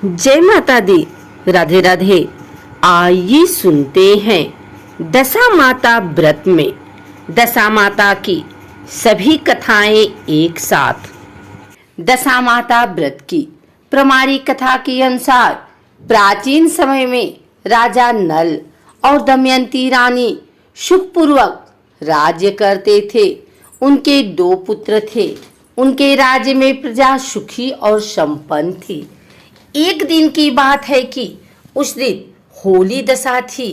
जय माता दी। राधे राधे। आइए सुनते हैं दशा माता व्रत में दशा माता की सभी कथाएं एक साथ। दशा माता व्रत की प्रमाणिक कथा के अनुसार प्राचीन समय में राजा नल और दमयंती रानी सुखपूर्वक राज्य करते थे। उनके 2 पुत्र थे। उनके राज्य में प्रजा सुखी और संपन्न थी। एक दिन की बात है कि उस दिन होली दशा थी।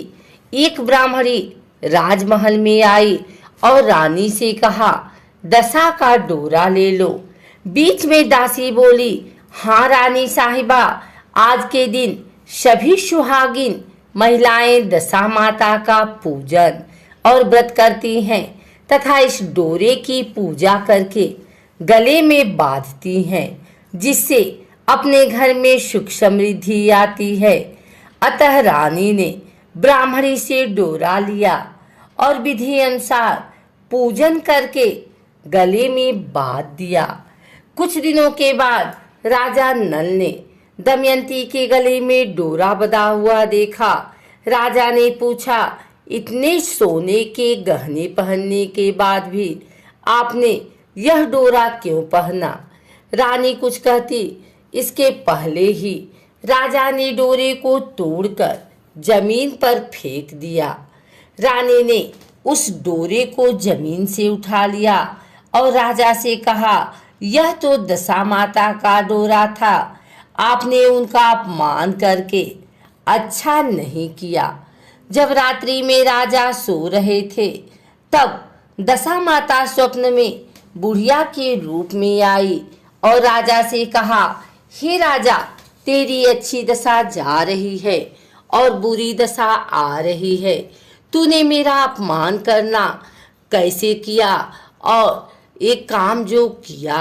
एक ब्राह्मणी राजमहल में आई और रानी से कहा, दशा का डोरा ले लो। बीच में दासी बोली, हाँ रानी साहिबा, आज के दिन सभी सुहागिन महिलाएं दशा माता का पूजन और व्रत करती हैं तथा इस डोरे की पूजा करके गले में बांधती हैं, जिससे अपने घर में सुख समृद्धि आती है। अतः रानी ने ब्राह्मणी से डोरा लिया और विधि अनुसार पूजन करके गले में बांध दिया। कुछ दिनों के बाद राजा नल ने दमयंती के गले में डोरा बंधा हुआ देखा। राजा ने पूछा, इतने सोने के गहने पहनने के बाद भी आपने यह डोरा क्यों पहना? रानी कुछ कहती, इसके पहले ही राजा ने डोरे को तोड़कर जमीन पर फेंक दिया। रानी ने उस डोरे को जमीन से उठा लिया और राजा से कहा, यह तो दशा माता का डोरा था। आपने उनका अपमान करके अच्छा नहीं किया। जब रात्रि में राजा सो रहे थे तब दशा माता स्वप्न में बुढ़िया के रूप में आई और राजा से कहा, हे राजा, तेरी अच्छी दशा जा रही है और बुरी दशा आ रही है। तूने मेरा अपमान करना कैसे किया और एक काम जो किया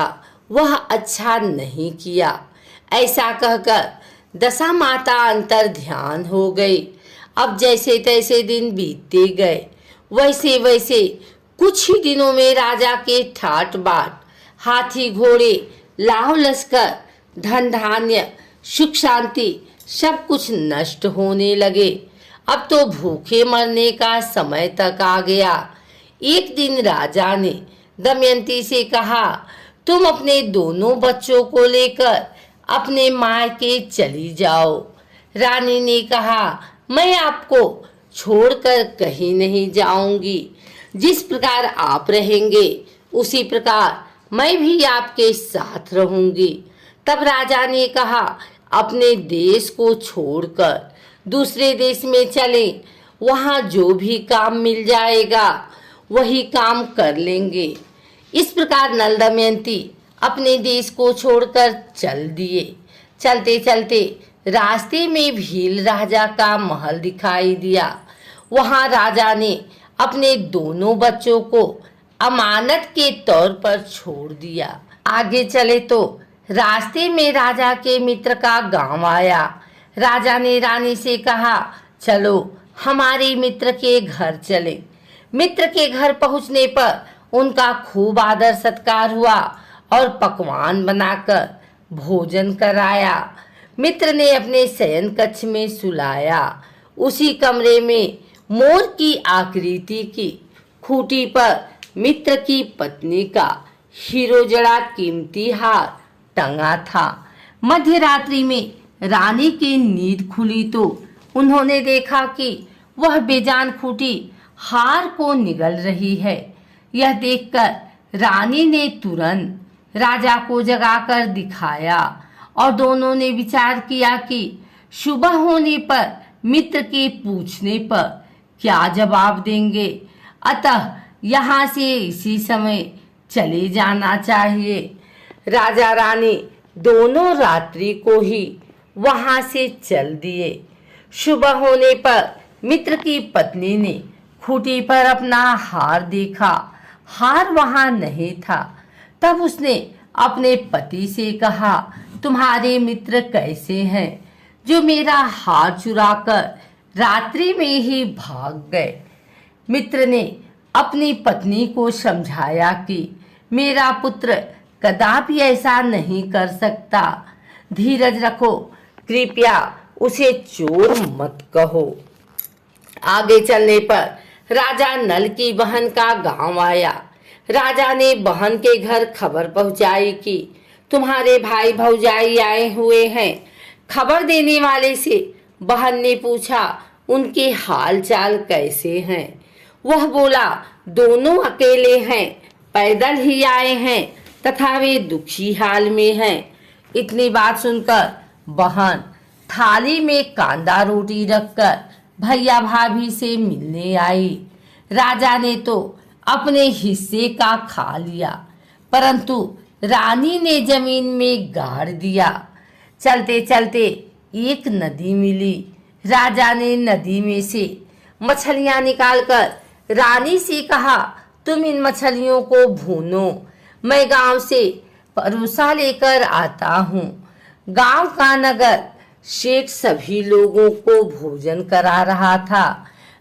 वह अच्छा नहीं किया। ऐसा कहकर दशा माता अंतर ध्यान हो गई। अब जैसे तैसे दिन बीतते गए, वैसे वैसे कुछ ही दिनों में राजा के ठाट बाट, हाथी घोड़े, लाव लश्कर, धन धान्य, सुख शांति सब कुछ नष्ट होने लगे। अब तो भूखे मरने का समय तक आ गया। एक दिन राजा ने दमयंती से कहा, तुम अपने दोनों बच्चों को लेकर अपने मायके चली जाओ। रानी ने कहा, मैं आपको छोड़कर कहीं नहीं जाऊंगी। जिस प्रकार आप रहेंगे उसी प्रकार मैं भी आपके साथ रहूंगी। तब राजा ने कहा, अपने देश को छोड़कर दूसरे देश में चले, वहां जो भी काम मिल जाएगा वही काम कर लेंगे। इस प्रकार नल दमयंती अपने देश को छोड़कर चल दिए। चलते चलते रास्ते में भील राजा का महल दिखाई दिया। वहां राजा ने अपने दोनों बच्चों को अमानत के तौर पर छोड़ दिया। आगे चले तो रास्ते में राजा के मित्र का गांव आया। राजा ने रानी से कहा, चलो हमारे मित्र के घर चले। मित्र के घर पहुंचने पर उनका खूब आदर सत्कार हुआ और पकवान बनाकर भोजन कराया। मित्र ने अपने शयन कक्ष में सुलाया। उसी कमरे में मोर की आकृति की खूंटी पर मित्र की पत्नी का हीरो जड़ा कीमती हार टंगा था। मध्य रात्रि में रानी की नींद खुली तो उन्होंने देखा कि वह बेजान खूंटी हार को निगल रही है। यह देखकर रानी ने तुरंत राजा को जगाकर दिखाया और दोनों ने विचार किया कि सुबह होने पर मित्र के पूछने पर क्या जवाब देंगे। अतः यहाँ से इसी समय चले जाना चाहिए। राजा रानी दोनों रात्रि को ही वहां से चल दिए। सुबह होने पर मित्र की पत्नी ने खूंटी पर अपना हार देखा। हार वहां नहीं था। तब उसने अपने पति से कहा, तुम्हारे मित्र कैसे हैं जो मेरा हार चुराकर रात्रि में ही भाग गए? मित्र ने अपनी पत्नी को समझाया कि मेरा पुत्र कदापि ऐसा नहीं कर सकता। धीरज रखो, कृपया उसे चोर मत कहो। आगे चलने पर राजा नल की बहन का गांव आया। राजा ने बहन के घर खबर पहुंचाई कि तुम्हारे भाई भौजाई आए हुए हैं। खबर देने वाले से बहन ने पूछा, उनके हाल चाल कैसे हैं? वह बोला, दोनों अकेले हैं, पैदल ही आए हैं तथा वे दुखी हाल में हैं। इतनी बात सुनकर बहन थाली में कांदा रोटी रखकर भैया भाभी से मिलने आई। राजा ने तो अपने हिस्से का खा लिया, परंतु रानी ने जमीन में गाड़ दिया। चलते चलते एक नदी मिली। राजा ने नदी में से मछलियां निकालकर रानी से कहा, तुम इन मछलियों को भूनो, मैं गांव से परोसा लेकर आता हूँ। गांव का नगर शेठ सभी लोगों को भोजन करा रहा था।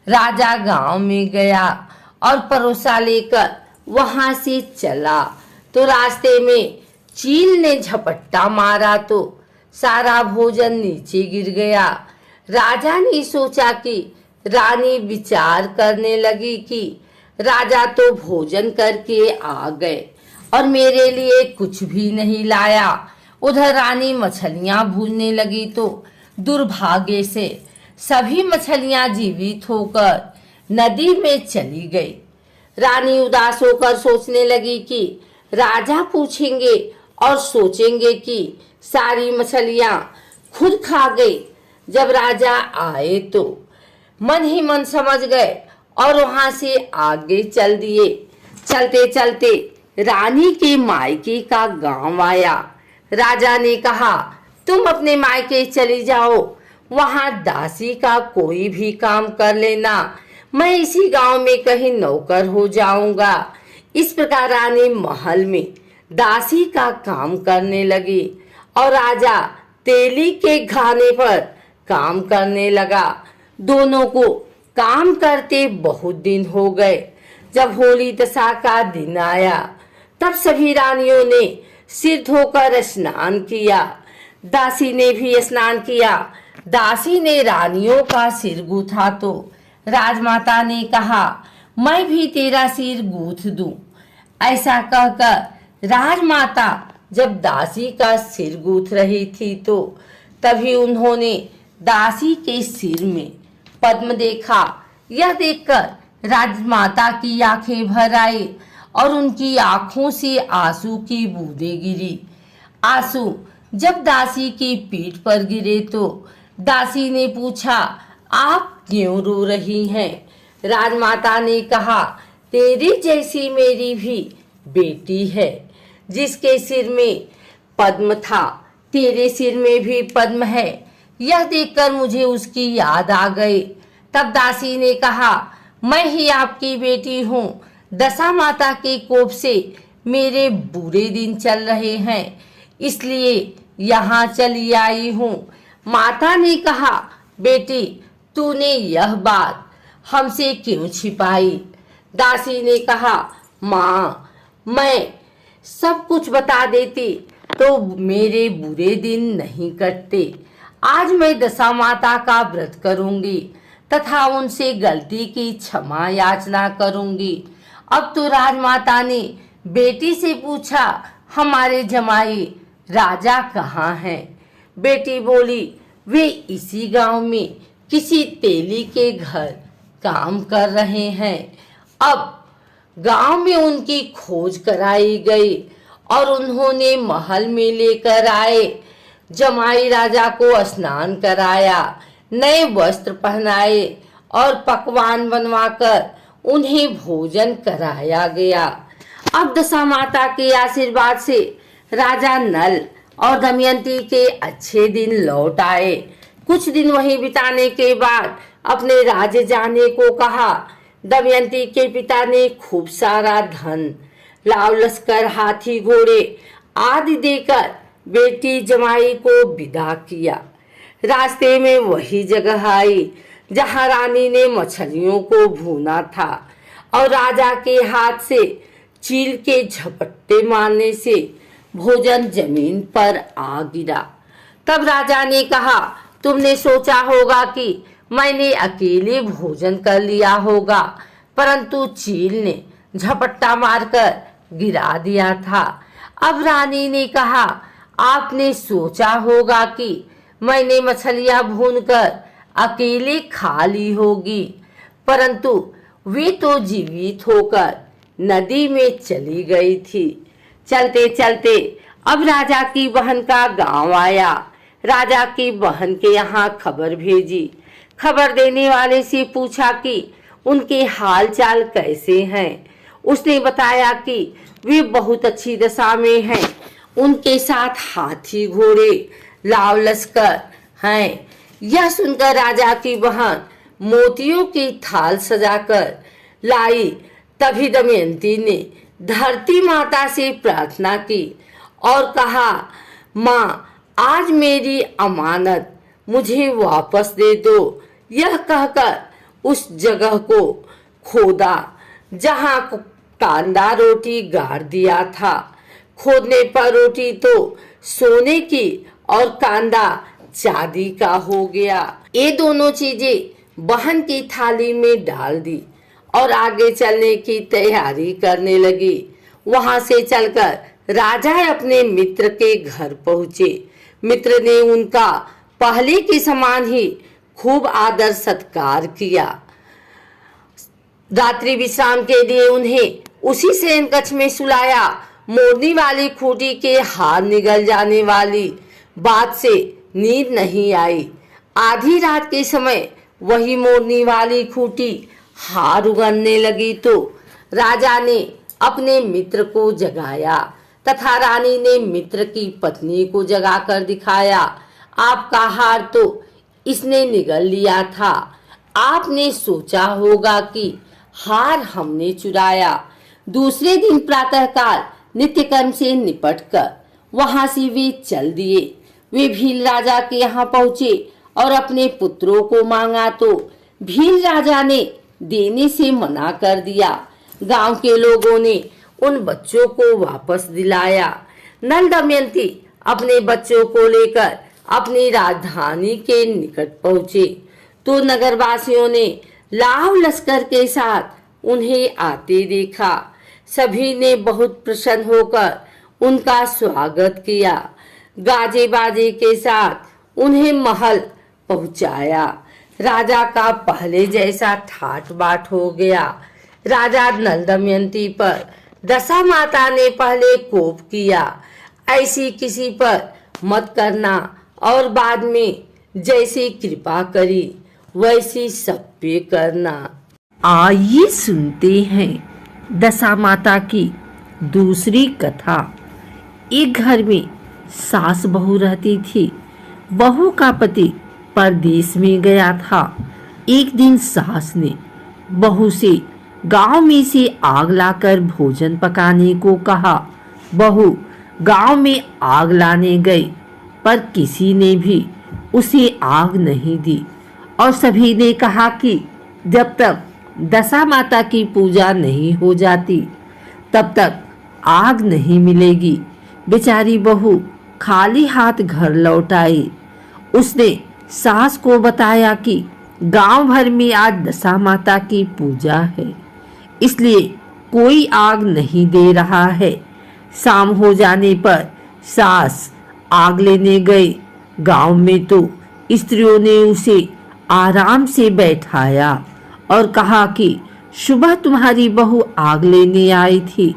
राजा गांव में गया और परोसा लेकर वहां से चला तो रास्ते में चील ने झपट्टा मारा तो सारा भोजन नीचे गिर गया। राजा ने सोचा कि रानी विचार करने लगी कि राजा तो भोजन करके आ गए और मेरे लिए कुछ भी नहीं लाया। उधर रानी मछलियां भूनने लगी तो दुर्भाग्य से सभी मछलियां जीवित होकर नदी में चली गई। रानी उदास होकर सोचने लगी कि राजा पूछेंगे और सोचेंगे कि सारी मछलियां खुद खा गई। जब राजा आए तो मन ही मन समझ गए और वहां से आगे चल दिए। चलते चलते रानी के मायके का गांव आया। राजा ने कहा, तुम अपने मायके चली जाओ, वहां दासी का कोई भी काम कर लेना, मैं इसी गांव में कहीं नौकर हो जाऊंगा। इस प्रकार रानी महल में दासी का काम करने लगी और राजा तेली के घाने पर काम करने लगा। दोनों को काम करते बहुत दिन हो गए। जब होली दशा का दिन आया तब सभी रानियों ने सिर धोकर स्नान किया। दासी ने भी स्नान किया। दासी ने रानियों का सिर गूथा तो राजमाता ने कहा, मैं भी तेरा सिर गूथ दूं। ऐसा कहकर राजमाता जब दासी का सिर गूथ रही थी तो तभी उन्होंने दासी के सिर में पद्म देखा। यह देखकर राजमाता की आंखें भर आई और उनकी आंखों से आंसू की बूंदें गिरी। आंसू जब दासी की पीठ पर गिरे तो दासी ने पूछा, आप क्यों रो रही हैं? राजमाता ने कहा, तेरी जैसी मेरी भी बेटी है जिसके सिर में पद्म था, तेरे सिर में भी पद्म है। यह देखकर मुझे उसकी याद आ गई। तब दासी ने कहा, मैं ही आपकी बेटी हूँ। दशा माता के कोप से मेरे बुरे दिन चल रहे हैं, इसलिए यहाँ चली आई हूँ। माता ने कहा, बेटी तूने यह बात हमसे क्यों छिपाई? दासी ने कहा, माँ मैं सब कुछ बता देती तो मेरे बुरे दिन नहीं कटते। आज मैं दशा माता का व्रत करूंगी तथा उनसे गलती की क्षमा याचना करूंगी। अब तो राजमाता ने बेटी से पूछा, हमारे जमाई राजा कहाँ हैं? बेटी बोली, वे इसी गांव में किसी तेली के घर काम कर रहे हैं। अब गांव में उनकी खोज कराई गई और उन्होंने महल में लेकर आए। जमाई राजा को स्नान कराया, नए वस्त्र पहनाए और पकवान बनवाकर उन्हें भोजन कराया गया। अब दशा माता के आशीर्वाद से राजा नल और दमयंती के अच्छे दिन लौट आए। कुछ दिन वहीं बिताने के बाद अपने राज्य जाने को कहा। दमयंती के पिता ने खूब सारा धन, लाव लश्कर, हाथी घोड़े आदि देकर बेटी जमाई को विदा किया। रास्ते में वही जगह आई जहां रानी ने मछलियों को भूना था और राजा के हाथ से चील के झपट्टे मारने से भोजन जमीन पर आ गिरा। तब राजा ने कहा, तुमने सोचा होगा कि मैंने अकेले भोजन कर लिया होगा, परंतु चील ने झपट्टा मारकर गिरा दिया था। अब रानी ने कहा, आपने सोचा होगा कि मैंने मछलियां भूनकर अकेले खा ली होगी, परंतु वे तो जीवित होकर नदी में चली गई थी। चलते चलते अब राजा की बहन का गांव आया। राजा की बहन के यहाँ खबर भेजी। खबर देने वाले से पूछा कि उनके हाल चाल कैसे हैं। उसने बताया कि वे बहुत अच्छी दशा में हैं। उनके साथ हाथी घोड़े लाव लश्कर हैं। यह सुनकर राजा की बहन मोतियों की थाल सजाकर लाई। तभी दमयंती ने धरती माता से प्रार्थना की और कहा, माँ, आज मेरी अमानत मुझे वापस दे दो। यह कहकर उस जगह को खोदा जहां कांदा रोटी गाड़ दिया था। खोदने पर रोटी तो सोने की और कांदा चांदी का हो गया। ये दोनों चीजें बहन की थाली में डाल दी और आगे चलने की तैयारी करने लगी। वहां से चलकर राजा अपने मित्र के घर पहुंचे। मित्र ने उनका पहले के समान ही खूब आदर सत्कार किया। रात्रि विश्राम के लिए उन्हें उसी शयन कक्ष में सुलाया। मोरनी वाली खूंटी के हार निगल जाने वाली बात से नींद नहीं आई। आधी रात के समय वही मोरनी वाली खूंटी हार उगलने लगी तो राजा ने अपने मित्र को जगाया तथा रानी ने मित्र की पत्नी को जगाकर दिखाया। आपका हार तो इसने निगल लिया था। आपने सोचा होगा कि हार हमने चुराया। दूसरे दिन प्रातःकाल नित्य कर्म से निपटकर वहां से वे चल दिए। वे भील राजा के यहाँ पहुंचे और अपने पुत्रों को मांगा तो भील राजा ने देने से मना कर दिया। गांव के लोगों ने उन बच्चों को वापस दिलाया। नल दमयंती अपने बच्चों को लेकर अपनी राजधानी के निकट पहुंचे तो नगरवासियों ने लाव लश्कर के साथ उन्हें आते देखा। सभी ने बहुत प्रसन्न होकर उनका स्वागत किया। गाजे बाजे के साथ उन्हें महल पहुंचाया। राजा का पहले जैसा ठाट बाट हो गया। राजा नल दमयंती पर दशा माता ने पहले कोप किया, ऐसी किसी पर मत करना, और बाद में जैसी कृपा करी वैसी सब पे करना। आइए सुनते हैं दशा माता की दूसरी कथा। एक घर में सास बहू रहती थी। बहू का पति परदेश में गया था। एक दिन सास ने बहू से गांव में से आग लाकर भोजन पकाने को कहा। बहू गांव में आग लाने गई, पर किसी ने भी उसे आग नहीं दी और सभी ने कहा कि जब तक दशा माता की पूजा नहीं हो जाती तब तक आग नहीं मिलेगी। बेचारी बहू खाली हाथ घर लौट आई। उसने सास को बताया कि गांव भर में आज दशा माता की पूजा है, इसलिए कोई आग नहीं दे रहा है। शाम हो जाने पर सास आग लेने गई। गांव में तो स्त्रियों ने उसे आराम से बैठाया और कहा कि सुबह तुम्हारी बहू आग लेने आई थी,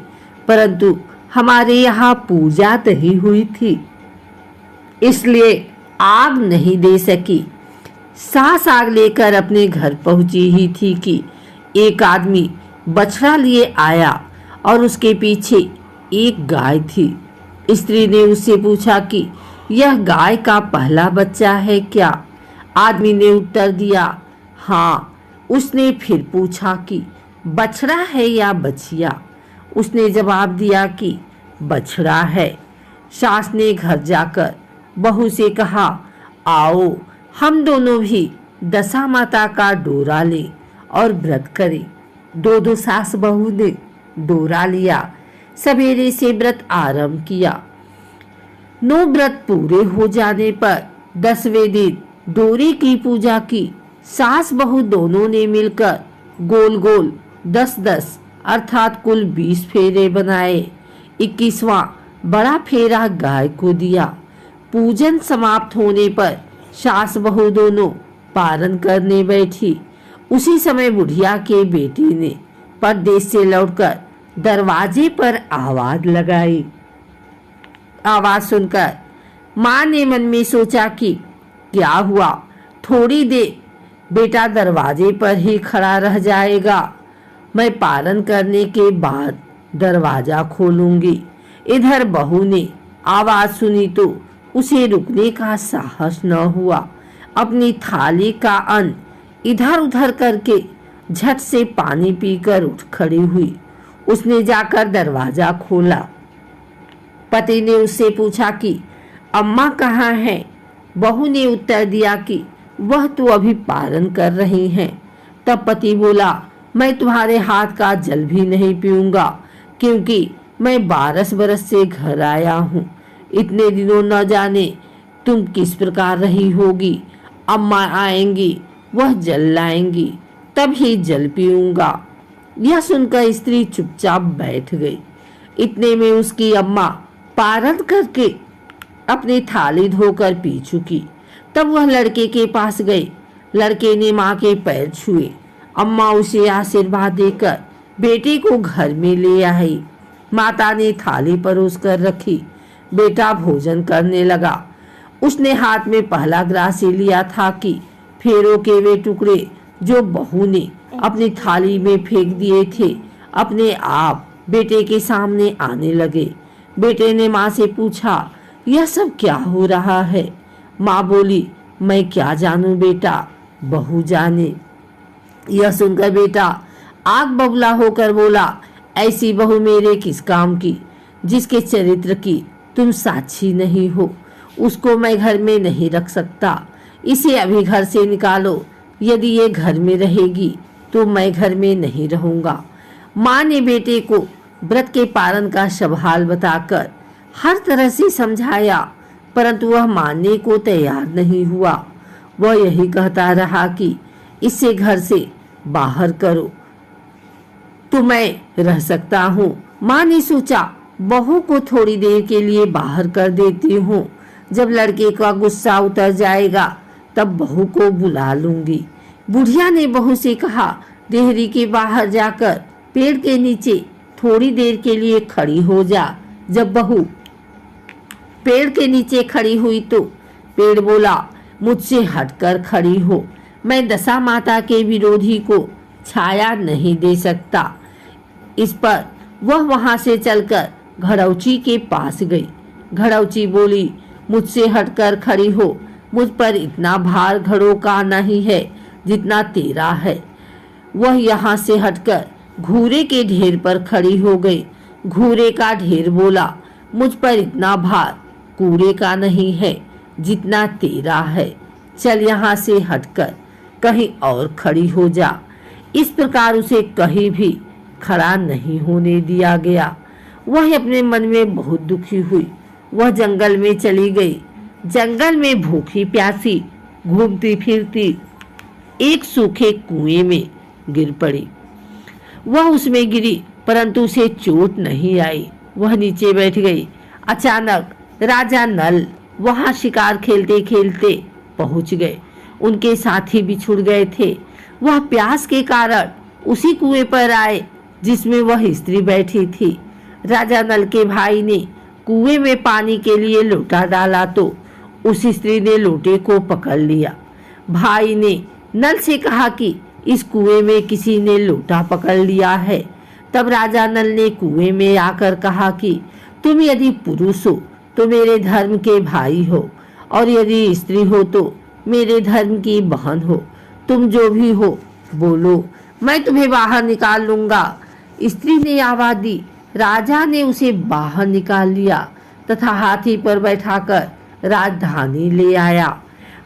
परंतु हमारे यहाँ पूजा नहीं हुई थी, इसलिए आग नहीं दे सकी। सास आग लेकर अपने घर पहुंची ही थी कि एक आदमी बछड़ा लिए आया और उसके पीछे एक गाय थी। स्त्री ने उससे पूछा कि यह गाय का पहला बच्चा है क्या? आदमी ने उत्तर दिया, हाँ। उसने फिर पूछा कि बछड़ा है या बछिया? उसने जवाब दिया कि बछड़ा है। सास ने घर जाकर बहू से कहा, आओ हम दोनों भी दशा माता का डोरा लें और व्रत करें। दो सास बहू ने डोरा लिया। सवेरे से व्रत आरंभ किया। 9 व्रत पूरे हो जाने पर 10वें दिन डोरी की पूजा की। सास बहू दोनों ने मिलकर गोल गोल 10-10 अर्थात कुल 20 फेरे बनाए। 21वां बड़ा फेरा गाय को दिया। पूजन समाप्त होने पर सास बहू दोनों पारण करने बैठी। उसी समय बुढ़िया के बेटे ने परदेश से लौटकर दरवाजे पर आवाज लगाई। आवाज सुनकर माँ ने मन में सोचा कि क्या हुआ, थोड़ी देर बेटा दरवाजे पर ही खड़ा रह जाएगा, मैं पारण करने के बाद दरवाजा खोलूंगी। इधर बहू ने आवाज सुनी तो उसे रुकने का साहस न हुआ। अपनी थाली का अन्न इधर उधर करके झट से पानी पीकर उठ खड़ी हुई। उसने जाकर दरवाजा खोला। पति ने उससे पूछा कि अम्मा कहाँ हैं? बहू ने उत्तर दिया कि वह तो अभी पारण कर रही हैं। तब पति बोला, मैं तुम्हारे हाथ का जल भी नहीं पीऊंगा, क्योंकि मैं 12 बरस से घर आया हूँ। इतने दिनों न जाने तुम किस प्रकार रही होगी। अम्मा आएंगी, वह जल लाएंगी, तभी जल पीऊंगा। यह सुनकर स्त्री चुपचाप बैठ गई। इतने में उसकी अम्मा पारण करके अपनी थाली धोकर पी चुकी। तब वह लड़के के पास गई। लड़के ने माँ के पैर छुए। अम्मा उसे आशीर्वाद देकर बेटे को घर में ले आई। माता ने थाली परोस कर रखी। बेटा भोजन करने लगा। उसने हाथ में पहला ग्रास ही लिया था कि फेरों के वे टुकड़े जो बहू ने अपनी थाली में फेंक दिए थे अपने आप बेटे के सामने आने लगे। बेटे ने माँ से पूछा, यह सब क्या हो रहा है? माँ बोली, मैं क्या जानूं बेटा, बहू जाने। यह सुनकर बेटा आग बबूला होकर बोला, ऐसी बहू मेरे किस काम की, जिसके चरित्र की तुम साक्षी नहीं हो। उसको मैं घर में नहीं रख सकता। इसे अभी घर से निकालो। यदि ये घर में रहेगी तो मैं घर में नहीं रहूंगा। माँ ने बेटे को व्रत के पारण का शबहाल बताकर हर तरह से समझाया, परंतु वह मानने को तैयार नहीं हुआ। वह यही कहता रहा कि इससे घर से बाहर करो तो मैं रह सकता हूँ। माँ ने सोचा, बहू को थोड़ी देर के लिए बाहर कर देती हूँ। जब लड़के का गुस्सा उतर जाएगा तब बहू को बुला लूंगी। बुढ़िया ने बहू से कहा, देहरी के बाहर जाकर पेड़ के नीचे थोड़ी देर के लिए खड़ी हो जा। जब बहू पेड़ के नीचे खड़ी हुई तो पेड़ बोला, मुझसे हटकर खड़ी हो। मैं दशा माता के विरोधी को छाया नहीं दे सकता। इस पर वह वहां से चलकर घड़ौची के पास गई। घड़ौची बोली, मुझसे हटकर खड़ी हो। मुझ पर इतना भार घड़ों का नहीं है जितना तेरा है। वह यहाँ से हटकर घूरे के ढेर पर खड़ी हो गई। घूरे का ढेर बोला, मुझ पर इतना भार कूड़े का नहीं है जितना तेरा है। चल यहाँ से हटकर कहीं और खड़ी हो जा। इस प्रकार उसे कहीं भी खड़ा नहीं होने दिया गया। वह अपने मन में बहुत दुखी हुई। वह जंगल में चली गई। जंगल में भूखी प्यासी घूमती फिरती एक सूखे कुएं में गिर पड़ी। वह उसमें गिरी परंतु उसे चोट नहीं आई। वह नीचे बैठ गई। अचानक राजा नल वहां शिकार खेलते खेलते पहुंच गए। उनके साथी बिछुड़ गए थे। वह प्यास के कारण उसी कुएं पर आए जिसमें वह स्त्री बैठी थी। राजा नल के भाई ने कुएं में पानी के लिए लोटा डाला तो उस स्त्री ने लोटे को पकड़ लिया। भाई ने नल से कहा कि इस कुएं में किसी ने लोटा पकड़ लिया है। तब राजा नल ने कुएं में आकर कहा कि तुम यदि पुरुष हो तो मेरे धर्म के भाई हो, और यदि स्त्री हो तो मेरे धर्म की बहन हो। तुम जो भी हो बोलो, मैं तुम्हें बाहर निकाल लूंगा। स्त्री ने आवाज दी। राजा ने उसे बाहर निकाल लिया तथा हाथी पर बैठाकर राजधानी ले आया।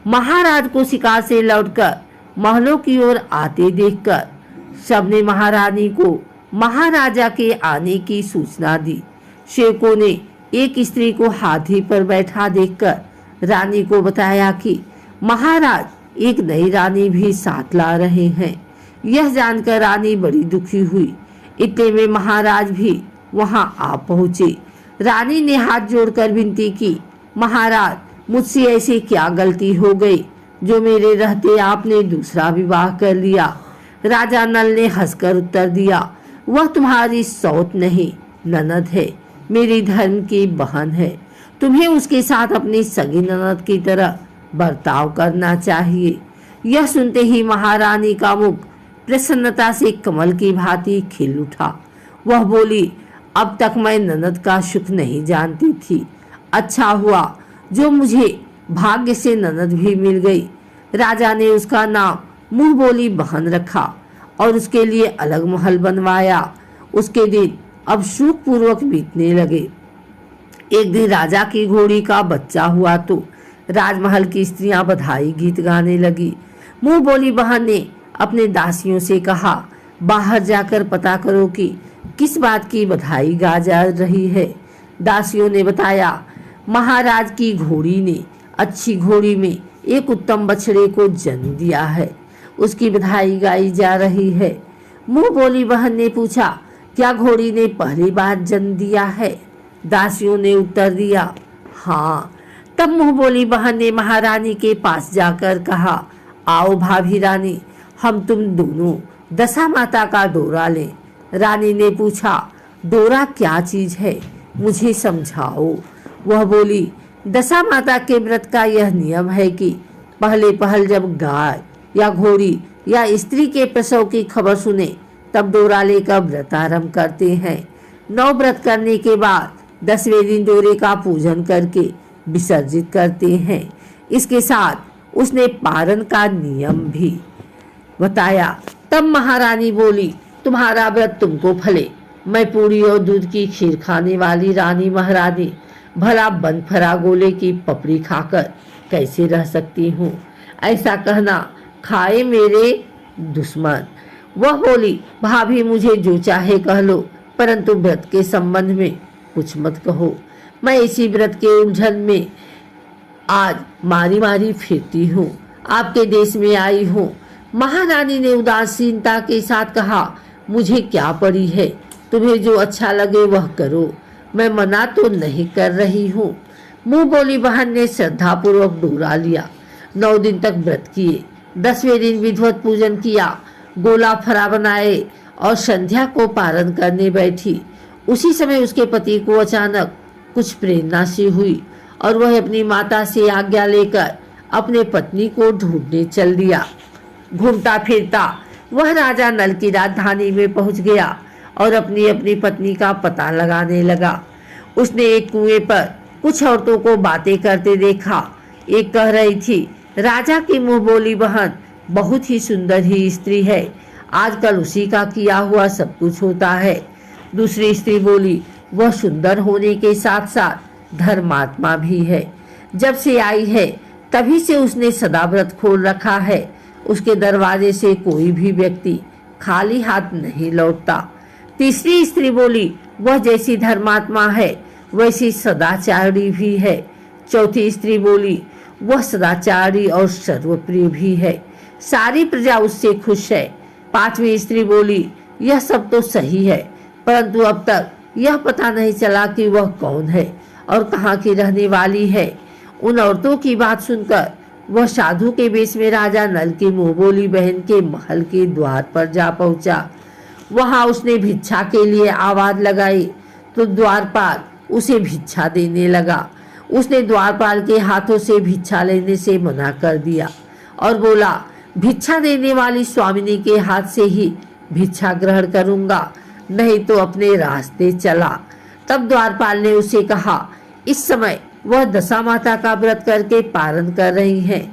महाराज को शिकार से लौटकर महलों की ओर आते देखकर सबने महारानी को महाराजा के आने की सूचना दी। सेवकों ने एक स्त्री को हाथी पर बैठा देखकर रानी को बताया कि महाराज एक नई रानी भी साथ ला रहे हैं। यह जानकर रानी बड़ी दुखी हुई। इतने में महाराज भी वहां आ पहुंचे। रानी ने हाथ जोड़कर विनती की, महाराज मुझसे ऐसी क्या गलती हो गई जो मेरे रहते आपने दूसरा विवाह कर लिया। राजा नल ने हंसकर उत्तर दिया, वह तुम्हारी सौत नहीं ननद है, मेरी धर्म की बहन है। तुम्हें उसके साथ अपनी सगी ननद की तरह बर्ताव करना चाहिए। यह सुनते ही महारानी का मुख प्रसन्नता से कमल की भांति खिल उठा। वह बोली, अब तक मैं ननद का सुख नहीं जानती थी। अच्छा हुआ जो मुझे भाग्य से ननद भी मिल गई। राजा ने उसका नाम मुंह बोली बहन रखा और उसके लिए अलग महल बनवाया। उसके दिन अब सुख पूर्वक बीतने लगे। एक दिन राजा की घोड़ी का बच्चा हुआ तो राजमहल की स्त्रियां बधाई गीत गाने लगी। मुंह बोली बहन ने अपने दासियों से कहा, बाहर जाकर पता करो कि किस बात की बधाई गा जा रही है। दासियों ने बताया, महाराज की घोड़ी ने अच्छी घोड़ी में एक उत्तम बछड़े को जन्म दिया है, उसकी बधाई गाई जा रही है। मुंह बोली बहन ने पूछा, क्या घोड़ी ने पहली बार जन्म दिया है? दासियों ने उत्तर दिया, हाँ। तब मुंह बोली बहन ने महारानी के पास जाकर कहा, आओ भाभी रानी, हम तुम दोनों दशा माता का डोरा लें। रानी ने पूछा, डोरा क्या चीज है, मुझे समझाओ। वह बोली, दशा माता के व्रत का यह नियम है कि पहले पहल जब गाय या घोड़ी या स्त्री के प्रसव की खबर सुने तब डोरा लेकर व्रत आरंभ करते हैं। 9 व्रत करने के बाद 10वें दिन डोरे का पूजन करके विसर्जित करते हैं। इसके साथ उसने पारण का नियम भी बताया। तब महारानी बोली, तुम्हारा व्रत तुमको फले। मैं पूरी और दूध की खीर खाने वाली रानी महारानी भला बंद फरा गोले की पपड़ी खाकर कैसे रह सकती हूँ? ऐसा कहना खाए मेरे दुश्मन। वह बोली, भाभी मुझे जो चाहे कह लो, परंतु व्रत के संबंध में कुछ मत कहो। मैं इसी व्रत के उलझन में आज मारी मारी फिरती हूँ, आपके देश में आई हूँ। महारानी ने उदासीनता के साथ कहा, मुझे क्या पड़ी है, तुम्हें जो अच्छा लगे वह करो, मैं मना तो नहीं कर रही हूँ। मुंह बोली बहन ने श्रद्धा पूर्वक डोरा लिया। 9 दिन तक व्रत किए। 10वें दिन विधिवत पूजन किया, गोला फरा बनाए और संध्या को पारण करने बैठी। उसी समय उसके पति को अचानक कुछ प्रेरणा सी हुई और वह अपनी माता से आज्ञा लेकर अपने पत्नी को ढूंढने चल दिया। घूमता फिरता वह राजा नल की राजधानी में पहुंच गया और अपनी अपनी पत्नी का पता लगाने लगा। उसने एक कुएं पर कुछ औरतों को बातें करते देखा। एक कह रही थी, राजा की मुंह बोली बहन बहुत ही सुंदर ही स्त्री है, आजकल उसी का किया हुआ सब कुछ होता है। दूसरी स्त्री बोली, वह सुंदर होने के साथ साथ धर्मात्मा भी है, जब से आई है तभी से उसने सदा व्रत खोल रखा है, उसके दरवाजे से कोई भी व्यक्ति खाली हाथ नहीं लौटता। तीसरी स्त्री बोली, वह जैसी धर्मात्मा है वैसी सदाचारी भी है। चौथी स्त्री बोली, वह सदाचारी और सर्वप्रिय भी है, सारी प्रजा उससे खुश है। 5वीं स्त्री बोली, यह सब तो सही है, परंतु अब तक यह पता नहीं चला कि वह कौन है और कहाँ की रहने वाली है। उन औरतों की बात सुनकर वह साधु के वेश में राजा नल की मुंह बोली बहन के महल के द्वार पर जा पहुंचा। वहां उसने भिक्षा के लिए आवाज लगाई तो द्वारपाल उसे भिक्षा देने लगा। उसने द्वारपाल के हाथों से भिक्षा लेने से मना कर दिया और बोला, भिक्षा देने वाली स्वामिनी के हाथ से ही भिक्षा ग्रहण करूंगा, नहीं तो अपने रास्ते चला। तब द्वारपाल ने उसे कहा, इस समय वह दशा माता का व्रत करके पारण कर रही हैं,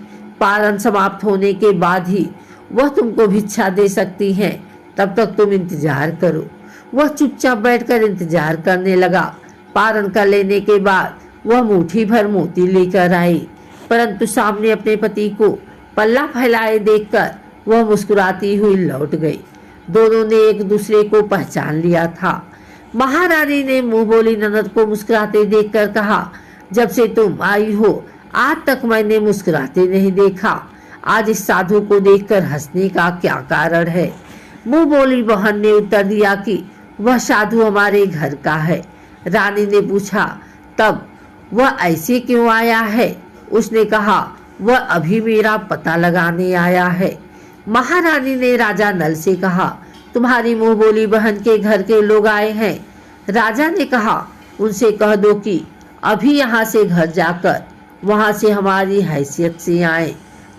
पारण समाप्त होने के बाद ही वह तुमको भिक्षा दे सकती हैं, तब तक तुम इंतजार करो। वह चुपचाप बैठकर इंतजार करने लगा। पारण कर लेने के बाद वह मुट्ठी भर मोती लेकर आई, परंतु सामने अपने पति को पल्ला फैलाए देखकर वह मुस्कुराती हुई लौट गई। दोनों ने एक दूसरे को पहचान लिया था। महारानी ने मुंह बोली ननद को मुस्कुराते देखकर कहा, जब से तुम आई हो आज तक मैंने मुस्कुराते नहीं देखा। आज इस साधु को देखकर हंसने का क्या कारण है? मुंह बोली बहन ने उत्तर दिया कि वह साधु हमारे घर का है। रानी ने पूछा, तब वह ऐसे क्यों आया है? उसने कहा, वह अभी मेरा पता लगाने आया है। महारानी ने राजा नल से कहा, तुम्हारी मुंह बोली बहन के घर के लोग आए हैं। राजा ने कहा, उनसे कह दो कि अभी यहाँ से घर जाकर वहां से हमारी हैसियत से आए,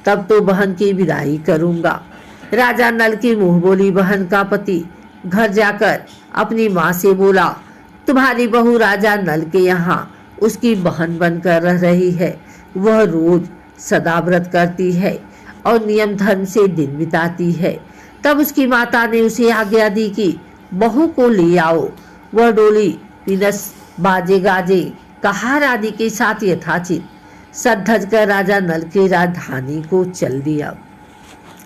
तब तो बहन की विदाई करूंगा। राजा नल की मुंह बोली बहन का पति घर जाकर अपनी माँ से बोला, तुम्हारी बहू राजा नल के यहाँ उसकी बहन बनकर रह रही है। वह रोज सदा व्रत करती है और नियम धर्म से दिन बिताती है। तब उसकी माता ने उसे आज्ञा दी कि बहू को ले आओ। वह डोली पिनस बाजे गाजे कहार आदि के साथ यथाचित सज धज कर राजा नल की राजधानी को चल दिया।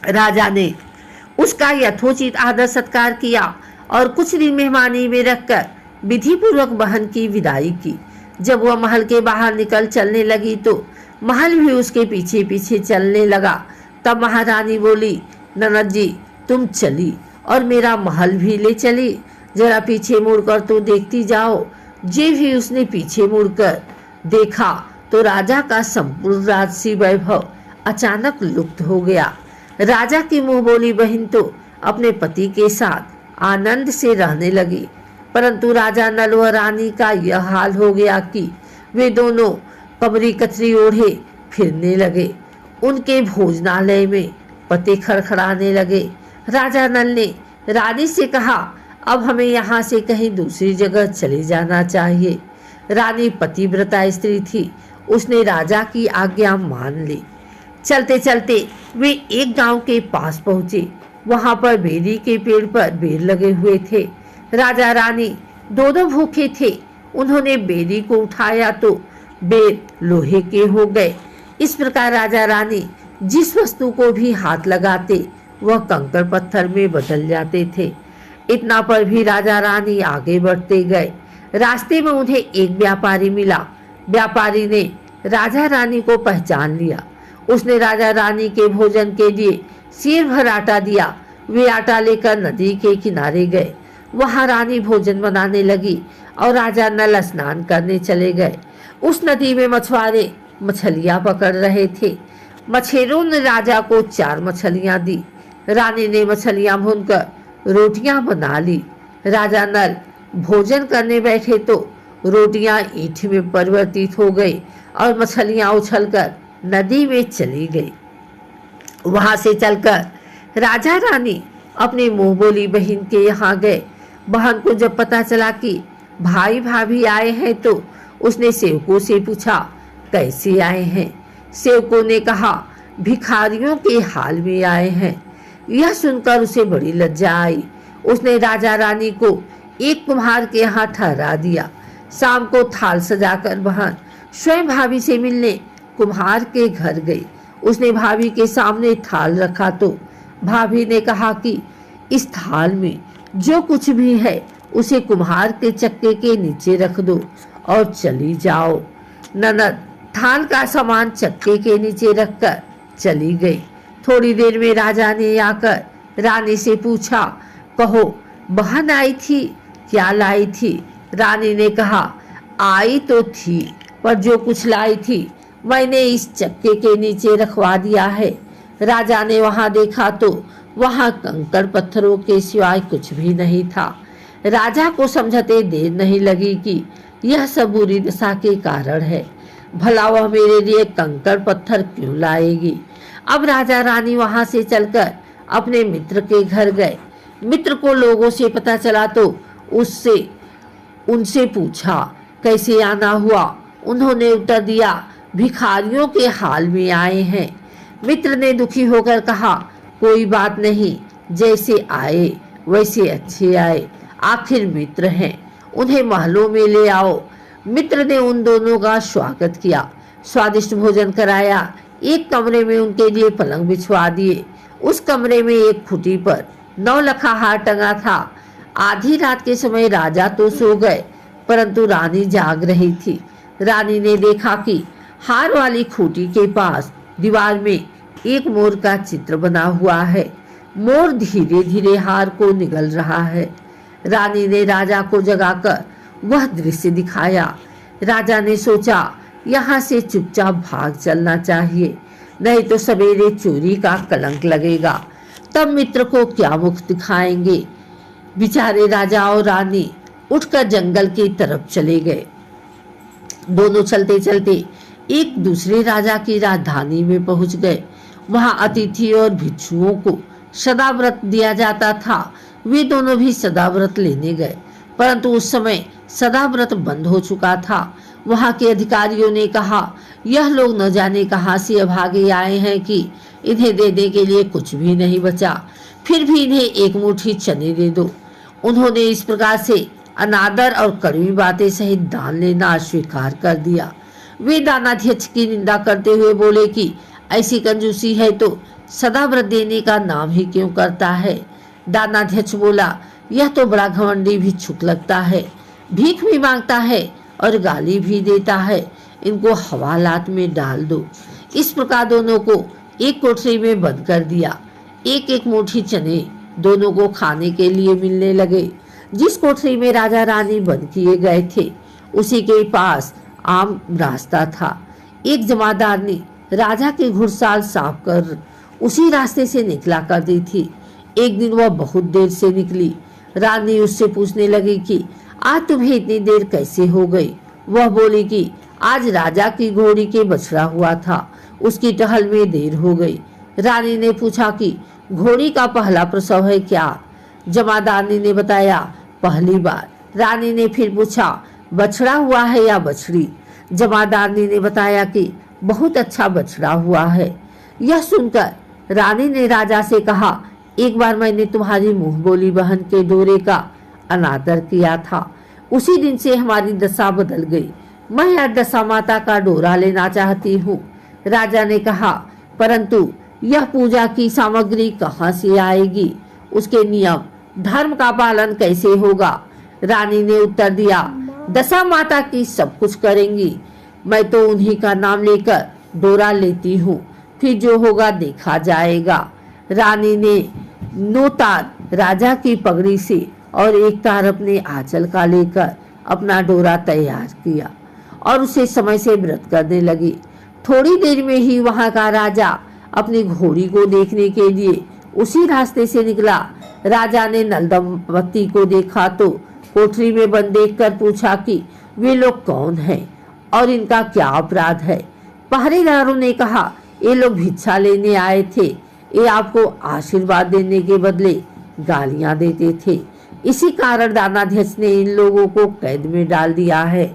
राजा ने उसका यथोचित आदर सत्कार किया और कुछ दिन मेहमानी में रखकर विधि पूर्वक बहन की विदाई की। जब वह महल के बाहर निकल चलने लगी तो महल भी उसके पीछे पीछे चलने लगा। तब महारानी बोली, ननद जी तुम चली और मेरा महल भी ले चली, जरा पीछे मुड़कर तो देखती जाओ। जे भी उसने पीछे मुड़कर देखा तो राजा का संपूर्ण राजसी वैभव अचानक लुप्त हो गया। राजा की मुंह बोली बहन तो अपने पति के साथ आनंद से रहने लगी, परंतु राजा नल व रानी का यह हाल हो गया कि वे दोनों कमरी कतरी ओढ़े फिरने लगे। उनके भोजनालय में पत्ते खड़खड़ाने लगे। राजा नल ने रानी से कहा, अब हमें यहाँ से कहीं दूसरी जगह चले जाना चाहिए। रानी पतिव्रता स्त्री थी, उसने राजा की आज्ञा मान ली। चलते चलते वे एक गांव के पास पहुंचे। वहां पर बेरी के पेड़ पर बेर लगे हुए थे। राजा रानी दोनों भूखे थे। उन्होंने बेरी को उठाया तो बेर लोहे के हो गए। इस प्रकार राजा रानी जिस वस्तु को भी हाथ लगाते वह कंकड़ पत्थर में बदल जाते थे। इतना पर भी राजा रानी आगे बढ़ते गए। रास्ते में उन्हें एक व्यापारी मिला। व्यापारी ने राजा रानी को पहचान लिया। उसने राजा रानी के भोजन के लिए सेर भर आटा दिया। वे आटा लेकर नदी के किनारे गए। वहां रानी भोजन बनाने लगी और राजा नल स्नान करने चले गए। उस नदी में मछुआरे मछलियां पकड़ रहे थे। मछेरों ने राजा को 4 मछलियां दी। रानी ने मछलियां भूनकर रोटियां बना ली। राजा नल भोजन करने बैठे तो रोटियां ईंट में परिवर्तित हो गई और मछलियां उछलकर नदी में चली गई। वहां से चलकर राजा रानी अपने मुंह बोली बहन के यहाँ गए। बहन को जब पता चला कि भाई भाभी आए हैं तो उसने सेवकों से पूछा, कैसे आए हैं? सेवकों ने कहा, भिखारियों के हाल में आए हैं। यह सुनकर उसे बड़ी लज्जा आई। उसने राजा रानी को एक कुम्हार के यहाँ ठहरा दिया। शाम को थाल सजाकर बहन स्वयं भाभी से मिलने कुम्हार के घर गई। उसने भाभी के सामने थाल रखा तो भाभी ने कहा कि इस थाल में जो कुछ भी है उसे कुम्हार के चक्के के नीचे रख दो और चली जाओ। ननद थाल का सामान चक्के के नीचे रखकर चली गई। थोड़ी देर में राजा ने आकर रानी से पूछा, कहो बहन आई थी, क्या लाई थी? रानी ने कहा, आई तो थी पर जो कुछ लाई थी मैंने इस चक्के के नीचे रखवा दिया है। राजा ने वहां देखा तो वहां कंकड़ पत्थरों के सिवाय कुछ भी नहीं था। राजा को समझते देर नहीं लगी कि यह सब बुरी दशा के कारण है। भला वह मेरे लिए कंकड़ पत्थर क्यों लाएगी? अब राजा रानी वहां से चलकर अपने मित्र के घर गए। मित्र को लोगों से पता चला तो उनसे पूछा, कैसे आना हुआ? उन्होंने उत्तर दिया, भिखारियों के हाल में आए हैं। मित्र ने दुखी होकर कहा, कोई बात नहीं, जैसे आए वैसे अच्छे आए, आखिर मित्र हैं, उन्हें महलों में ले आओ। मित्र ने उन दोनों का स्वागत किया, स्वादिष्ट भोजन कराया। एक कमरे में उनके लिए पलंग बिछवा दिए। उस कमरे में एक खुटी पर 9 लखा हार टंगा था। आधी रात के समय राजा तो सो गए, परंतु रानी जाग रही थी। रानी ने देखा कि हार वाली खूंटी के पास दीवार में एक मोर का चित्र बना हुआ है। मोर धीरे धीरे हार को निगल रहा है। रानी ने राजा को जगाकर वह दृश्य दिखाया। राजा ने सोचा, यहाँ से चुपचाप भाग चलना चाहिए, नहीं तो सवेरे चोरी का कलंक लगेगा। तब मित्र को क्या मुख दिखाएंगे। बेचारे राजा और रानी उठकर जंगल की तरफ चले गए। दोनों चलते चलते एक दूसरे राजा की राजधानी में पहुंच गए। वहां अतिथि और भिक्षुओं को सदाव्रत दिया जाता था। वे दोनों भी सदाव्रत लेने गए, परंतु उस समय सदाव्रत बंद हो चुका था। वहां के अधिकारियों ने कहा, यह लोग न जाने कहां से अभागे आए हैं कि इन्हें देने के लिए कुछ भी नहीं बचा, फिर भी इन्हें एक मुट्ठी चने दे दो। उन्होंने इस प्रकार से अनादर और कड़वी बातें सहित दान लेना अस्वीकार कर दिया। वे दानाध्यक्ष की निंदा करते हुए बोले कि ऐसी कंजूसी है तो सदाव्रत देने का नाम ही क्यों करता है। दानाध्यक्ष बोला, यह तो बड़ा घमंडी भिक्षुक लगता है, भीख भी मांगता है और गाली भी देता है। इनको हवालात में डाल दो। इस प्रकार दोनों को एक कोठरी में बंद कर दिया। एक एक मुट्ठी चने दोनों को खाने के लिए मिलने लगे। जिस कोठरी में राजा रानी बंद किए गए थे, उसी के पास आम रास्ता था। एक जमादारनी राजा की घुड़साल साफ कर उसी रास्ते से निकला करती थी। एक दिन वह बहुत देर से निकली। रानी उससे पूछने लगी कि आज तुम्हें इतनी देर कैसे हो गई। वह बोली कि आज राजा की घोड़ी के बछड़ा हुआ था, उसकी टहल में देर हो गई। रानी ने पूछा कि घोड़ी का पहला प्रसव है क्या। जमादारनी ने बताया, पहली बार। रानी ने फिर पूछा, बछड़ा हुआ है या बछड़ी। जमादारनी ने बताया कि बहुत अच्छा बछड़ा हुआ है। यह सुनकर रानी ने राजा से कहा, एक बार मैंने तुम्हारी मुंह बोली बहन के डोरे का अनादर किया था, उसी दिन से हमारी दशा बदल गई। मैं आज दशा माता का डोरा लेना चाहती हूँ। राजा ने कहा, परंतु यह पूजा की सामग्री कहाँ से आएगी, उसके नियम धर्म का पालन कैसे होगा। रानी ने उत्तर दिया, दशा माता की सब कुछ करेंगी, मैं तो उन्हीं का नाम लेकर डोरा लेती हूँ, फिर जो होगा देखा जाएगा। रानी ने 9 तार राजा की पगड़ी से और 1 तार अपने आंचल का लेकर अपना डोरा तैयार किया और उसे समय से व्रत करने लगी। थोड़ी देर में ही वहां का राजा अपनी घोड़ी को देखने के लिए उसी रास्ते से निकला। राजा ने नल दंपति को देखा तो कोठरी में बंद देखकर पूछा कि वे लोग कौन हैं और इनका क्या अपराध है। पहरेदारों ने कहा, ये लोग भिक्षा लेने आए थे, ये आपको आशीर्वाद देने के बदले गालियां देते थे, इसी कारण दानाध्यक्ष ने इन लोगों को कैद में डाल दिया है।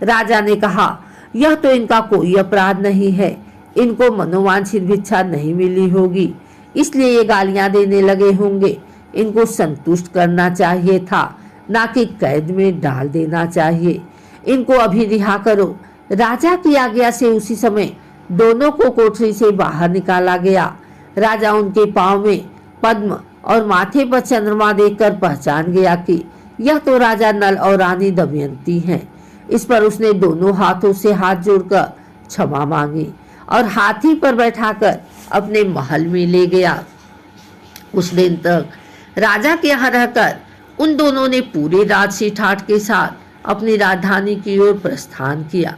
राजा ने कहा, यह तो इनका कोई अपराध नहीं है, इनको मनोवांछित भिक्षा नहीं मिली होगी, इसलिए ये गालियां देने लगे होंगे। इनको संतुष्ट करना चाहिए था, ना कि कैद में डाल देना चाहिए। इनको अभी रिहा करो। राजा की आज्ञा से उसी समय दोनों को कोठरी से बाहर निकाला गया। राजा उनके पांव में पद्म और माथे पर चंद्रमा देखकर पहचान गया कि यह तो राजा नल और रानी दमयंती हैं। इस पर उसने दोनों हाथों से हाथ जोड़कर क्षमा मांगी और हाथी पर बैठाकर अपने महल में ले गया। उस दिन तक राजा के यहाँ रहकर उन दोनों ने पूरे राजसी ठाठ के साथ अपनी राजधानी की ओर प्रस्थान किया।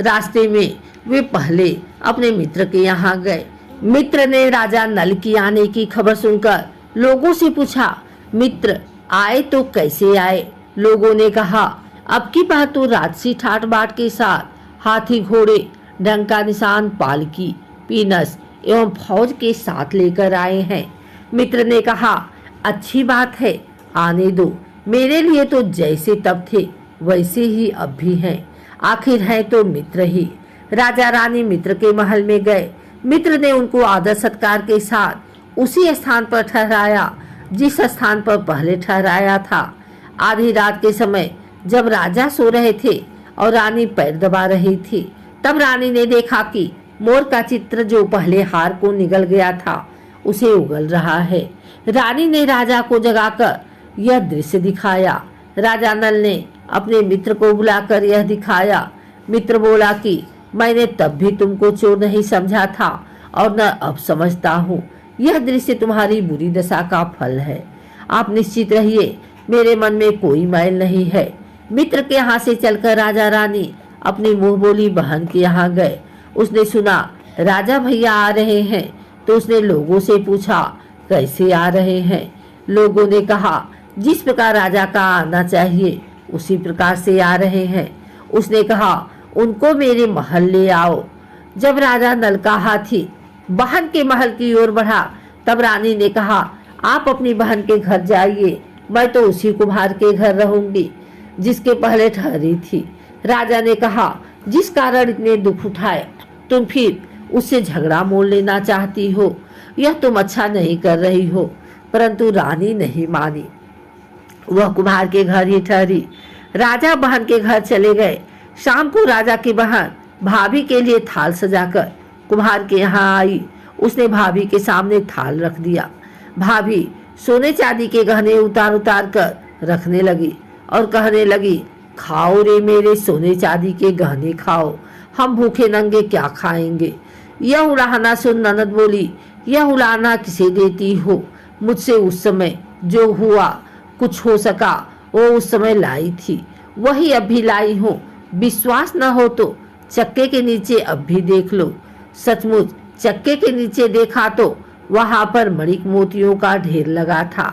रास्ते में वे पहले अपने मित्र के यहाँ गए। मित्र ने राजा नल की आने की खबर सुनकर लोगों से पूछा, मित्र आए तो कैसे आए। लोगों ने कहा, अब की बार तो राजसी ठाट बाट के साथ हाथी घोड़े डंका निशान पालकी पीनस एवं फौज के साथ लेकर आए हैं। मित्र ने कहा, अच्छी बात है, आने दो। मेरे लिए तो जैसे तब थे वैसे ही अब भी हैं, आखिर है तो मित्र ही। राजा रानी मित्र के महल में गए। मित्र ने उनको आदर सत्कार के साथ उसी स्थान पर ठहराया जिस स्थान पर पहले ठहराया था। आधी रात के समय जब राजा सो रहे थे और रानी पैर दबा रही थी, तब रानी ने देखा कि मोर का चित्र जो पहले हार को निगल गया था उसे उगल रहा है। रानी ने राजा को जगाकर यह दृश्य दिखाया। राजा नल ने अपने मित्र को बुलाकर यह दिखाया। मित्र बोला कि मैंने तब भी तुमको चोर नहीं समझा था और न अब समझता हूँ। यह दृश्य तुम्हारी बुरी दशा का फल है। आप निश्चित रहिए, मेरे मन में कोई मैल नहीं है। मित्र के यहाँ से चलकर राजा रानी अपनी मुंह बोली बहन के यहाँ गए। उसने सुना राजा भैया आ रहे हैं तो उसने लोगों से पूछा कैसे आ रहे हैं। लोगों ने कहा जिस प्रकार राजा का आना चाहिए उसी प्रकार से आ रहे हैं। उसने कहा उनको मेरे महल ले आओ। जब राजा नल का हाथी बहन के महल की ओर बढ़ा तब रानी ने कहा आप अपनी बहन के घर जाइए, मैं तो उसी कुम्हार के घर रहूंगी जिसके पहले ठहरी थी। राजा ने कहा जिस कारण इतने दुख उठाए तुम फिर उससे झगड़ा मोल लेना चाहती हो, यह तुम अच्छा नहीं कर रही हो। परंतु रानी नहीं मानी, वह कुम्हार के घर ही ठहरी। राजा बहन के घर चले गए। शाम को राजा की बहन भाभी के लिए थाल सजाकर कुम्हार के यहाँ आई। उसने भाभी के सामने थाल रख दिया। भाभी सोने चांदी के गहने उतार उतार कर रखने लगी और कहने लगी खाओ रे मेरे सोने चांदी के गहने खाओ, हम भूखे नंगे क्या खाएंगे। यह उड़ाना सुन ननद बोली यह उड़ाना किसे देती हो, मुझसे उस समय जो हुआ कुछ हो सका वो उस समय लाई थी, वही अब भी लाई हूँ। विश्वास न हो तो चक्के के नीचे अब भी देख लो। सचमुच चक्के के नीचे देखा तो वहां पर मणिक मोतियों का ढेर लगा था।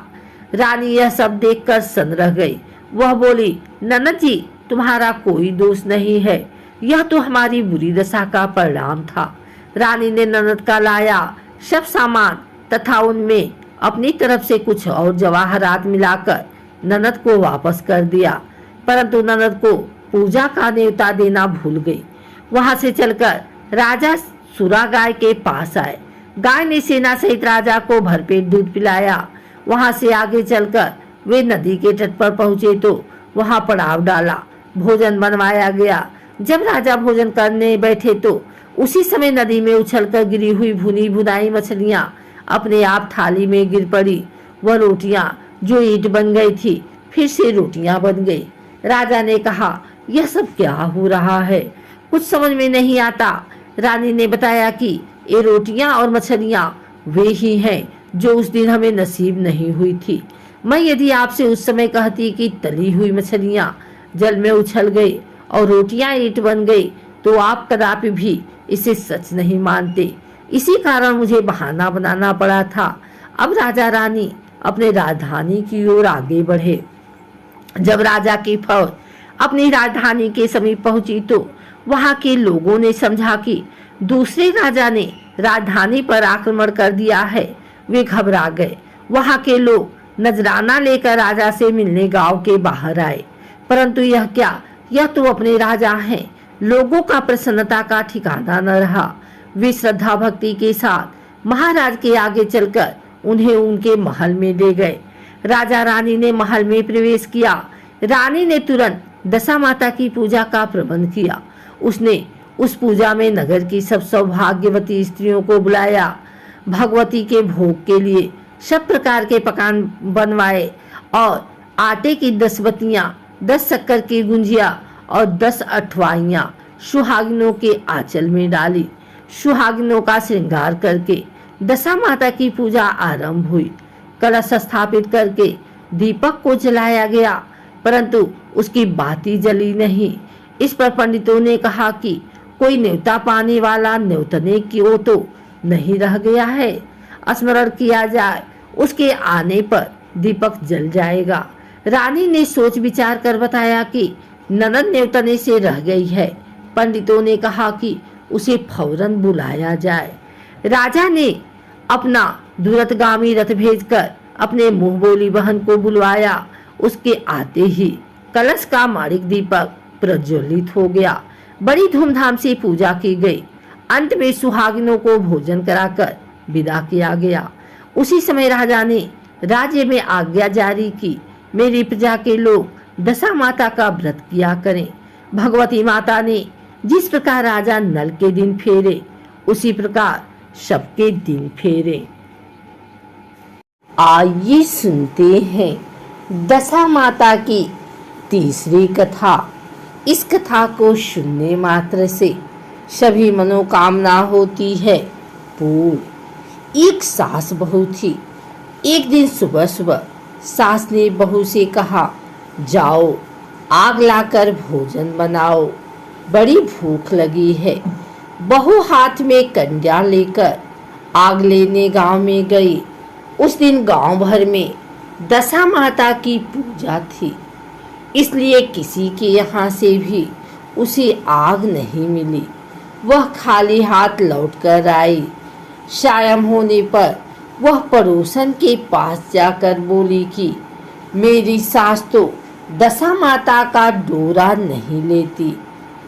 रानी यह सब देखकर सन रह गई। वह बोली ननद जी तुम्हारा कोई दोष नहीं है, यह तो हमारी बुरी दशा का परिणाम था। रानी ने ननद का लाया सब सामान तथा उनमें अपनी तरफ से कुछ और जवाहरात मिलाकर ननद को वापस कर दिया। परंतु ननद को पूजा का न्योता देना भूल गई। वहां से चलकर राजा सुरा गाय के पास आए। गाय ने सेना सहित राजा को भरपेट दूध पिलाया। वहां से आगे चलकर वे नदी के तट पर पहुंचे तो वहां पड़ाव डाला। भोजन बनवाया गया। जब राजा भोजन करने बैठे तो उसी समय नदी में उछलकर गिरी हुई भुनी भुनाई मछलियां अपने आप थाली में गिर पड़ी। वह रोटियां जो ईंट बन गई थी फिर से रोटियां बन गई। राजा ने कहा यह सब क्या हो रहा है, कुछ समझ में नहीं आता। रानी ने बताया कि ये रोटियां और मछलियां वे ही हैं जो उस दिन हमें नसीब नहीं हुई थी। मैं यदि आपसे उस समय कहती कि तली हुई मछलियां जल में उछल गई और रोटियां ईंट बन गई तो आप कदापि भी इसे सच नहीं मानते। इसी कारण मुझे बहाना बनाना पड़ा था। अब राजा रानी अपने राजधानी की ओर आगे बढ़े। जब राजा की फौज अपनी राजधानी के समीप पहुंची तो वहां के लोगों ने समझा कि दूसरे राजा ने राजधानी पर आक्रमण कर दिया है। वे घबरा गए। वहां के लोग नजराना लेकर राजा से मिलने गांव के बाहर आए। परंतु यह क्या, यह तो अपने राजा हैं। लोगों का प्रसन्नता का ठिकाना न रहा। वे श्रद्धा भक्ति के साथ महाराज के आगे चलकर उन्हें उनके महल में ले गए। राजा रानी ने महल में प्रवेश किया। रानी ने तुरंत दशा माता की पूजा का प्रबंध किया। उसने उस पूजा में नगर की सब सौभाग्यवती स्त्रियों को बुलाया। भगवती के भोग के लिए सब प्रकार के पकवान बनवाए और आटे की 10 बत्तियां, 10 शक्कर की गुंजिया और 10 अठवाइयां सुहागिनों के आंचल में डाली। सुहागिनों का श्रृंगार करके दशा माता की पूजा आरंभ हुई। कलश स्थापित करके दीपक को जलाया गया, परंतु उसकी बाती जली नहीं। इस पर पंडितों ने कहा कि कोई न्योता पाने वाला न्योतने की वो तो नहीं रह गया है, स्मरण किया जाए, उसके आने पर दीपक जल जाएगा। रानी ने सोच विचार कर बताया कि ननद न्योतने से रह गई है। पंडितों ने कहा कि उसे फौरन बुलाया जाए। राजा ने अपना दूरतगामी रथ भेजकर अपने मुंह बोली बहन को बुलवाया। उसके आते ही कलश का माणिक दीपक प्रज्वलित हो गया। बड़ी धूमधाम से पूजा की गई। अंत में सुहागिनों को भोजन कराकर विदा किया गया। उसी समय राजा ने राज्य में आज्ञा जारी की, मेरी प्रजा के लोग दशा माता का व्रत किया करें। भगवती माता ने जिस प्रकार राजा नल के दिन फेरे उसी प्रकार सबके दिन फेरे। आइए सुनते हैं दशा माता की तीसरी कथा। इस कथा को सुनने मात्र से सभी मनोकामना होती है पूर्ण। एक सास बहू थी। एक दिन सुबह सुबह सास ने बहू से कहा, जाओ आग लाकर भोजन बनाओ, बड़ी भूख लगी है। बहू हाथ में कंडा लेकर आग लेने गांव में गई। उस दिन गांव भर में दशा माता की पूजा थी, इसलिए किसी के यहाँ से भी उसे आग नहीं मिली। वह खाली हाथ लौटकर आई। शाम होने पर वह पड़ोसन के पास जाकर बोली कि मेरी सास तो दशा माता का डोरा नहीं लेती,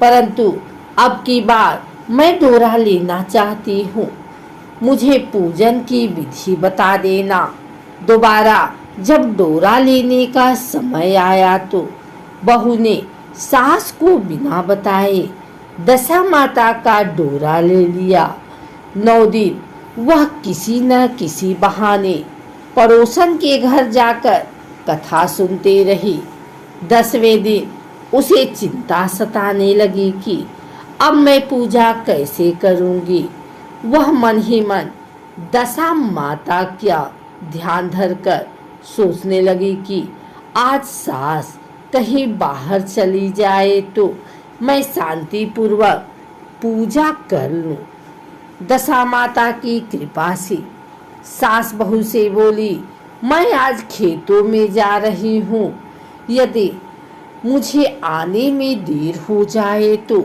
परंतु अब की बार मैं डोरा लेना चाहती हूँ। मुझे पूजन की विधि बता देना। दोबारा जब डोरा लेने का समय आया तो बहू ने सास को बिना बताए दशा माता का डोरा ले लिया। 9 दिन वह किसी न किसी बहाने पड़ोसन के घर जाकर कथा सुनते रही। 10वें दिन उसे चिंता सताने लगी कि अब मैं पूजा कैसे करूंगी। वह मन ही मन दशा माता क्या ध्यान धरकर सोचने लगी कि आज सास कहीं बाहर चली जाए तो मैं शांतिपूर्वक पूजा कर लूं। दशा माता की कृपा से सास बहू से बोली, मैं आज खेतों में जा रही हूँ, यदि मुझे आने में देर हो जाए तो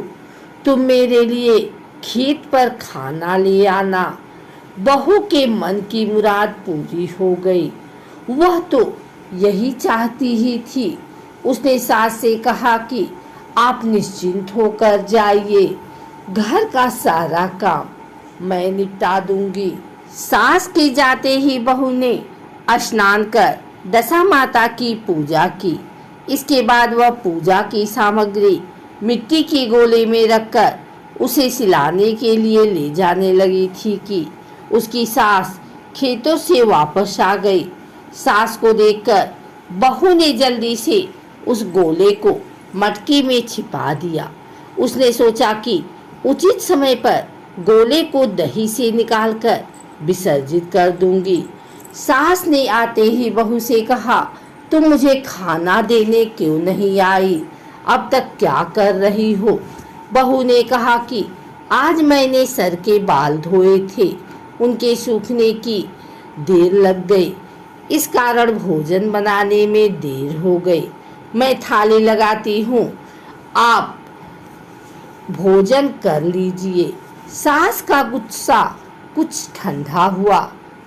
तुम मेरे लिए खेत पर खाना ले आना। बहू के मन की मुराद पूरी हो गई। वह तो यही चाहती ही थी। उसने सास से कहा कि आप निश्चिंत होकर जाइए, घर का सारा काम मैं निपटा दूंगी। सास के जाते ही बहू ने स्नान कर दशा माता की पूजा की। इसके बाद वह पूजा की सामग्री मिट्टी के गोले में रखकर उसे सिलाने के लिए ले जाने लगी थी कि उसकी सास खेतों से वापस आ गई। सास को देखकर बहू ने जल्दी से उस गोले को मटकी में छिपा दिया। उसने सोचा कि उचित समय पर गोले को दही से निकालकर विसर्जित कर दूंगी। सास ने आते ही बहू से कहा, तुम मुझे खाना देने क्यों नहीं आई? अब तक क्या कर रही हो? बहू ने कहा कि आज मैंने सर के बाल धोए थे, उनके सूखने की देर लग गई, इस कारण भोजन बनाने में देर हो गई। मैं थाली लगाती हूँ, आप भोजन कर लीजिए। सास का गुस्सा कुछ ठंडा हुआ।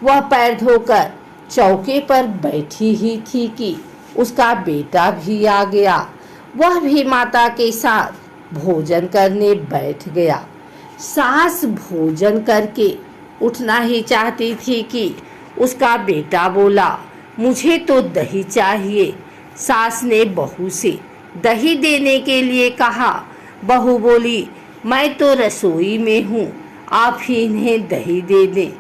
वह पैर धोकर चौके पर बैठी ही थी कि उसका बेटा भी आ गया। वह भी माता के साथ भोजन करने बैठ गया। सास भोजन करके उठना ही चाहती थी कि उसका बेटा बोला, मुझे तो दही चाहिए। सास ने बहू से दही देने के लिए कहा। बहू बोली, मैं तो रसोई में हूँ, आप ही इन्हें दही दे दें।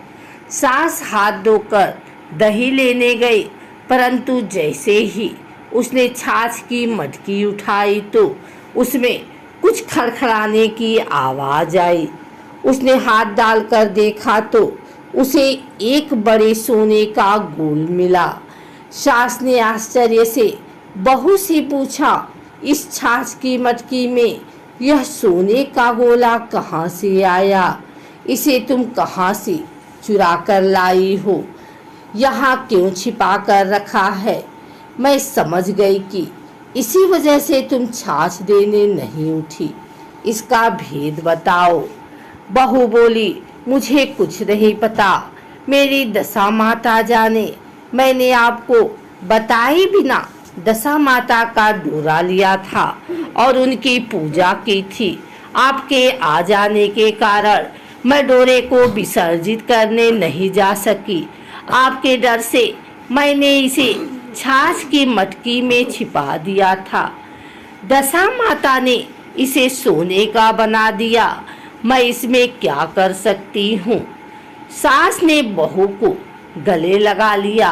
सास हाथ धोकर दही लेने गई, परंतु जैसे ही उसने छाछ की मटकी उठाई तो उसमें कुछ खड़खड़ाने की आवाज़ आई। उसने हाथ डालकर देखा तो उसे एक बड़े सोने का गोल मिला। सास ने आश्चर्य से बहू से पूछा, इस छाछ की मटकी में यह सोने का गोला कहाँ से आया? इसे तुम कहाँ से चुरा कर लाई हो? यहाँ क्यों छिपा कर रखा है? मैं समझ गई कि इसी वजह से तुम छाछ देने नहीं उठी। इसका भेद बताओ। बहू बोली, मुझे कुछ नहीं पता, मेरी दशा माता जाने। मैंने आपको बताए बिना दशा माता का डोरा लिया था और उनकी पूजा की थी। आपके आ जाने के कारण मैं डोरे को विसर्जित करने नहीं जा सकी। आपके डर से मैंने इसे छाछ की मटकी में छिपा दिया था। दशा माता ने इसे सोने का बना दिया, मैं इसमें क्या कर सकती हूँ? सास ने बहू को गले लगा लिया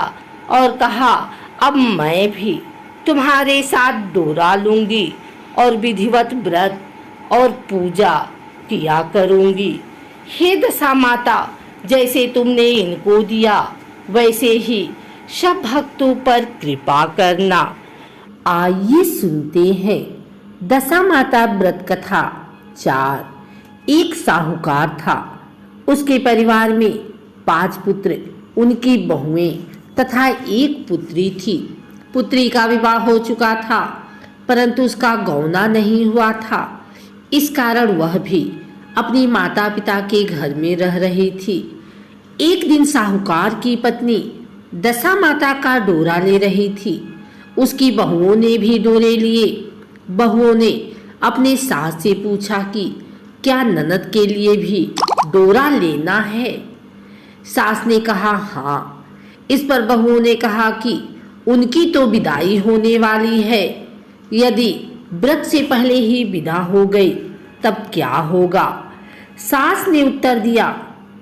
और कहा, अब मैं भी तुम्हारे साथ डोरा लूंगी और विधिवत व्रत और पूजा किया करूंगी। हे दशा माता, जैसे तुमने इनको दिया वैसे ही सब भक्तों पर कृपा करना। आइए सुनते हैं दशा माता व्रत कथा 4। एक साहूकार था, उसके परिवार में 5 पुत्र, उनकी बहुएं तथा एक पुत्री थी। पुत्री का विवाह हो चुका था, परंतु उसका गौना नहीं हुआ था। इस कारण वह भी अपनी माता पिता के घर में रह रही थी। एक दिन साहूकार की पत्नी दशा माता का डोरा ले रही थी। उसकी बहुओं ने भी डोरे लिए। बहुओं ने अपने सास से पूछा कि क्या ननद के लिए भी डोरा लेना है। सास ने कहा हाँ। इस पर बहुओं ने कहा कि उनकी तो विदाई होने वाली है, यदि व्रत से पहले ही विदा हो गई तब क्या होगा। सास ने उत्तर दिया,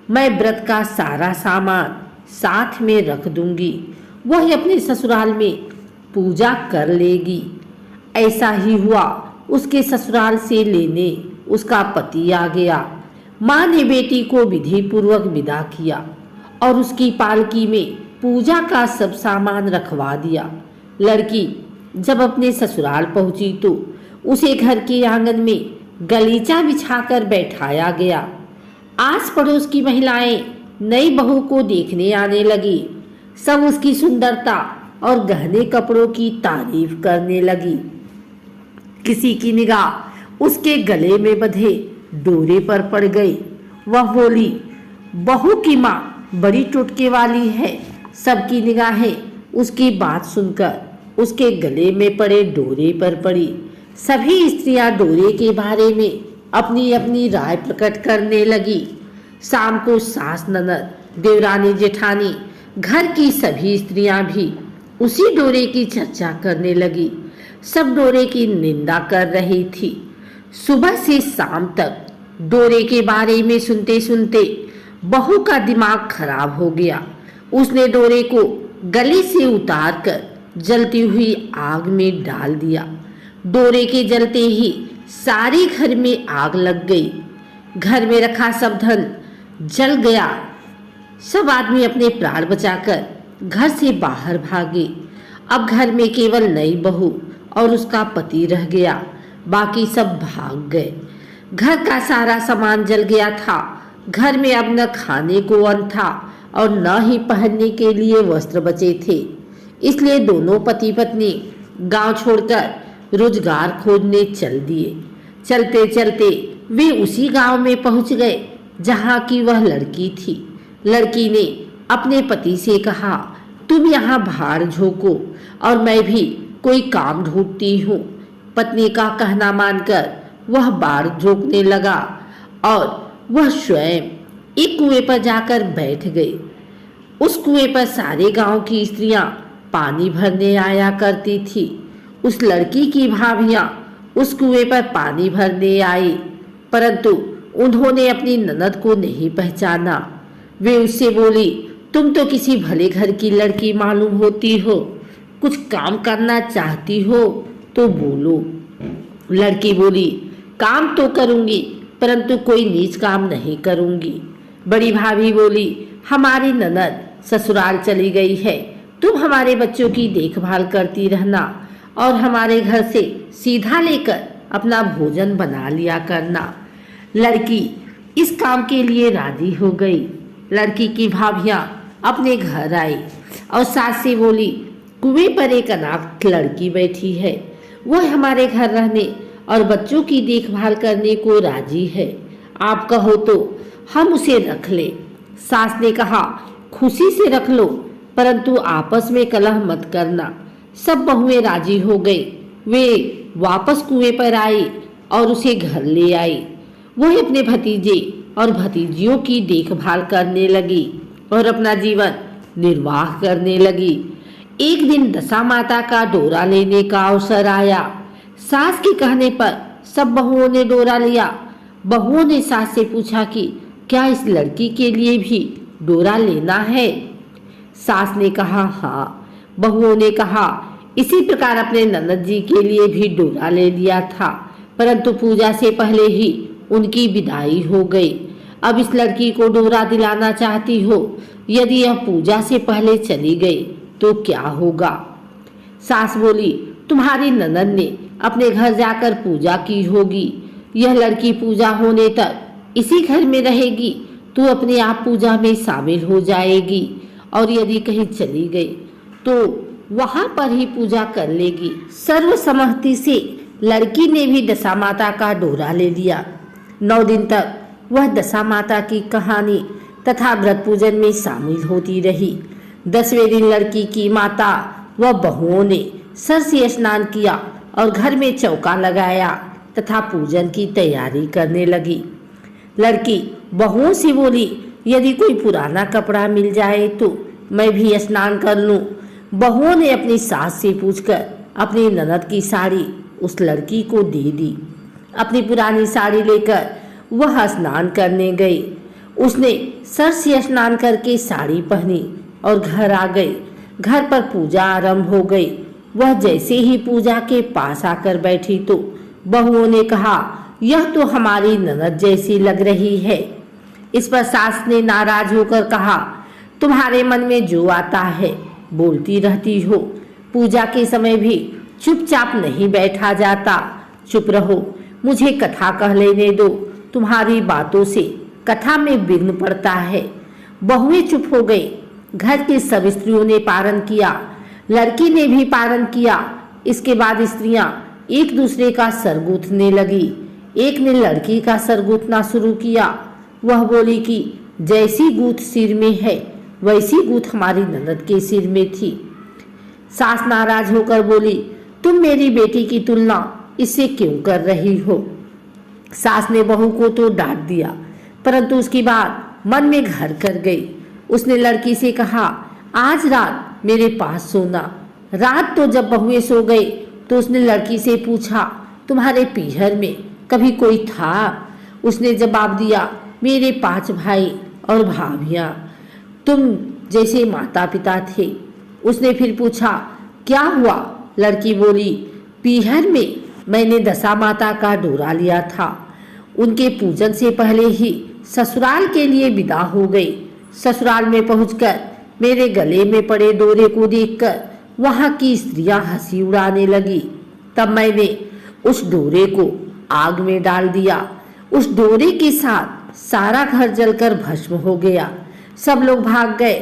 मैं व्रत का सारा सामान साथ में रख दूंगी, वह अपने ससुराल में पूजा कर लेगी। ऐसा ही हुआ। उसके ससुराल से लेने उसका पति आ गया। माँ ने बेटी को विधि पूर्वक विदा किया और उसकी पालकी में पूजा का सब सामान रखवा दिया। लड़की जब अपने ससुराल पहुंची तो उसे घर के आंगन में गलीचा बिछाकर बैठाया गया। आस पड़ोस की महिलाएं नई बहू को देखने आने लगी। सब उसकी सुंदरता और गहने कपड़ों की तारीफ करने लगी। किसी की निगाह उसके गले में बंधे डोरे पर पड़ गई। वह बोली, बहू की माँ बड़ी टुटके वाली है। सबकी निगाहें उसकी बात सुनकर उसके गले में पड़े डोरे पर पड़ी। सभी स्त्रियां डोरे के बारे में अपनी अपनी राय प्रकट करने लगी। शाम को सास, ननद, देवरानी, जेठानी, घर की सभी स्त्रियां भी उसी डोरे की चर्चा करने लगी। सब डोरे की निंदा कर रही थी। सुबह से शाम तक डोरे के बारे में सुनते सुनते बहू का दिमाग खराब हो गया। उसने डोरे को गली से उतारकर जलती हुई आग में डाल दिया। डोरे के जलते ही सारे घर में आग लग गई। घर में रखा सब धन जल गया। सब आदमी अपने प्राण बचाकर घर से बाहर भागे। अब घर में केवल नई बहू और उसका पति रह गया, बाकी सब भाग गए। घर का सारा सामान जल गया था। घर में अब न खाने को अन्न था और न ही पहनने के लिए वस्त्र बचे थे। इसलिए दोनों पति पत्नी गांव छोड़कर रोजगार खोजने चल दिए। चलते चलते वे उसी गांव में पहुंच गए जहां की वह लड़की थी। लड़की ने अपने पति से कहा, तुम यहाँ भाड़ झोंको और मैं भी कोई काम ढूंढती हूँ। पत्नी का कहना मानकर वह बाढ़ झोंकने लगा और वह स्वयं एक कुएं पर जाकर बैठ गई। उस कुएं पर सारे गांव की स्त्रियां पानी भरने आया करती थी। उस लड़की की भाभियां उस कुएं पर पानी भरने आई, परंतु उन्होंने अपनी ननद को नहीं पहचाना। वे उससे बोली, तुम तो किसी भले घर की लड़की मालूम होती हो, कुछ काम करना चाहती हो तो बोलो। लड़की बोली, काम तो करूंगी परंतु कोई नीच काम नहीं करूंगी। बड़ी भाभी बोली, हमारी ननद ससुराल चली गई है, तुम हमारे बच्चों की देखभाल करती रहना और हमारे घर से सीधा लेकर अपना भोजन बना लिया करना। लड़की इस काम के लिए राजी हो गई। लड़की की भाभियां अपने घर आई और सास से बोली, कुएं पर एक अनाथ लड़की बैठी है, वह हमारे घर रहने और बच्चों की देखभाल करने को राजी है। आप कहो तो हम उसे रख ले। सास ने कहा, खुशी से रख लो, परंतु आपस में कलह मत करना। सब बहुएं राजी हो गई। वे वापस कुएं पर आई और उसे घर ले आई। वह अपने भतीजे और भतीजियों की देखभाल करने लगी और अपना जीवन निर्वाह करने लगी। एक दिन दशा माता का डोरा लेने का अवसर आया। सास के कहने पर सब बहुओं ने डोरा लिया। बहुओं ने सास से पूछा कि क्या इस लड़की के लिए भी डोरा लेना है। सास ने कहा, हाँ, बहुओं ने कहा, इसी प्रकार अपने ननद जी के लिए भी डोरा ले लिया था, परंतु पूजा से पहले ही उनकी विदाई हो गई। अब इस लड़की को डोरा दिलाना चाहती हो, यदि यह पूजा से पहले चली गई तो क्या होगा? सास बोली, तुम्हारी ननद ने अपने घर जाकर पूजा की होगी। यह लड़की पूजा होने तक इसी घर में रहेगी, तू अपने आप पूजा में शामिल हो जाएगी और यदि कहीं चली गई तो वहां पर ही पूजा कर लेगी। सर्वसम्मति से लड़की ने भी दशा माता का डोरा ले लिया। 9 दिन तक वह दशा माता की कहानी तथा व्रत पूजन में शामिल होती रही। 10वें दिन लड़की की माता व बहुओं ने सर से स्नान किया और घर में चौका लगाया तथा पूजन की तैयारी करने लगी। लड़की बहुओं से बोली, यदि कोई पुराना कपड़ा मिल जाए तो मैं भी स्नान कर लूं। बहुओं ने अपनी सास से पूछकर अपनी ननद की साड़ी उस लड़की को दे दी। अपनी पुरानी साड़ी लेकर वह स्नान करने गई। उसने सर से स्नान करके साड़ी पहनी और घर आ गई। घर पर पूजा आरंभ हो गई। वह जैसे ही पूजा के पास आकर बैठी तो बहुओं ने कहा, यह तो हमारी ननद जैसी लग रही है। इस पर सास ने नाराज होकर कहा, तुम्हारे मन में जो आता है बोलती रहती हो। पूजा के समय भी चुपचाप नहीं बैठा जाता। चुप रहो, मुझे कथा कह लेने दो। तुम्हारी बातों से कथा में विघ्न पड़ता है। बहुएं चुप हो गई। घर की सब स्त्रियों ने पारण किया, लड़की ने भी पारण किया। इसके बाद स्त्रियां एक दूसरे का सर गूंथने लगी। एक ने लड़की का सर गूंथना शुरू किया। वह बोली कि जैसी गूंथ सिर में है वैसी गूंथ हमारी ननद के सिर में थी। सास नाराज होकर बोली, तुम मेरी बेटी की तुलना इससे क्यों कर रही हो? सास ने बहू को तो डांट दिया, परंतु उसकी बात मन में घर कर गई। उसने लड़की से कहा, आज रात मेरे पास सोना। रात तो जब बहुएं सो गई तो उसने लड़की से पूछा, तुम्हारे पीहर में कभी कोई था? उसने जवाब दिया, मेरे 5 भाई और भाभियां तुम जैसे माता पिता थे। उसने फिर पूछा, क्या हुआ? लड़की बोली, पीहर में मैंने दशा माता का डोरा लिया था। उनके पूजन से पहले ही ससुराल के लिए विदा हो गई। ससुराल में पहुंचकर मेरे गले में पड़े डोरे को देखकर वहां की स्त्रियां हंसी उड़ाने लगी। तब मैंने उस डोरे को आग में डाल दिया। उस डोरे के साथ सारा घर जलकर भस्म हो गया। सब लोग भाग गए।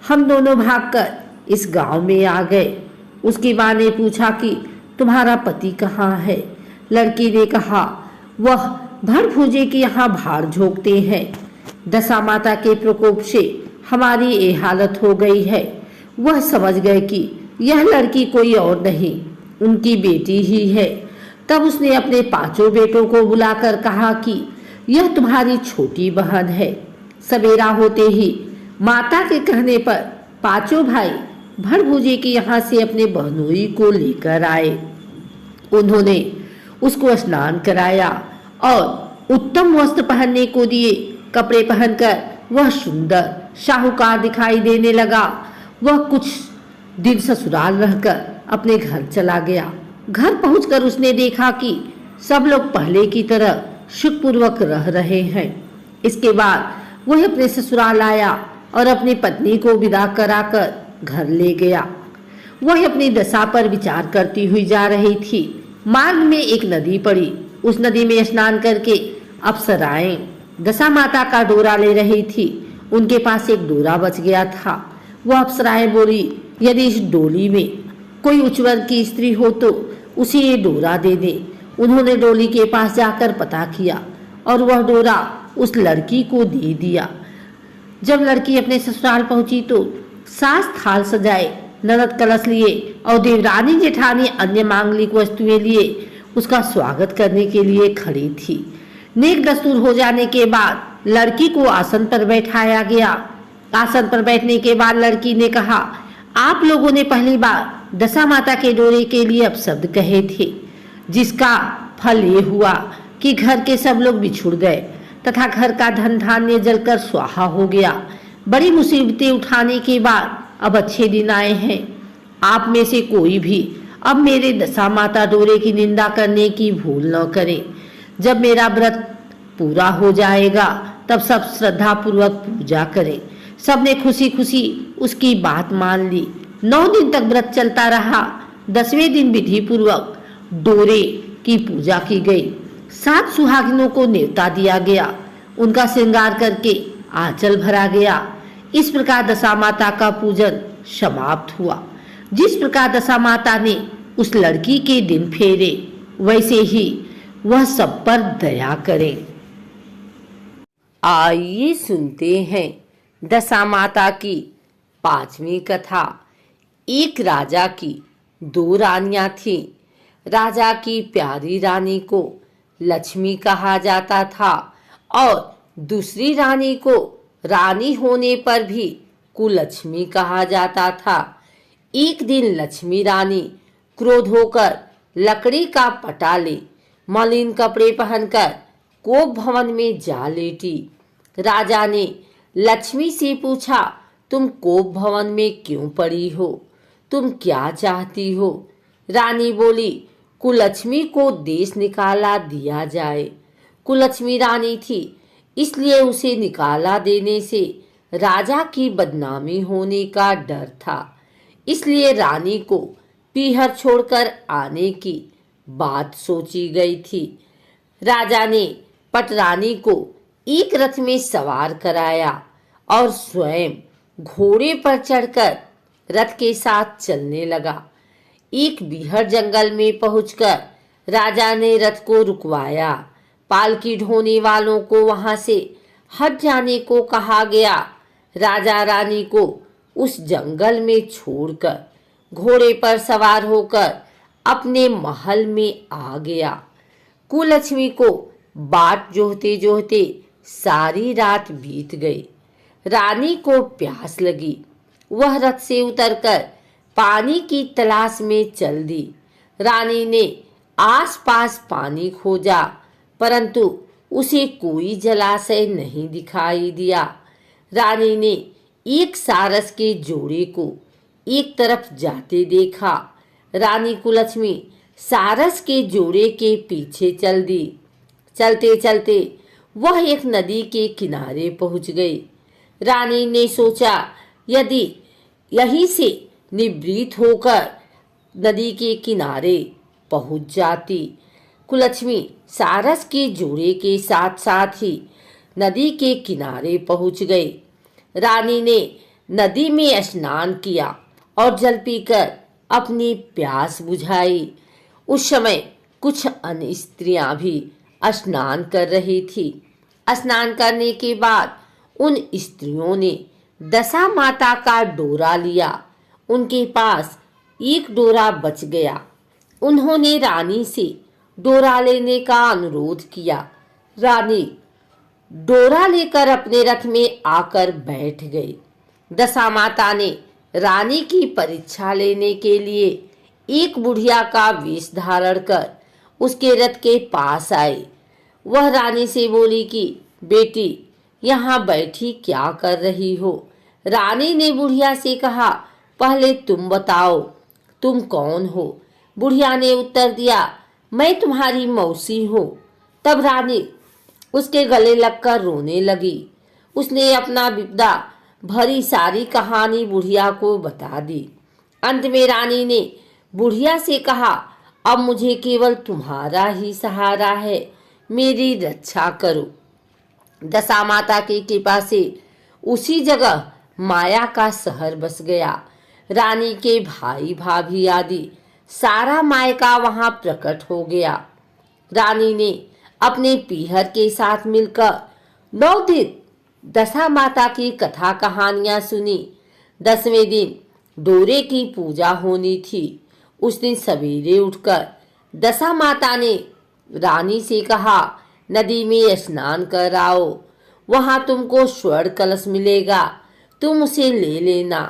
हम दोनों भागकर इस गांव में आ गए। उसकी मां ने पूछा कि तुम्हारा पति कहाँ है? लड़की ने कहा, वह भड़ भूजे के यहाँ भाड़ झोंकते हैं। दशा माता के प्रकोप से हमारी ये हालत हो गई है। वह समझ गए कि यह लड़की कोई और नहीं, उनकी बेटी ही है। तब उसने अपने 5 बेटों को बुलाकर कहा कि यह तुम्हारी छोटी बहन है। सवेरा होते ही माता के कहने पर 5 भाई भड़ भूजे के यहाँ से अपने बहनोई को लेकर आए। उन्होंने उसको स्नान कराया और उत्तम वस्त्र पहनने को दिए। कपड़े पहनकर वह सुंदर शाहूकार दिखाई देने लगा। वह कुछ दिन ससुराल रहकर अपने घर चला गया। घर पहुंचकर उसने देखा कि सब लोग पहले की तरह सुखपूर्वक रह रहे हैं। इसके बाद वह अपने ससुराल आया और अपनी पत्नी को विदा कराकर घर ले गया। वह अपनी दशा पर विचार करती हुई जा रही थी। मार्ग में एक नदी पड़ी। उस नदी में स्नान करके अप्सराएं दशा माता का डोरा ले रही थी। उनके पास एक डोरा बच गया था। वह अप्सराएं बोली, यदि इस डोली में कोई उच्च वर्ग की स्त्री हो तो उसे ये डोरा दे दे। उन्होंने डोली के पास जाकर पता किया और वह डोरा उस लड़की को दे दिया। जब लड़की अपने ससुराल पहुंची तो सास थाल सजाए, ननद कलश लिए और देवरानी जेठानी अन्य मांगलिक वस्तुएं लिए उसका स्वागत करने के लिए खड़ी थी। नेक दस्तूर हो जाने के बाद लड़की को आसन पर बैठाया गया। आसन पर बैठने के बाद लड़की ने कहा, आप लोगों ने पहली बार दशा माता के डोरे के लिए अपशब्द कहे थे, जिसका फल ये हुआ कि घर के सब लोग बिछुड़ गए तथा घर का धन धान्य जलकर स्वाहा हो गया। बड़ी मुसीबतें उठाने के बाद अब अच्छे दिन आए हैं। आप में से कोई भी अब मेरे दशा माता डोरे की निंदा करने की भूल न करे। जब मेरा व्रत पूरा हो जाएगा तब सब श्रद्धा पूर्वक पूजा करें। सबने खुशी खुशी उसकी बात मान ली। 9 दिन तक व्रत चलता रहा। 10वें दिन विधि पूर्वक डोरे की पूजा की गई। 7 सुहागिनों को न्योता दिया गया। उनका श्रृंगार करके आंचल भरा गया। इस प्रकार दशा माता का पूजन समाप्त हुआ। जिस प्रकार दशा माता ने उस लड़की के दिन फेरे, वैसे ही वह सब पर दया करे। आइए सुनते हैं दशा माता की 5वीं कथा। एक राजा की 2 रानियां थीं। राजा की प्यारी रानी को लक्ष्मी कहा जाता था और दूसरी रानी को रानी होने पर भी कुलक्ष्मी कहा जाता था। एक दिन लक्ष्मी रानी क्रोध होकर लकड़ी का पटा ले मलिन कपड़े पहनकर कोप भवन में जा लेटी। राजा ने लक्ष्मी से पूछा, तुम कोप भवन में क्यों पड़ी हो? तुम क्या चाहती हो? रानी बोली, कुलक्ष्मी को देश निकाला दिया जाए। कुलक्ष्मी रानी थी, इसलिए उसे निकाला देने से राजा की बदनामी होने का डर था। इसलिए रानी को पीहर छोड़कर आने की बात सोची गई थी। राजा ने पटरानी को एक रथ में सवार कराया और स्वयं घोड़े पर चढ़कर रथ के साथ चलने लगा। एक बीहड़ जंगल में पहुंचकर राजा ने रथ को रुकवाया। पालकी ढोने वालों को वहां से हट जाने को कहा गया। राजा रानी को उस जंगल में छोड़कर घोड़े पर सवार होकर अपने महल में आ गया। कुलक्ष्मी को बाट जोहते जोहते सारी रात बीत गई। रानी को प्यास लगी। वह रथ से उतरकर पानी की तलाश में चल दी। रानी ने आसपास पानी खोजा, परंतु उसे कोई जलाशय नहीं दिखाई दिया। रानी ने एक सारस के जोड़े को एक तरफ जाते देखा। रानी कुलक्ष्मी सारस के जोड़े के पीछे चल दी। चलते चलते वह एक नदी के किनारे पहुंच गई। रानी ने सोचा, यदि यहीं से निवृत्त होकर नदी के किनारे पहुंच जाती। कुलक्ष्मी सारस के जोड़े के साथ साथ ही नदी के किनारे पहुंच गई। रानी ने नदी में स्नान किया और जल पीकर अपनी प्यास बुझाई। उस समय कुछ अन्य स्त्रियां भी स्नान कर रही थी। स्नान करने के बाद उन स्त्रियों ने दशा माता का डोरा लिया। उनके पास एक डोरा बच गया। उन्होंने रानी से डोरा लेने का अनुरोध किया। रानी डोरा लेकर अपने रथ में आकर बैठ गई। दशा माता ने रानी की परीक्षा लेने के लिए एक बुढ़िया का वेश धारण कर उसके रथ के पास आई। वह रानी से बोली कि बेटी, यहाँ बैठी क्या कर रही हो? रानी ने बुढ़िया से कहा, पहले तुम बताओ, तुम कौन हो? बुढ़िया ने उत्तर दिया, मैं तुम्हारी मौसी हूँ। तब रानी उसके गले लगकर रोने लगी। उसने अपना विपदा भरी सारी कहानी बुढ़िया को बता दी। अंत में रानी ने बुढ़िया से कहा, अब मुझे केवल तुम्हारा ही सहारा है, मेरी रक्षा करो। दशा माता की कृपा से उसी जगह माया का शहर बस गया। रानी के भाई भाभी आदि सारा मायका वहां प्रकट हो गया। रानी ने अपने पीहर के साथ मिलकर 9 दिन दशा माता की कथा कहानियां सुनी। 10वें दिन डोरे की पूजा होनी थी। उस दिन सवेरे उठकर दशा माता ने रानी से कहा, नदी में स्नान कर आओ, वहां तुमको स्वर्ण कलश मिलेगा, तुम उसे ले लेना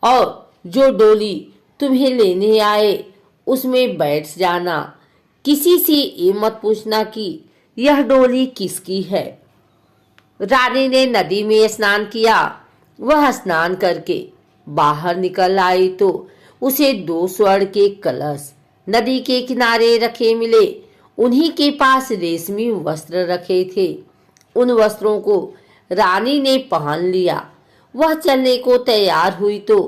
और जो डोली तुम्हें लेने आए उसमें बैठ जाना। किसी से ये मत पूछना कि यह डोली किसकी है। रानी ने नदी में स्नान किया। वह स्नान करके बाहर निकल आई तो उसे 2 स्वर्ण के कलश नदी के किनारे रखे मिले। उन्हीं के पास रेशमी वस्त्र रखे थे। उन वस्त्रों को रानी ने पहन लिया। वह चलने को तैयार हुई तो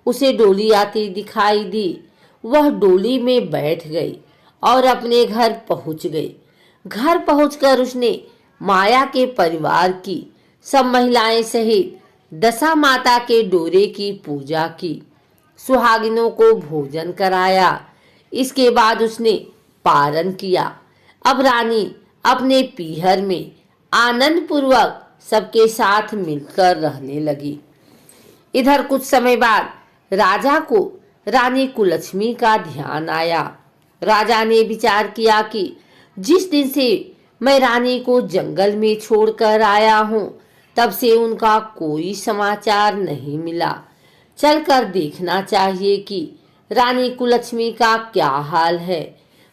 उसे डोली आती दिखाई दी। वह डोली में बैठ गई और अपने घर पहुंच गई। घर पहुंचकर उसने माया के परिवार की सब महिलाएं सहित दशा माता के डोरे की पूजा की, सुहागिनों को भोजन कराया। इसके बाद उसने पारण किया। अब रानी अपने पीहर में आनंद पूर्वक सबके साथ मिलकर रहने लगी। इधर कुछ समय बाद राजा को रानी कुलक्ष्मी का ध्यान आया। राजा ने विचार किया कि जिस दिन से मैं रानी को जंगल में छोड़कर आया हूँ, तब से उनका कोई समाचार नहीं मिला। चलकर देखना चाहिए कि रानी कुलक्ष्मी का क्या हाल है।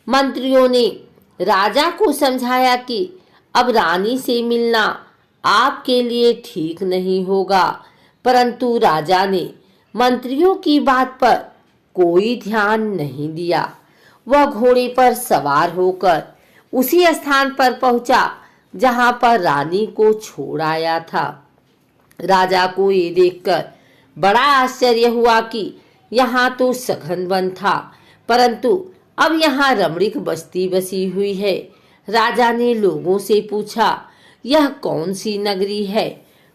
मंत्रियों ने राजा को समझाया कि अब रानी से मिलना आपके लिए ठीक नहीं होगा, परंतु राजा ने मंत्रियों की बात पर कोई ध्यान नहीं दिया। वह घोड़े पर सवार होकर उसी स्थान पर पहुंचा जहां पर रानी को छोड़ आया था। राजा को ये देखकर बड़ा आश्चर्य हुआ कि यहाँ तो सघन वन था, परंतु अब यहाँ रमणीक बस्ती बसी हुई है। राजा ने लोगों से पूछा, यह कौन सी नगरी है?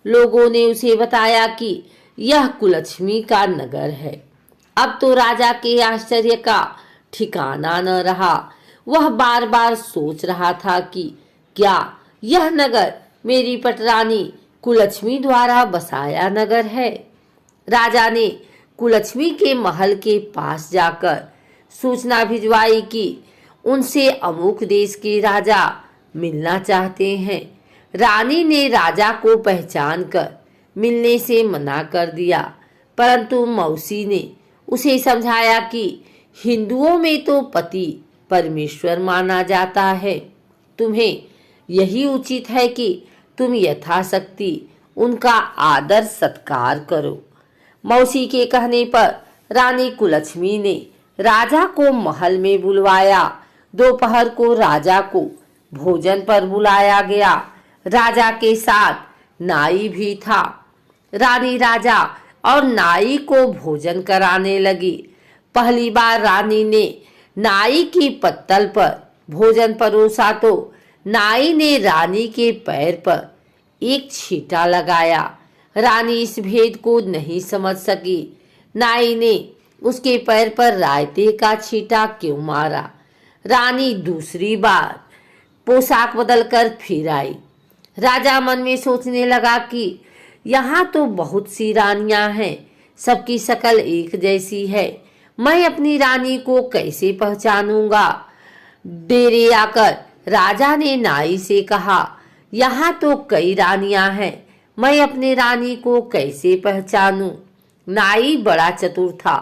लोगों ने उसे बताया कि यह कुलक्ष्मी का नगर है। अब तो राजा के आश्चर्य का ठिकाना न रहा। वह बार बार सोच रहा था कि क्या यह नगर मेरी पटरानी कुलक्ष्मी द्वारा बसाया नगर है? राजा ने कुलक्ष्मी के महल के पास जाकर सूचना भिजवाई कि उनसे अमुक देश के राजा मिलना चाहते हैं। रानी ने राजा को पहचान कर मिलने से मना कर दिया, परंतु मौसी ने उसे समझाया कि हिंदुओं में तो पति परमेश्वर माना जाता है। तुम्हें यही उचित है कि तुम यथाशक्ति उनका आदर सत्कार करो। मौसी के कहने पर रानी कुलक्ष्मी ने राजा को महल में बुलवाया। दोपहर को राजा को भोजन पर बुलाया गया। राजा के साथ नाई भी था। रानी राजा और नाई को भोजन कराने लगी। पहली बार रानी ने नाई की पत्तल पर भोजन परोसा तो नाई ने रानी के पैर पर एक छींटा लगाया। रानी इस भेद को नहीं समझ सकी। नाई ने उसके पैर पर रायते का छींटा क्यों मारा? रानी दूसरी बार पोशाक बदलकर फिर आई। राजा मन में सोचने लगा कि यहाँ तो बहुत सी रानियां हैं, सबकी शक्ल एक जैसी है। मैं अपनी रानी को कैसे पहचानूंगा? डेरे आकर राजा ने नाई से कहा, यहाँ तो कई रानियां हैं, मैं अपने रानी को कैसे पहचानूं? नाई बड़ा चतुर था।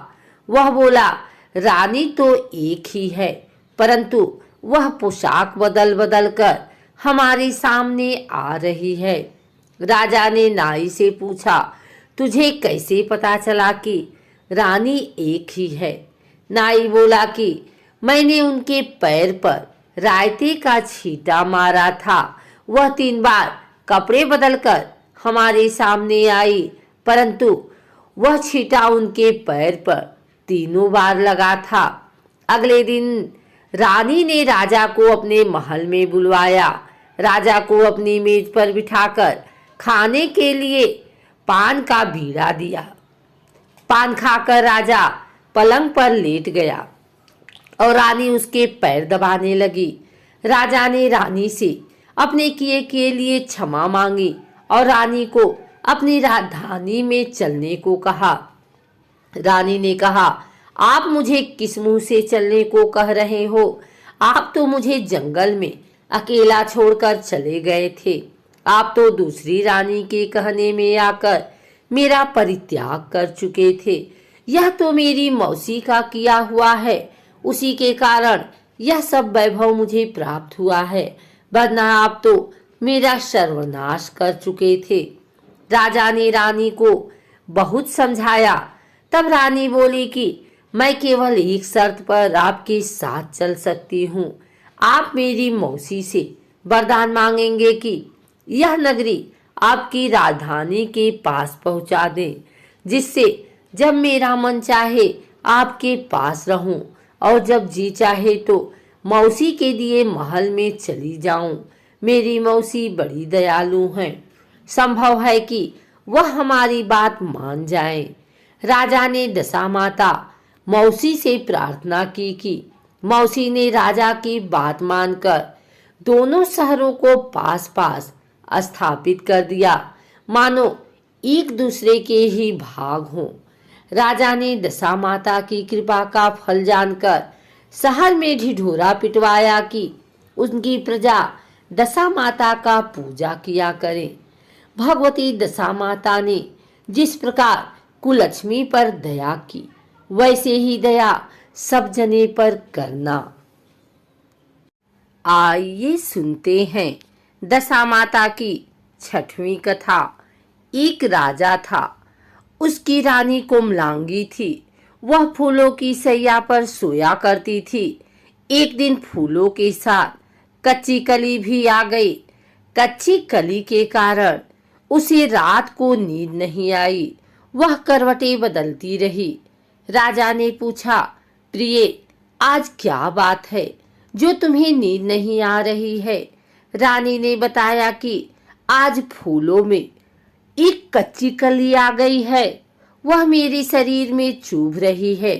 वह बोला, रानी तो एक ही है, परंतु वह पोशाक बदल बदल कर हमारे सामने आ रही है। राजा ने नाई से पूछा, तुझे कैसे पता चला कि रानी एक ही है? नाई बोला कि मैंने उनके पैर पर रायते का छींटा मारा था। वह 3 बार कपड़े बदलकर हमारे सामने आई, परंतु वह छींटा उनके पैर पर 3 बार लगा था। अगले दिन रानी ने राजा को अपने महल में बुलवाया। राजा को अपनी मेज पर बिठाकर खाने के लिए पान का बीड़ा दिया। पान खाकर राजा पलंग पर लेट गया और रानी उसके पैर दबाने लगी। राजा ने रानी से अपने किए के लिए क्षमा मांगी और रानी को अपनी राजधानी में चलने को कहा। रानी ने कहा, आप मुझे किस मुंह से चलने को कह रहे हो? आप तो मुझे जंगल में अकेला छोड़कर चले गए थे। आप तो दूसरी रानी के कहने में आकर मेरा परित्याग कर चुके थे। यह तो मेरी मौसी का किया हुआ है, उसी के कारण यह सब वैभव मुझे प्राप्त हुआ है, वरना आप तो मेरा सर्वनाश कर चुके थे। राजा ने रानी को बहुत समझाया। तब रानी बोली कि मैं केवल एक शर्त पर आपके साथ चल सकती हूँ। आप मेरी मौसी से वरदान मांगेंगे कि यह नगरी आपकी राजधानी के पास पहुंचा दे, जिससे जब मेरा मन चाहे आपके पास रहूं और जब जी चाहे तो मौसी के दिए महल में चली जाऊं। मेरी मौसी बड़ी दयालु हैं, संभव है कि वह हमारी बात मान जाए। राजा ने दशा माता मौसी से प्रार्थना की कि मौसी ने राजा की बात मानकर दोनों शहरों को पास पास स्थापित कर दिया, मानो एक दूसरे के ही भाग हों। राजा ने दशा माता की कृपा का फल जानकर शहर में ढिढोरा पिटवाया कि उनकी प्रजा दशा माता का पूजा किया करे। भगवती दशा माता ने जिस प्रकार कुलक्ष्मी पर दया की, वैसे ही दया सब जने पर करना। आइए सुनते हैं दशा माता की छठवीं कथा। एक राजा था, उसकी रानी कोमलांगी थी। वह फूलों की सैया पर सोया करती थी। एक दिन फूलों के साथ कच्ची कली भी आ गई। कच्ची कली के कारण उसे रात को नींद नहीं आई। वह करवटें बदलती रही। राजा ने पूछा, प्रिय, आज क्या बात है जो तुम्हें नींद नहीं आ रही है? रानी ने बताया कि आज फूलों में एक कच्ची कली आ गई है। वह मेरे शरीर में चुभ रही है,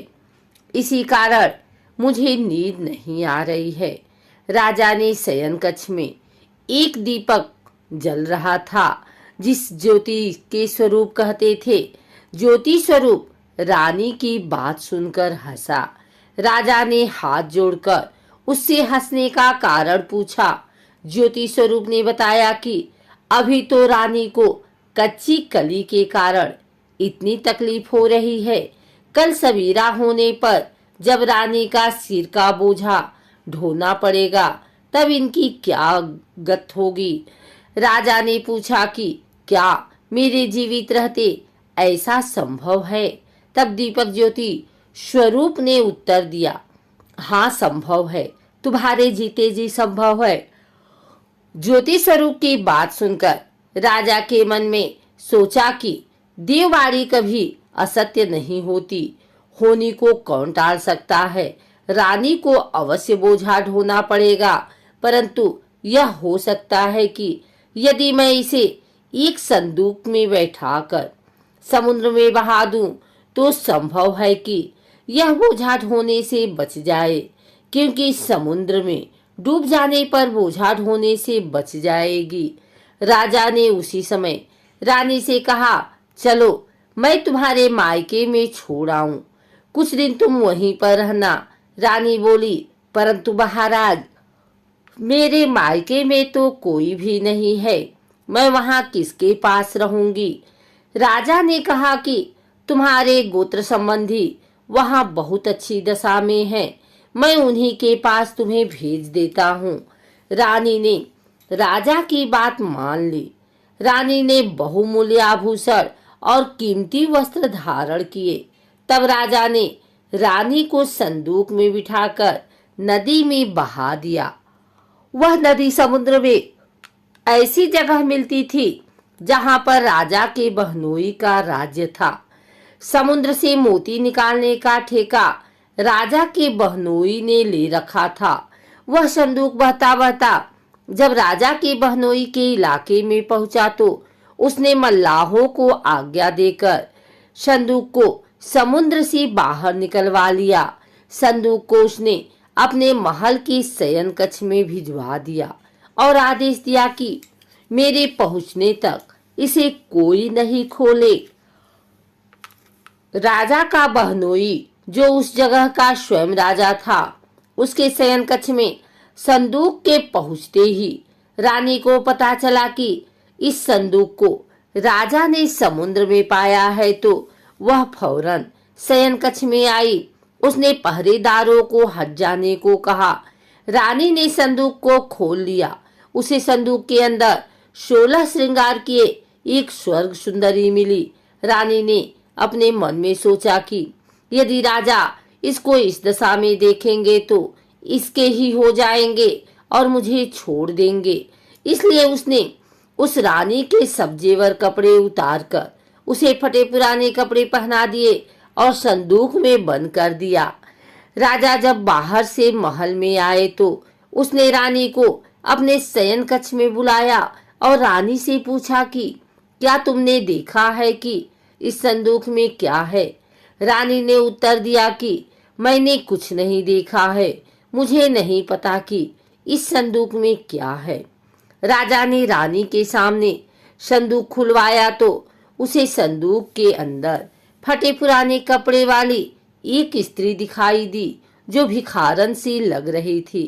इसी कारण मुझे नींद नहीं आ रही है। राजा ने शयन कक्ष में एक दीपक जल रहा था, जिस ज्योति के स्वरूप कहते थे। ज्योति स्वरूप रानी की बात सुनकर हंसा। राजा ने हाथ जोड़कर उससे हंसने का कारण पूछा। ज्योति स्वरूप ने बताया कि अभी तो रानी को कच्ची कली के कारण इतनी तकलीफ हो रही है। कल सवेरा होने पर जब रानी का सिर का बोझा ढोना पड़ेगा, तब इनकी क्या गत होगी। राजा ने पूछा कि क्या मेरे जीवित रहते ऐसा संभव है? तब दीपक ज्योति स्वरूप ने उत्तर दिया, हाँ संभव है, तुम्हारे जीते जी संभव है। ज्योति स्वरूप की बात सुनकर राजा के मन में सोचा कि देववाणी कभी असत्य नहीं होती, होनी को कौन टाल सकता है। रानी को अवश्य बोझा ढोना पड़ेगा, परंतु यह हो सकता है कि यदि मैं इसे एक संदूक में बैठाकर समुद्र में बहा दूं, तो संभव है कि यह बोझा ढोने से बच जाए, क्योंकि समुद्र में डूब जाने पर बोझा ढोने से बच जाएगी। राजा ने उसी समय रानी से कहा, चलो मैं तुम्हारे मायके में छोड़ आऊं, कुछ दिन तुम वहीं पर रहना। रानी बोली, परंतु महाराज, मेरे मायके में तो कोई भी नहीं है, मैं वहां किसके पास रहूंगी? राजा ने कहा कि तुम्हारे गोत्र संबंधी वहां बहुत अच्छी दशा में हैं, मैं उन्हीं के पास तुम्हें भेज देता हूँ। रानी ने राजा की बात मान ली। रानी ने बहुमूल्य आभूषण और कीमती वस्त्र धारण किए। तब राजा ने रानी को संदूक में बिठाकर नदी में बहा दिया। वह नदी समुद्र में ऐसी जगह मिलती थी जहां पर राजा के बहनोई का राज्य था। समुद्र से मोती निकालने का ठेका राजा के बहनोई ने ले रखा था। वह संदूक बहता बहता जब राजा के बहनोई के इलाके में पहुंचा तो उसने मल्लाहों को आज्ञा देकर संदूक को समुद्र से बाहर निकलवा लिया। संदूक को उसने अपने महल के शयन कक्ष में भिजवा दिया और आदेश दिया कि मेरे पहुंचने तक इसे कोई नहीं खोले। राजा का बहनोई, जो उस जगह का स्वयं राजा था, उसके शयन कक्ष में संदूक के पहुंचते ही रानी को पता चला कि इस संदूक को राजा ने समुद्र में पाया है, तो वह फौरन शयन कक्ष में आई। उसने पहरेदारों को हट जाने को कहा। रानी ने संदूक को खोल लिया। उसे संदूक के अंदर 16 श्रृंगार किए एक स्वर्ग सुंदरी मिली। रानी ने अपने मन में सोचा कि यदि राजा इसको इस दशा में देखेंगे तो इसके ही हो जाएंगे और मुझे छोड़ देंगे। इसलिए उसने उस रानी के सब जेवर कपड़े उतार कर उसे फटे पुराने कपड़े पहना दिए और संदूक में बंद कर दिया। राजा जब बाहर से महल में आए तो उसने रानी को अपने शयन कक्ष में बुलाया और रानी से पूछा कि क्या तुमने देखा है कि इस संदूक में क्या है? रानी ने उत्तर दिया कि मैंने कुछ नहीं देखा है, मुझे नहीं पता कि इस संदूक में क्या है। राजा ने रानी के सामने संदूक खुलवाया तो उसे संदूक के अंदर फटे पुराने कपड़े वाली एक स्त्री दिखाई दी जो भिखारन सी लग रही थी।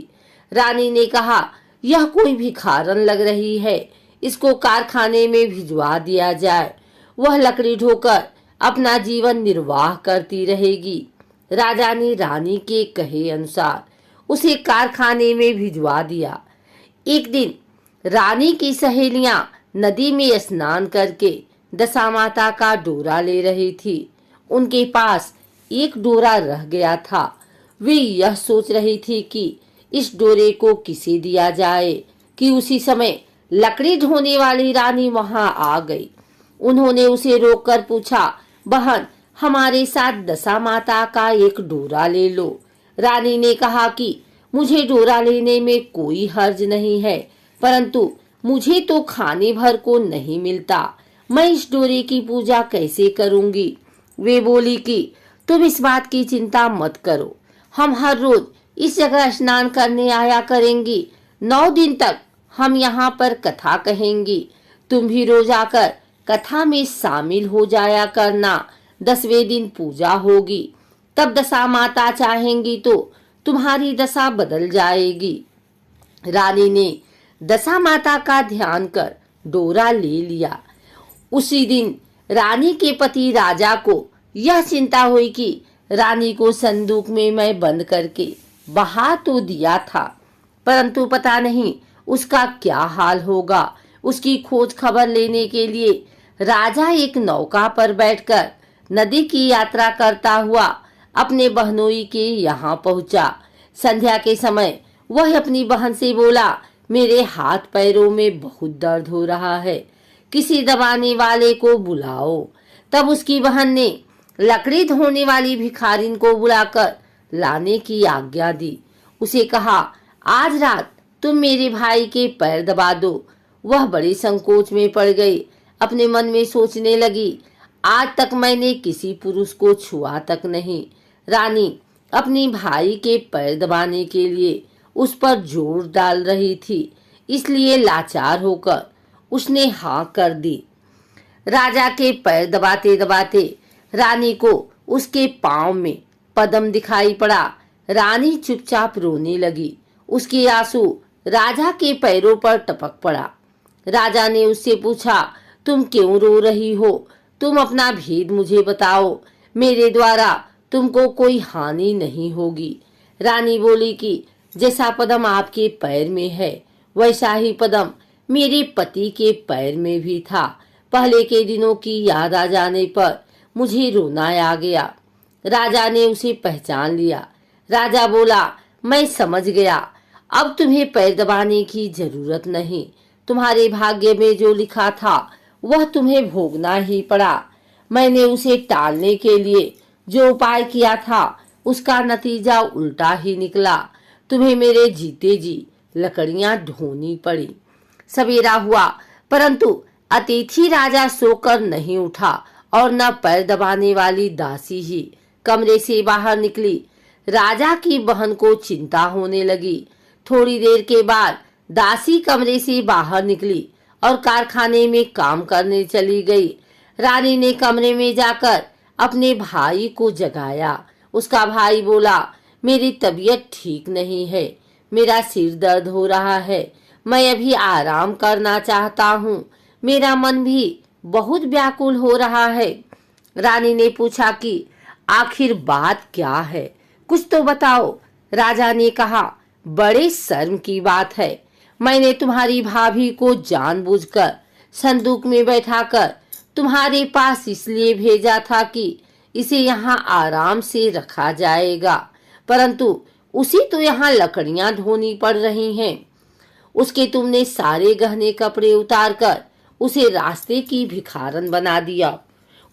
रानी ने कहा, यह कोई भिखारन लग रही है, इसको कारखाने में भिजवा दिया जाए, वह लकड़ी ढोकर अपना जीवन निर्वाह करती रहेगी। राजा ने रानी के कहे अनुसार उसे कारखाने में भिजवा दिया। एक दिन रानी की सहेलियां नदी में स्नान करके दशा माता का डोरा ले रही थी। उनके पास एक डोरा रह गया था। वे यह सोच रही थी कि इस डोरे को किसे दिया जाए कि उसी समय लकड़ी ढोने वाली रानी वहां आ गई। उन्होंने उसे रोककर पूछा, बहन, हमारे साथ दशा माता का एक डोरा ले लो। रानी ने कहा कि मुझे डोरा लेने में कोई हर्ज नहीं है, परंतु मुझे तो खाने भर को नहीं मिलता, मैं इस डोरे की पूजा कैसे करूंगी? वे बोली कि तुम इस बात की चिंता मत करो, हम हर रोज इस जगह स्नान करने आया करेंगी। 9 दिन तक हम यहाँ पर कथा कहेंगी, तुम भी रोज आकर कथा में शामिल हो जाया करना। 10वें दिन पूजा होगी, तब दशा माता चाहेंगी तो तुम्हारी दशा बदल जाएगी। रानी ने दशा माता का ध्यान कर डोरा ले लिया। उसी दिन रानी के पति राजा को यह चिंता हुई कि रानी को संदूक में मैं बंद करके बहा तो दिया था, परंतु पता नहीं उसका क्या हाल होगा। उसकी खोज खबर लेने के लिए राजा एक नौका पर बैठकर नदी की यात्रा करता हुआ अपने बहनोई के यहाँ पहुंचा। संध्या के समय वह अपनी बहन से बोला, मेरे हाथ पैरों में बहुत दर्द हो रहा है, किसी दबाने वाले को बुलाओ। तब उसकी बहन ने लकड़ी धोने वाली भिखारिन को बुलाकर लाने की आज्ञा दी। उसे कहा, आज रात तुम मेरे भाई के पैर दबा दो। वह बड़े संकोच में पड़ गई। अपने मन में सोचने लगी, आज तक मैंने किसी पुरुष को छुआ तक नहीं। रानी अपनी भाई के पैर दबाने के लिए उस पर जोर डाल रही थी, इसलिए लाचार होकर उसने हाँ कर दी। राजा के पैर दबाते दबाते रानी को उसके पांव में पद्म दिखाई पड़ा। रानी चुपचाप रोने लगी। उसके आंसू राजा के पैरों पर टपक पड़ा। राजा ने उससे पूछा, तुम क्यों रो रही हो? तुम अपना भेद मुझे बताओ, मेरे द्वारा तुमको कोई हानि नहीं होगी। रानी बोली कि जैसा पद्म आपके पैर में है, वैसा ही पद्म मेरे पति के पैर में भी था। पहले के दिनों की याद आ जाने पर मुझे रोना आ गया। राजा ने उसे पहचान लिया। राजा बोला, मैं समझ गया, अब तुम्हें पैर दबाने की जरूरत नहीं। तुम्हारे भाग्य में जो लिखा था वह तुम्हें भोगना ही पड़ा। मैंने उसे टालने के लिए जो उपाय किया था उसका नतीजा उल्टा ही निकला। तुम्हें मेरे जीते जी लकड़ियां ढोनी पड़ी। सवेरा हुआ, परंतु अतिथि राजा सोकर नहीं उठा और न पैर दबाने वाली दासी ही कमरे से बाहर निकली। राजा की बहन को चिंता होने लगी। थोड़ी देर के बाद दासी कमरे से बाहर निकली और कारखाने में काम करने चली गई। रानी ने कमरे में जाकर अपने भाई को जगाया। उसका भाई बोला, मेरी तबीयत ठीक नहीं है, मेरा सिर दर्द हो रहा है, मैं अभी आराम करना चाहता हूँ, मेरा मन भी बहुत व्याकुल हो रहा है। रानी ने पूछा कि आखिर बात क्या है, कुछ तो बताओ। राजा ने कहा, बड़े शर्म की बात है, मैंने तुम्हारी भाभी को जानबूझकर संदूक में बैठाकर तुम्हारे पास इसलिए भेजा था कि इसे यहाँ आराम से रखा जाएगा, परंतु उसी तो यहाँ लकड़ियां ढोनी पड़ रही हैं। उसके तुमने सारे गहने कपड़े उतार कर उसे रास्ते की भिखारन बना दिया।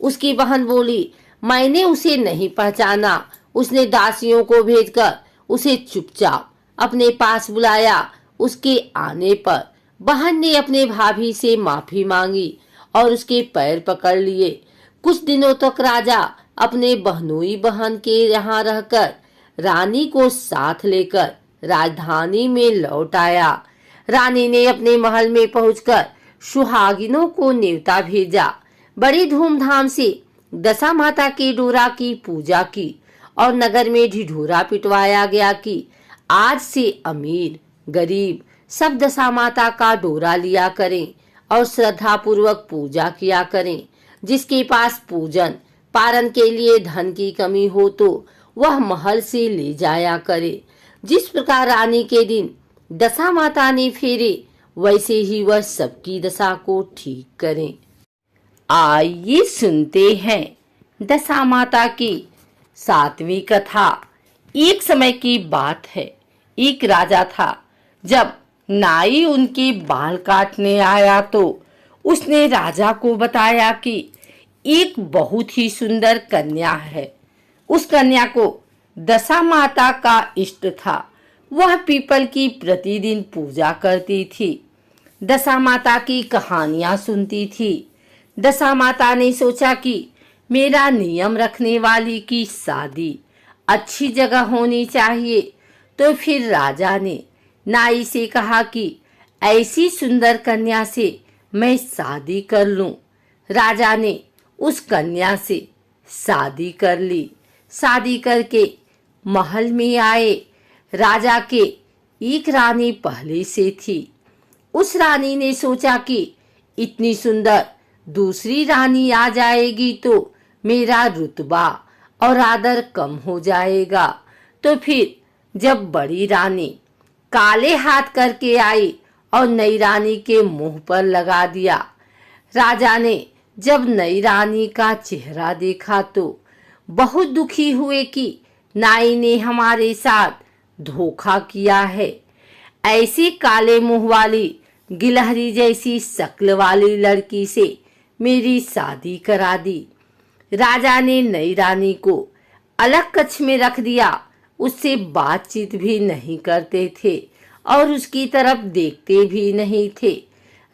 उसकी बहन बोली, मैंने उसे नहीं पहचाना। उसने दासियों को भेजकर उसे चुपचाप अपने पास बुलाया। उसके आने पर बहन ने अपने भाभी से माफी मांगी और उसके पैर पकड़ लिए। कुछ दिनों तक राजा अपने बहनोई बहन के यहाँ रहकर रानी को साथ लेकर राजधानी में लौट आया। रानी ने अपने महल में पहुंचकर सुहागिनों को न्योता भेजा। बड़ी धूमधाम से दशा माता की डोरा की पूजा की और नगर में ढिढोरा पिटवाया गया कि आज से अमीर गरीब सब दशा माता का डोरा लिया करें और श्रद्धा पूर्वक पूजा किया करें। जिसके पास पूजन पारण के लिए धन की कमी हो तो वह महल से ले जाया करे। जिस प्रकार रानी के दिन दशा माता ने फेरे, वैसे ही वह सबकी दशा को ठीक करें। आइए सुनते हैं दशा माता की 7वीं कथा। एक समय की बात है, एक राजा था। जब नाई उनके बाल काटने आया तो उसने राजा को बताया कि एक बहुत ही सुंदर कन्या है। उस कन्या को दशा माता का इष्ट था। वह पीपल की प्रतिदिन पूजा करती थी, दशा माता की कहानियां सुनती थी। दशा माता ने सोचा कि मेरा नियम रखने वाली की शादी अच्छी जगह होनी चाहिए। तो फिर राजा ने नाई से कहा कि ऐसी सुंदर कन्या से मैं शादी कर लूं। राजा ने उस कन्या से शादी कर ली। शादी करके महल में आए। राजा के एक रानी पहले से थी। उस रानी ने सोचा कि इतनी सुंदर दूसरी रानी आ जाएगी तो मेरा रुतबा और आदर कम हो जाएगा। तो फिर जब बड़ी रानी काले हाथ करके आई और नई रानी के मुंह पर लगा दिया। राजा ने जब नई रानी का चेहरा देखा तो बहुत दुखी हुए कि नाई ने हमारे साथ धोखा किया है। ऐसी काले मुंह वाली गिलहरी जैसी शक्ल वाली लड़की से मेरी शादी करा दी। राजा ने नई रानी को अलग कक्ष में रख दिया। उससे बातचीत भी नहीं करते थे और उसकी तरफ देखते भी नहीं थे।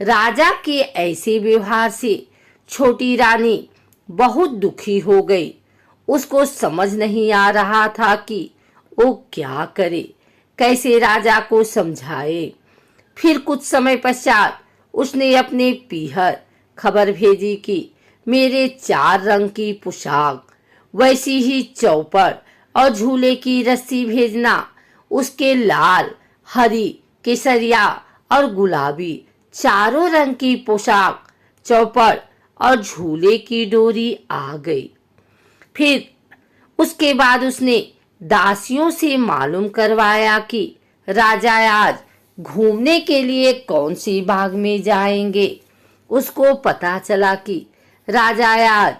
राजा के ऐसे व्यवहार से छोटी रानी बहुत दुखी हो गई। उसको समझ नहीं आ रहा था कि वो क्या करे, कैसे राजा को समझाए। फिर कुछ समय पश्चात उसने अपने पीहर खबर भेजी कि मेरे 4 रंग की पोशाक, वैसी ही चौपड़ और झूले की रस्सी भेजना। उसके लाल, हरी, केसरिया और गुलाबी चारों रंग की पोशाक, चौपड़ और झूले की डोरी आ गई। फिर उसके बाद उसने दासियों से मालूम करवाया कि राजा आज घूमने के लिए कौन सी बाग में जाएंगे। उसको पता चला कि राजा आज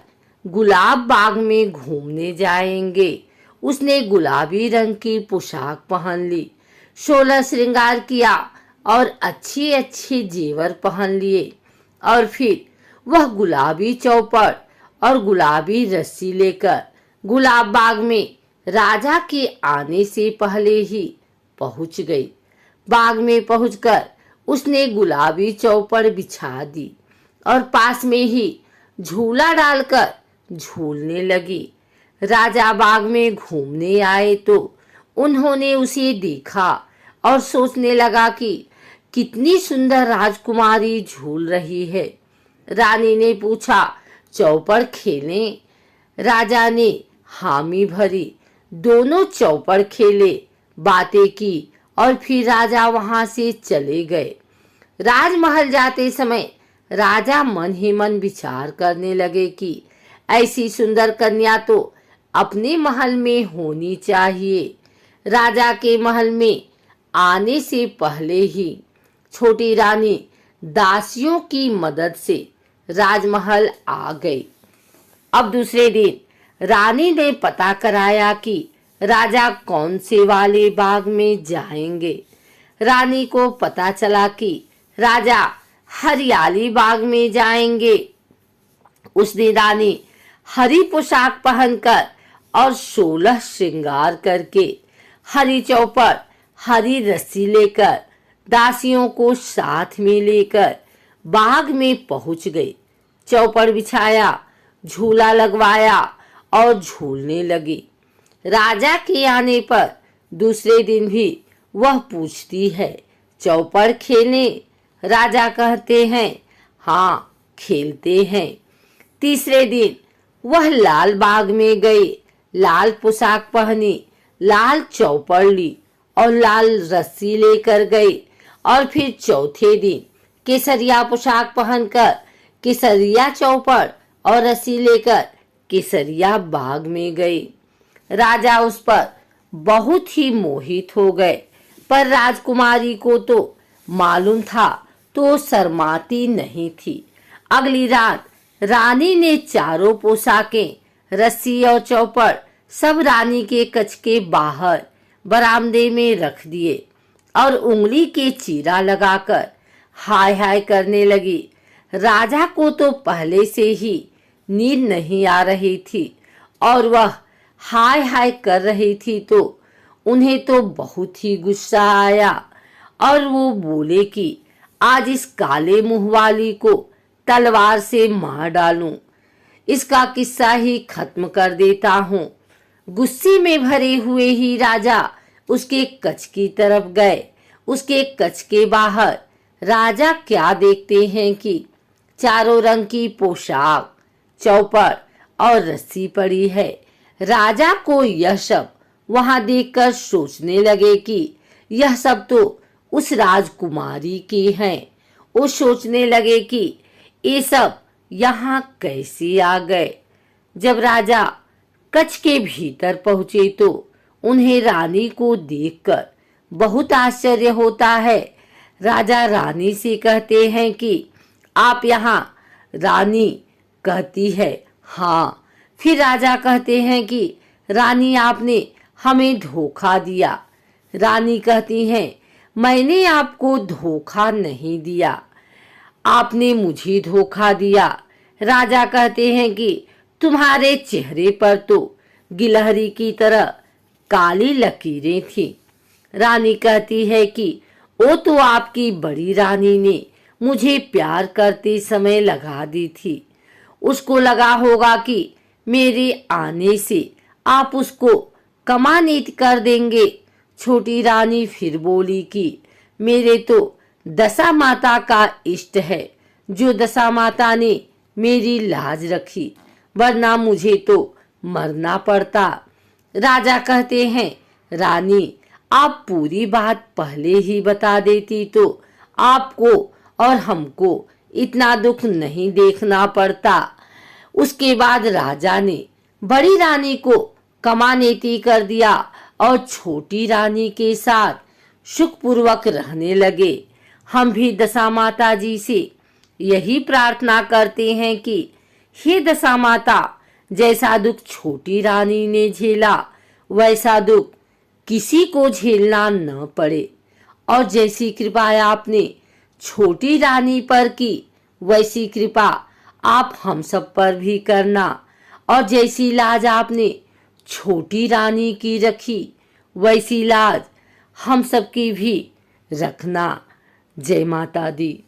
गुलाब बाग में घूमने जाएंगे। उसने गुलाबी रंग की पोशाक पहन ली, 16 श्रृंगार किया और अच्छे अच्छे जेवर पहन लिए और फिर वह गुलाबी चौपड़ और गुलाबी रस्सी लेकर गुलाब बाग में राजा के आने से पहले ही पहुंच गई। बाग में पहुंचकर उसने गुलाबी चौपड़ बिछा दी और पास में ही झूला डालकर झूलने लगी। राजा बाग में घूमने आए तो उन्होंने उसे देखा और सोचने लगा कि कितनी सुंदर राजकुमारी झूल रही है। रानी ने पूछा, चौपड़ खेलें? राजा ने हामी भरी। दोनों चौपड़ खेले, बातें की और फिर राजा वहां से चले गए। राजमहल जाते समय राजा मन ही मन विचार करने लगे कि ऐसी सुंदर कन्या तो अपने महल में होनी चाहिए। राजा के महल में आने से पहले ही छोटी रानी दासियों की मदद से राजमहल आ गई। अब दूसरे दिन रानी ने पता कराया कि राजा कौन से वाले बाग में जाएंगे। रानी को पता चला कि राजा हरियाली बाग में जाएंगे। उस दिन रानी हरी पोशाक पहनकर और 16 श्रृंगार करके हरी चौपड़, हरी रस्सी लेकर दासियों को साथ में लेकर बाग में पहुंच गई। चौपड़ बिछाया, झूला लगवाया और झूलने लगी। राजा के आने पर दूसरे दिन भी वह पूछती है, चौपड़ खेलें? राजा कहते हैं, हाँ खेलते हैं। तीसरे दिन वह लाल बाग में गए, लाल पोशाक पहनी, लाल चौपड़ ली और लाल रस्सी लेकर गए। और फिर चौथे दिन केसरिया पोशाक पहनकर केसरिया चौपड़ और रस्सी लेकर केसरिया बाग में गए। राजा उस पर बहुत ही मोहित हो गए, पर राजकुमारी को तो मालूम था तो शर्माती नहीं थी। अगली रात रानी ने चारों पोशाकें, रस्सी और चौपड़ सब रानी के कक्ष के बाहर बरामदे में रख दिए और उंगली के चीरा लगाकर हाय हाय करने लगी। राजा को तो पहले से ही नींद नहीं आ रही थी और वह हाय हाय कर रही थी तो उन्हें तो बहुत ही गुस्सा आया और वो बोले कि आज इस काले मुंह वाली को तलवार से मार डालूं, इसका किस्सा ही खत्म कर देता हूँ। गुस्से में भरे हुए ही राजा उसके कक्ष की तरफ गए। उसके कक्ष के बाहर राजा क्या देखते हैं कि चारों रंग की पोशाक, चौपड़ और रस्सी पड़ी है। राजा को यह सब वहां देखकर सोचने लगे कि यह सब तो उस राजकुमारी की हैं। वो सोचने लगे कि ये सब यहाँ कैसे आ गए। जब राजा कक्ष के भीतर पहुंचे तो उन्हें रानी को देखकर बहुत आश्चर्य होता है। राजा रानी से कहते हैं कि आप यहाँ? रानी कहती है, हाँ। फिर राजा कहते हैं कि रानी आपने हमें धोखा दिया। रानी कहती हैं, मैंने आपको धोखा नहीं दिया, आपने मुझे धोखा दिया। राजा कहते हैं कि तुम्हारे चेहरे पर तो गिलहरी की तरह काली लकीरें थी। रानी कहती है कि वो तो आपकी बड़ी रानी ने मुझे प्यार करते समय लगा दी थी। उसको लगा होगा कि मेरे आने से आप उसको कमानित कर देंगे। छोटी रानी फिर बोली कि मेरे तो दशा माता का इष्ट है, जो दशा माता ने मेरी लाज रखी, वरना मुझे तो मरना पड़ता। राजा कहते हैं, रानी आप पूरी बात पहले ही बता देती तो आपको और हमको इतना दुख नहीं देखना पड़ता। उसके बाद राजा ने बड़ी रानी को कमानेती कर दिया और छोटी रानी के साथ सुखपूर्वक रहने लगे। हम भी दशा माता जी से यही प्रार्थना करते हैं कि हे दशा माता, जैसा दुख छोटी रानी ने झेला वैसा दुख किसी को झेलना न पड़े, और जैसी कृपा आपने छोटी रानी पर की वैसी कृपा आप हम सब पर भी करना, और जैसी लाज आपने छोटी रानी की रखी वैसी लाज हम सब की भी रखना। जय माता दी।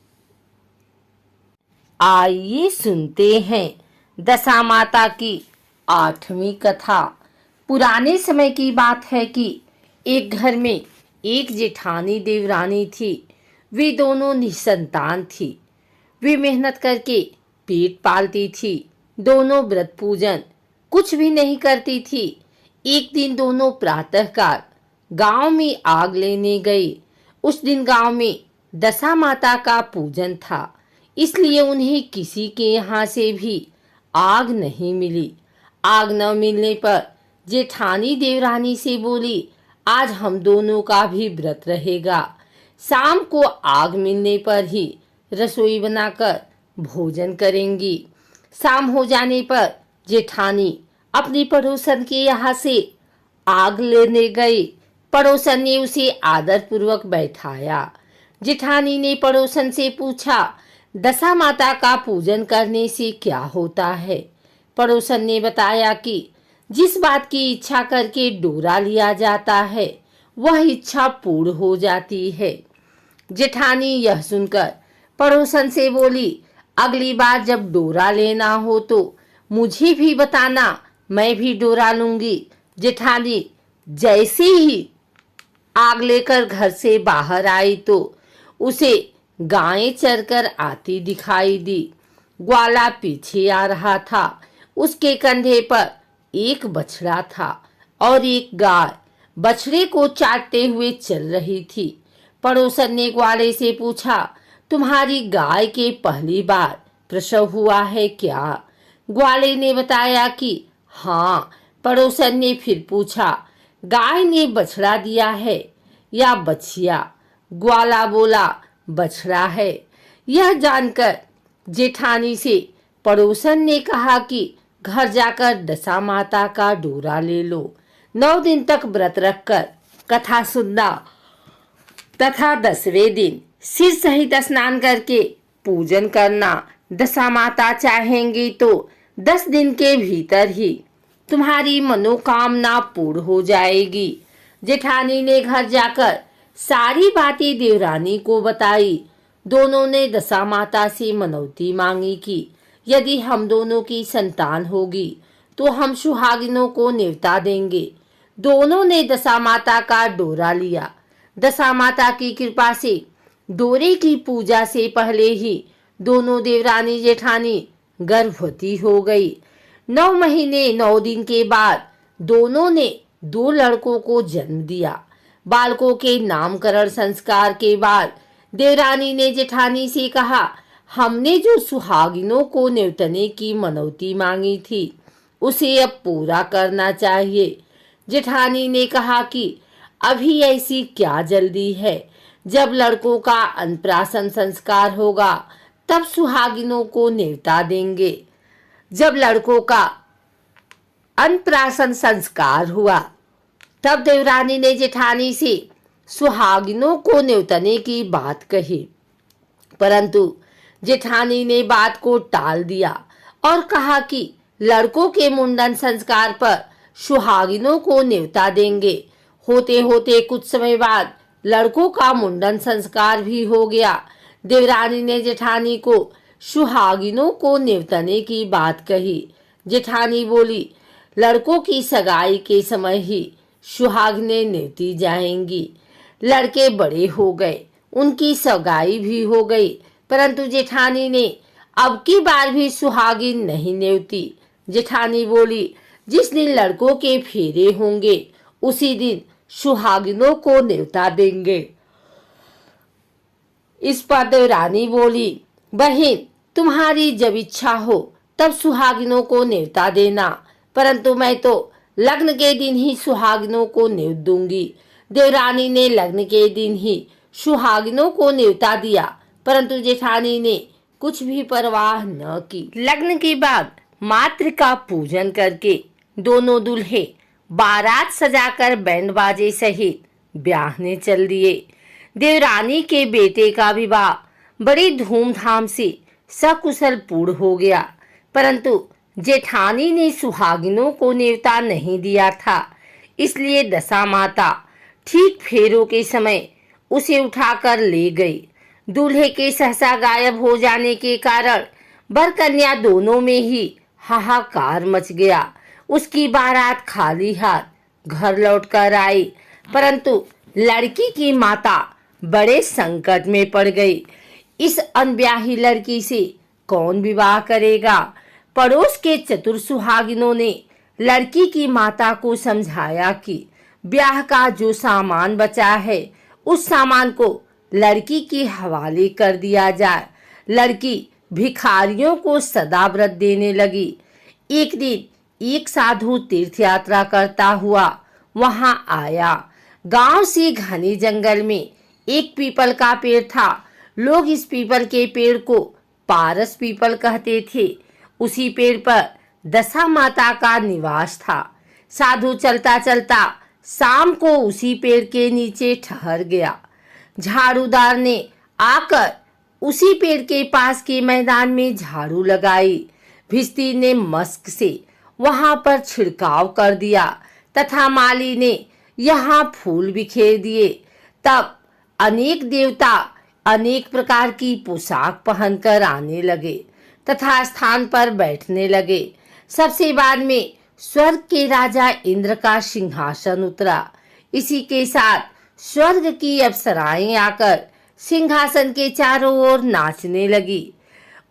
आइए सुनते हैं दशा माता की 8वीं कथा। पुराने समय की बात है कि एक घर में एक जेठानी देवरानी थी। वे दोनों निसंतान थी। वे मेहनत करके पेट पालती थी। दोनों व्रत पूजन कुछ भी नहीं करती थी। एक दिन दोनों प्रातःकाल गांव में आग लेने गई। उस दिन गांव में दशा माता का पूजन था, इसलिए उन्हें किसी के यहाँ से भी आग नहीं मिली। आग न मिलने पर जेठानी देवरानी से बोली, आज हम दोनों का भी व्रत रहेगा। शाम को आग मिलने पर ही रसोई बनाकर भोजन करेंगी। शाम हो जाने पर जेठानी अपनी पड़ोसन के यहाँ से आग लेने गई। पड़ोसन ने उसे आदर पूर्वक बैठाया। जेठानी ने पड़ोसन से पूछा, दशा माता का पूजन करने से क्या होता है? पड़ोसन ने बताया कि जिस बात की इच्छा करके डोरा लिया जाता है वह इच्छा पूर्ण हो जाती है। जेठानी यह सुनकर पड़ोसन से बोली, अगली बार जब डोरा लेना हो तो मुझे भी बताना, मैं भी डोरा लूंगी। जेठानी जैसे ही आग लेकर घर से बाहर आई तो उसे गायें चरकर आती दिखाई दी। ग्वाला पीछे आ रहा था। उसके कंधे पर एक बछड़ा था और एक गाय बछड़े को चाटते हुए चल रही थी। पड़ोसन ने ग्वाले से पूछा, तुम्हारी गाय के पहली बार प्रसव हुआ है क्या? ग्वाले ने बताया कि हाँ। पड़ोसन ने फिर पूछा, गाय ने बछड़ा दिया है या बछिया? ग्वाला बोला, बछड़ा है। यह जानकर जेठानी से पड़ोसन ने कहा कि घर जाकर दशा माता का डोरा ले लो। 9 दिन तक व्रत रखकर कथा सुनना तथा 10वें दिन सिर सहित स्नान करके पूजन करना। दशा माता चाहेंगी तो 10 दिन के भीतर ही तुम्हारी मनोकामना पूर्ण हो जाएगी। जेठानी ने घर जाकर सारी बातें देवरानी को बताई। दोनों ने दशा माता से मनौती मांगी कि यदि हम दोनों की संतान होगी तो हम सुहागिनों को न्योता देंगे। दोनों ने दशा माता का डोरा लिया। दशा माता की कृपा से डोरे की पूजा से पहले ही दोनों देवरानी जेठानी गर्भवती हो गई। 9 महीने 9 दिन के बाद दोनों ने 2 लड़कों को जन्म दिया। बालकों के नामकरण संस्कार के बाद देवरानी ने जेठानी से कहा, हमने जो सुहागिनों को न्योतने की मनौती मांगी थी उसे अब पूरा करना चाहिए। जेठानी ने कहा कि अभी ऐसी क्या जल्दी है, जब लड़कों का अन्नप्राशन संस्कार होगा तब सुहागिनों को न्योता देंगे। जब लड़कों का अन्नप्राशन संस्कार हुआ तब देवरानी ने जेठानी से सुहागिनों को न्योतने की बात कही, परंतु जेठानी ने बात को टाल दिया और कहा कि लड़कों के मुंडन संस्कार पर सुहागिनों को न्योता देंगे। होते होते कुछ समय बाद लड़कों का मुंडन संस्कार भी हो गया। देवरानी ने जेठानी को सुहागिनों को न्योतने की बात कही। जेठानी बोली, लड़कों की सगाई के समय ही सुहागिनें न्योती जाएंगी। लड़के बड़े हो गए, उनकी सगाई भी हो गई, परंतु जेठानी ने अब की बार भी सुहागिन नहीं न्योती। जेठानी बोली, जिस दिन लड़कों के फेरे होंगे उसी दिन सुहागिनों को न्योता देंगे। इस पर देवरानी बोली, बहन तुम्हारी जब इच्छा हो तब सुहागिनों को न्योता देना, परंतु मैं तो लग्न के दिन ही सुहागिनों को न्योत दूंगी। देवरानी ने लग्न के दिन ही सुहागिनों को न्योता दिया, परंतु जेठानी ने कुछ भी परवाह न की। लग्न के बाद मातृ का पूजन करके दोनों दूल्हे बारात सजाकर बैंड बाजे सहित ब्याहने चल दिए। देवरानी के बेटे का विवाह बड़ी धूमधाम से सकुशल पूर्ण हो गया, परंतु जेठानी ने सुहागिनों को न्योता नहीं दिया था, इसलिए दशा माता ठीक फेरों के समय उसे उठाकर ले गई। दूल्हे के सहसा गायब हो जाने के कारण वर कन्या दोनों में ही हाहाकार मच गया। उसकी बारात खाली हाथ घर लौटकर आई, परंतु लड़की की माता बड़े संकट में पड़ गई। इस अनब्याही लड़की से कौन विवाह करेगा? पड़ोस के चतुर सुहागिनों ने लड़की की माता को समझाया कि ब्याह का जो सामान बचा है उस सामान को लड़की के हवाले कर दिया जाए। लड़की भिखारियों को सदा व्रत देने लगी। एक दिन एक साधु तीर्थ यात्रा करता हुआ वहां आया। गांव से घने जंगल में एक पीपल का पेड़ था। लोग इस पीपल के पेड़ को पारस पीपल कहते थे। उसी पेड़ पर दशा माता का निवास था। साधु चलता चलता शाम को उसी पेड़ के नीचे ठहर गया। झाड़ूदार ने आकर उसी पेड़ के पास के मैदान में झाड़ू लगाई। भिस्ती ने मस्क से वहां पर छिड़काव कर दिया तथा माली ने यहाँ फूल बिखेर दिए। तब अनेक देवता अनेक प्रकार की पोशाक पहनकर आने लगे तथा स्थान पर बैठने लगे। सबसे बाद में स्वर्ग के राजा इंद्र का सिंहासन उतरा। इसी के साथ स्वर्ग की अप्सराएं आकर सिंहासन के चारों ओर नाचने लगी।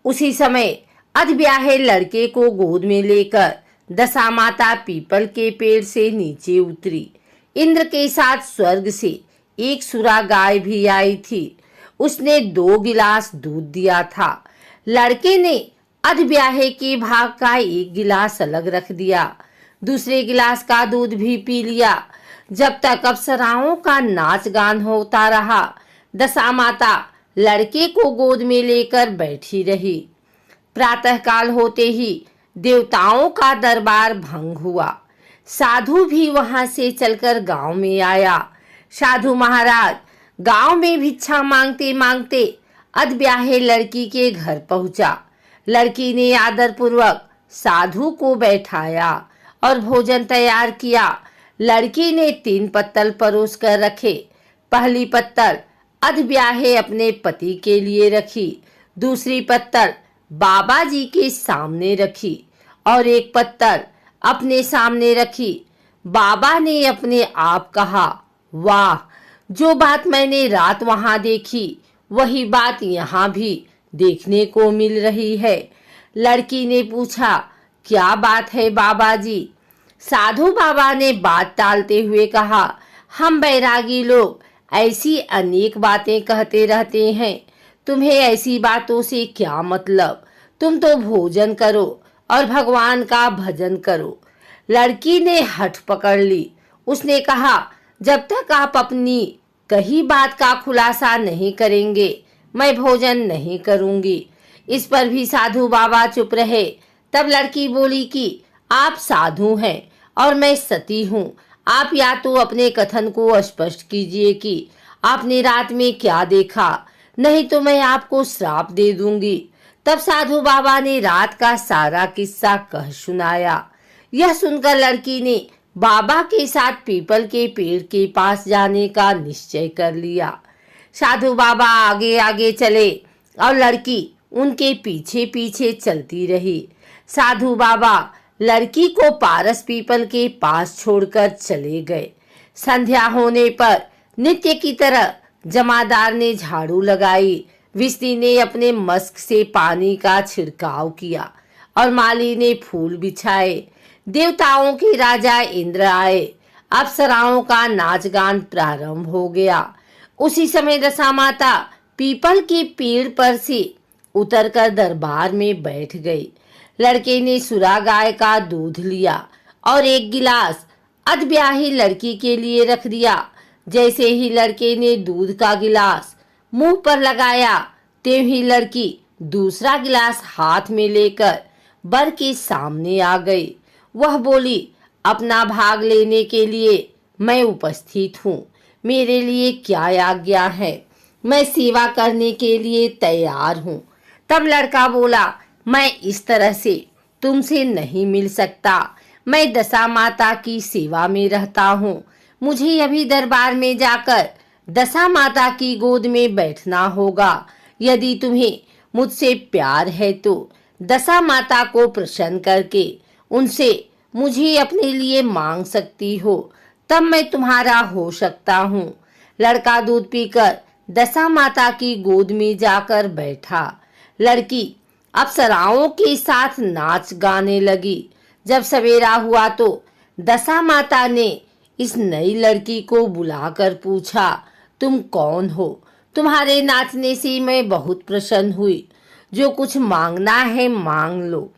उसी समय अधब्याहे लड़के को गोद में लेकर दशा माता पीपल के पेड़ से नीचे उतरी। इंद्र के साथ स्वर्ग से एक सुरा गाय भी आई थी। उसने 2 गिलास दूध दिया था। लड़के ने अधब्याहे के भाग का 1 गिलास अलग रख दिया। दूसरे गिलास का दूध भी पी लिया। जब तक अप्सराओं का नाच गान होता रहा, दशा माता लड़के को गोद में लेकर बैठी रही। प्रातःकाल होते ही देवताओं का दरबार भंग हुआ। साधु भी वहां से चलकर गांव में आया। साधु महाराज गांव में भिक्षा मांगते मांगते अधब्याहे लड़की के घर पहुंचा। लड़की ने आदरपूर्वक साधु को बैठाया और भोजन तैयार किया। लड़की ने 3 पत्तल परोस कर रखे। पहली पत्तल अधब्याहे अपने पति के लिए रखी, दूसरी पत्तल बाबा जी के सामने रखी और 1 पत्तल अपने सामने रखी। बाबा ने अपने आप कहा, वाह, जो बात मैंने रात वहां देखी वही बात यहाँ भी देखने को मिल रही है। लड़की ने पूछा, क्या बात है बाबा जी? साधु बाबा ने बात टालते हुए कहा, हम बैरागी लोग ऐसी अनेक बातें कहते रहते हैं। तुम्हें ऐसी बातों से क्या मतलब? तुम तो भोजन करो और भगवान का भजन करो। लड़की ने हठ पकड़ ली। उसने कहा, जब तक आप अपनी कही बात का खुलासा नहीं करेंगे मैं भोजन नहीं करूंगी। इस पर भी साधु बाबा चुप रहे। तब लड़की बोली कि आप साधु हैं और मैं सती हूँ। आप या तो अपने कथन को स्पष्ट कीजिए कि आपने रात में क्या देखा, नहीं तो मैं आपको श्राप दे दूंगी। तब साधु बाबा ने रात का सारा किस्सा कह सुनाया। यह सुनकर लड़की ने बाबा के साथ पीपल के पेड़ के पास जाने का निश्चय कर लिया। साधु बाबा आगे आगे चले और लड़की उनके पीछे पीछे चलती रही। साधु बाबा लड़की को पारस पीपल के पास छोड़कर चले गए। संध्या होने पर नित्य की तरह जमादार ने झाड़ू लगाई। विष्णु ने अपने मस्क से पानी का छिड़काव किया और माली ने फूल बिछाए। देवताओं के राजा इंद्र आए। अप्सराओं का नाच गान प्रारंभ हो गया। उसी समय दशा माता पीपल के पेड़ पर से उतरकर दरबार में बैठ गई। लड़के ने सुरा गाय का दूध लिया और 1 गिलास अधब्याही लड़की के लिए रख दिया। जैसे ही लड़के ने दूध का गिलास मुंह पर लगाया, त्यों ही लड़की दूसरा गिलास हाथ में लेकर बर के सामने आ गई। वह बोली, अपना भाग लेने के लिए मैं उपस्थित हूँ। मेरे लिए क्या आज्ञा है? मैं सेवा करने के लिए तैयार हूँ। तब लड़का बोला, मैं इस तरह से तुमसे नहीं मिल सकता। मैं दशा माता की सेवा में रहता हूँ। मुझे अभी दरबार में जाकर दशा माता की गोद में बैठना होगा। यदि तुम्हें मुझसे प्यार है तो दशा माता को प्रसन्न करके उनसे मुझे अपने लिए मांग सकती हो, तब मैं तुम्हारा हो सकता हूँ। लड़का दूध पीकर दशा माता की गोद में जाकर बैठा। लड़की अप्सराओं के साथ नाच गाने लगी। जब सवेरा हुआ तो दशा माता ने इस नई लड़की को बुलाकर पूछा, तुम कौन हो? तुम्हारे नाचने से मैं बहुत प्रसन्न हुई। जो कुछ मांगना है मांग लो।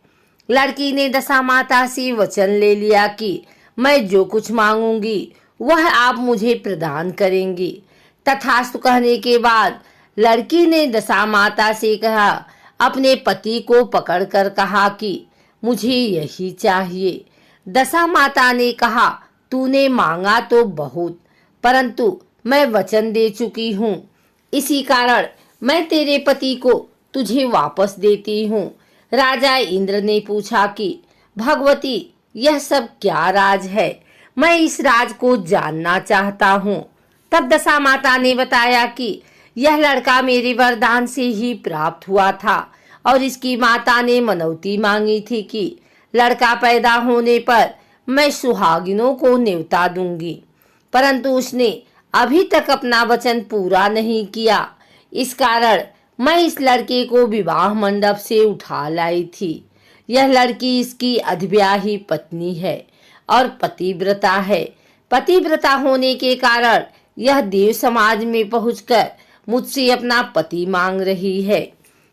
लड़की ने दशा माता से वचन ले लिया कि मैं जो कुछ मांगूंगी वह आप मुझे प्रदान करेंगी। तथास्तु कहने के बाद लड़की ने दशा माता से कहा, अपने पति को पकड़कर कहा कि मुझे यही चाहिए। दशा माता ने कहा, तूने मांगा तो बहुत, परंतु मैं वचन दे चुकी हूँ, इसी कारण मैं तेरे पति को तुझे वापस देती हूँ। राजा इंद्र ने पूछा कि भगवती, यह सब क्या राज है? मैं इस राज को जानना चाहता हूँ। तब दशा माता ने बताया कि यह लड़का मेरे वरदान से ही प्राप्त हुआ था और इसकी माता ने मनौती मांगी थी कि लड़का पैदा होने पर मैं सुहागिनों को न्योता दूंगी, परंतु उसने अभी तक अपना वचन पूरा नहीं किया। इस कारण मैं इस लड़के को विवाह मंडप से उठा लाई थी। यह लड़की इसकी अधिब्याही पत्नी है और पतिव्रता है। पतिव्रता होने के कारण यह देव समाज में पहुंचकर मुझसे अपना पति मांग रही है।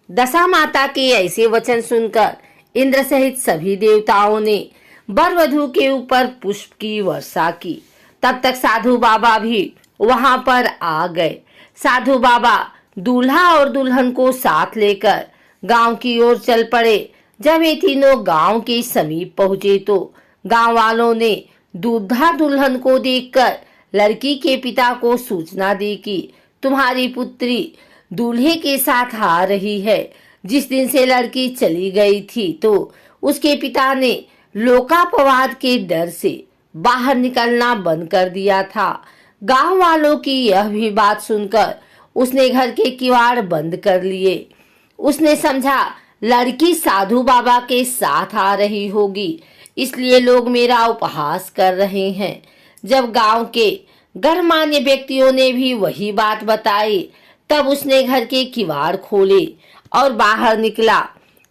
दशा माता के ऐसे वचन सुनकर इंद्र सहित सभी देवताओं ने वर वधू के ऊपर पुष्प की वर्षा की। तब तक साधु बाबा भी वहां पर आ गए। साधु बाबा दूल्हा और दुल्हन को साथ लेकर गांव की ओर चल पड़े। जब ये तीनों गांव के समीप पहुंचे तो गांव वालों ने दूल्हा दुल्हन को देखकर लड़की के पिता को सूचना दी कि तुम्हारी पुत्री दूल्हे के साथ आ रही है। जिस दिन से लड़की चली गई थी तो उसके पिता ने लोकापवाद के डर से बाहर निकलना बंद कर दिया था। गांव वालों की यह भी बात सुनकर उसने घर के किवाड़ बंद कर लिए। उसने समझा लड़की साधु बाबा के साथ आ रही होगी, इसलिए लोग मेरा उपहास कर रहे हैं। जब गांव के गणमान्य व्यक्तियों ने भी वही बात बताई, तब उसने घर के किवाड़ खोले और बाहर निकला।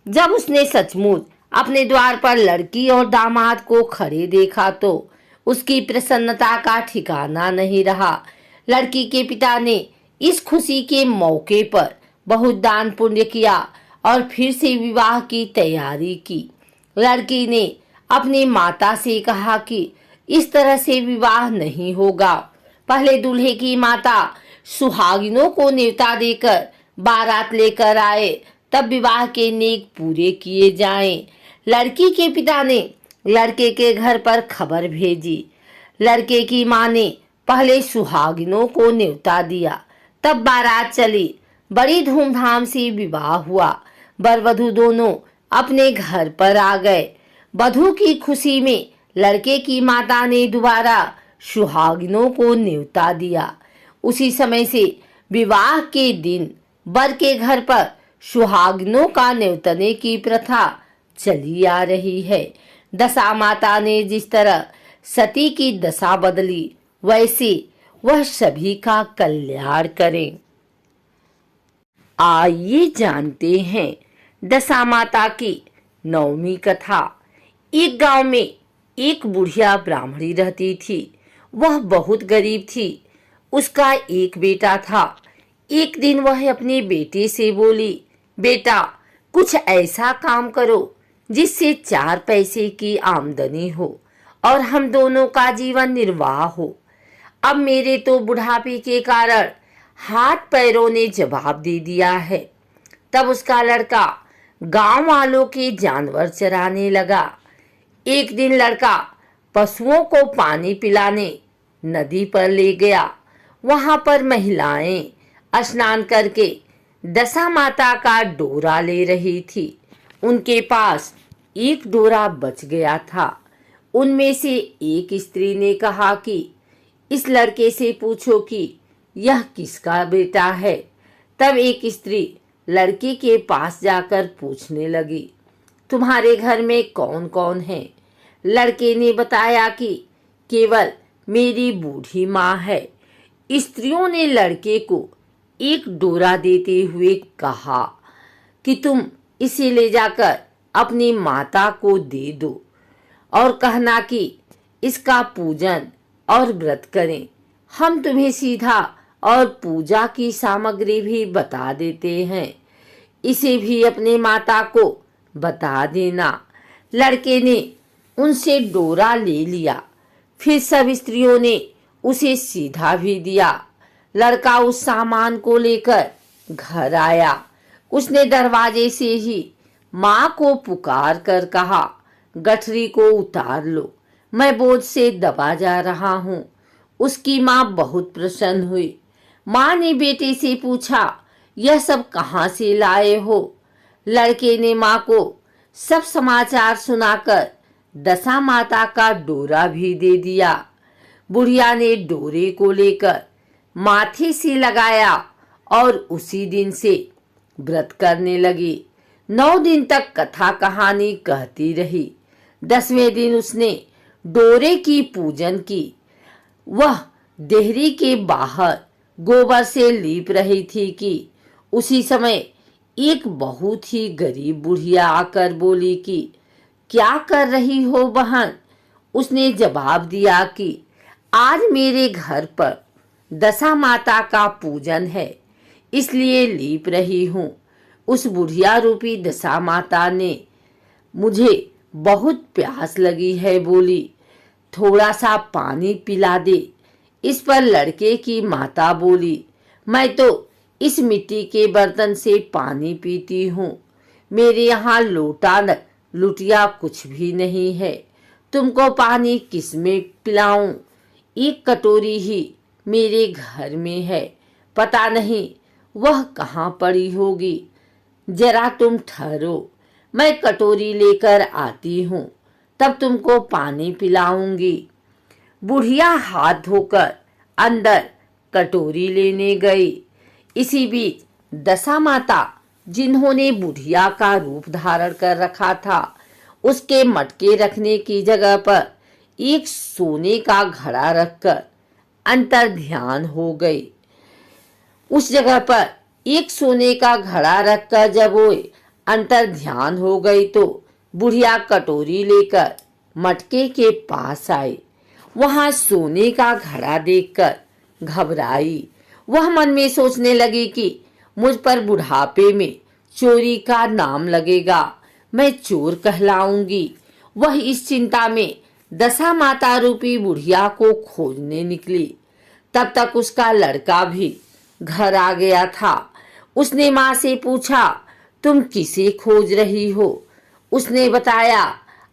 जब उसने सचमुच अपने द्वार पर लड़की और दामाद को खड़े देखा तो उसकी प्रसन्नता का ठिकाना नहीं रहा। लड़की के पिता ने इस खुशी के मौके पर बहुत दान पुण्य किया और फिर से विवाह की तैयारी की। लड़की ने अपनी माता से कहा कि इस तरह से विवाह नहीं होगा। पहले दूल्हे की माता सुहागिनों को न्योता देकर बारात लेकर आए, तब विवाह के नेक पूरे किए जाएं। लड़की के पिता ने लड़के के घर पर खबर भेजी। लड़के की मां ने पहले सुहागिनों को न्योता दिया, तब बारात चली। बड़ी धूमधाम से विवाह हुआ। वर वधू दोनों अपने घर पर आ गए। वधू की खुशी में लड़के की माता ने दोबारा सुहागिनों को न्योता दिया। उसी समय से विवाह के दिन वर के घर पर सुहागिनों का न्योतने की प्रथा चली आ रही है। दशा माता ने जिस तरह सती की दशा बदली, वैसे वह सभी का कल्याण करे। आइए जानते हैं दशा माता की नवमी कथा। एक गांव में एक बुढ़िया ब्राह्मणी रहती थी। वह बहुत गरीब थी। उसका एक बेटा था। एक दिन वह अपने बेटे से बोली, बेटा, कुछ ऐसा काम करो जिससे 4 पैसे की आमदनी हो और हम दोनों का जीवन निर्वाह हो। अब मेरे तो बुढ़ापे के कारण हाथ पैरों ने जवाब दे दिया है। तब उसका लड़का गांव वालों के जानवर चराने लगा। एक दिन लड़का पशुओं को पानी पिलाने नदी पर ले गया। वहां पर महिलाएं स्नान करके दशा माता का डोरा ले रही थी। उनके पास एक डोरा बच गया था। उनमें से एक स्त्री ने कहा कि इस लड़के से पूछो कि यह किसका बेटा है। तब एक स्त्री लड़के के पास जाकर पूछने लगी, तुम्हारे घर में कौन कौन है? लड़के ने बताया कि केवल मेरी बूढ़ी माँ है। स्त्रियों ने लड़के को एक डोरा देते हुए कहा कि तुम इसे ले जाकर अपनी माता को दे दो और कहना कि इसका पूजन और व्रत करें। हम तुम्हें सीधा और पूजा की सामग्री भी बता देते हैं। इसे भी अपने माता को बता देना। लड़के ने उनसे डोरा ले लिया। फिर सब स्त्रियों ने उसे सीधा भी दिया। लड़का उस सामान को लेकर घर आया। उसने दरवाजे से ही माँ को पुकार कर कहा, गठरी को उतार लो, मैं बोझ से दबा जा रहा हूँ। उसकी माँ बहुत प्रसन्न हुई। माँ ने बेटे से पूछा, यह सब कहाँ से लाए हो? लड़के ने माँ को सब समाचार सुनाकर दशा माता का डोरा भी दे दिया। बुढ़िया ने डोरे को लेकर माथे से लगाया और उसी दिन से व्रत करने लगी। 9 दिन तक कथा कहानी कहती रही। 10वें दिन उसने डोरे की पूजन की। वह देहरी के बाहर गोबर से लीप रही थी कि उसी समय एक बहुत ही गरीब बुढ़िया आकर बोली कि क्या कर रही हो बहन? उसने जवाब दिया कि आज मेरे घर पर दशा माता का पूजन है, इसलिए लीप रही हूँ। उस बुढ़िया रूपी दशा माता ने मुझे बहुत प्यास लगी है बोली, थोड़ा सा पानी पिला दे। इस पर लड़के की माता बोली, मैं तो इस मिट्टी के बर्तन से पानी पीती हूँ, मेरे यहाँ लोटा लुटिया कुछ भी नहीं है, तुमको पानी किस में पिलाऊं? एक कटोरी ही मेरे घर में है, पता नहीं वह कहाँ पड़ी होगी। जरा तुम ठहरो, मैं कटोरी लेकर आती हूँ, तब तुमको पानी पिलाऊंगी। बुढ़िया हाथ धोकर अंदर कटोरी लेने गई। इसी बीच दशा माता, जिन्होंने बुढ़िया का रूप धारण कर रखा था, उसके मटके रखने की जगह पर एक सोने का घड़ा रखकर अंतर ध्यान हो गई। उस जगह पर एक सोने का घड़ा रखकर जब वो अंतर ध्यान हो गई तो बुढ़िया कटोरी लेकर मटके के पास आई। वहां सोने का घड़ा देखकर घबराई। वह मन में सोचने लगी कि मुझ पर बुढ़ापे में चोरी का नाम लगेगा, मैं चोर कहलाऊंगी। वह इस चिंता में दशा माता रूपी बुढ़िया को खोजने निकली। तब तक उसका लड़का भी घर आ गया था। उसने माँ से पूछा, तुम किसे खोज रही हो? उसने बताया,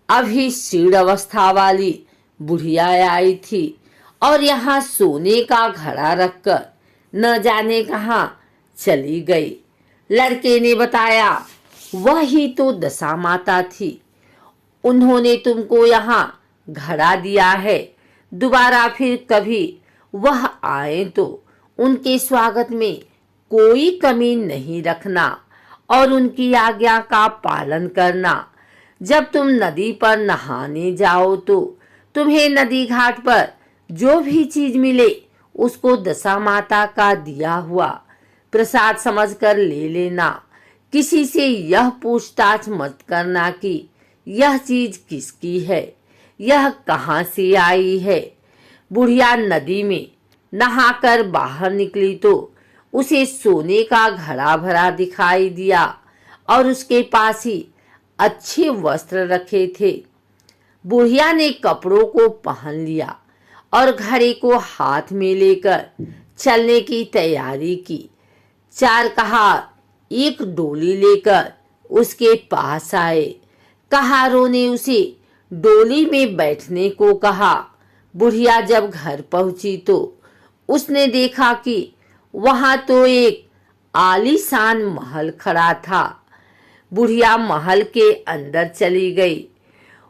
अभी क्षीण अवस्था वाली बुढ़िया आई थी और यहाँ सोने का घड़ा रखकर न जाने कहाँ चली गई। लड़के ने बताया, वह ही तो दशा माता थी, उन्होंने तुमको यहाँ घड़ा दिया है। दोबारा फिर कभी वह आए तो उनके स्वागत में कोई कमी नहीं रखना और उनकी आज्ञा का पालन करना। जब तुम नदी पर नहाने जाओ तो तुम्हें नदी घाट पर जो भी चीज मिले उसको दशा माता का दिया हुआ प्रसाद समझकर ले लेना। किसी से यह पूछताछ मत करना कि यह चीज किसकी है, यह कहाँ से आई है। बुढ़िया नदी में नहाकर बाहर निकली तो उसे सोने का घड़ा भरा दिखाई दिया और उसके पास ही अच्छे वस्त्र रखे थे। बुढ़िया ने कपड़ों को पहन लिया और घड़े को हाथ में लेकर चलने की तैयारी की। चारकहार एक डोली लेकर उसके पास आए। कहारों ने उसे डोली में बैठने को कहा। बुढ़िया जब घर पहुंची तो उसने देखा कि वहां तो एक आलीशान महल खड़ा था। बुढ़िया महल के अंदर चली गई।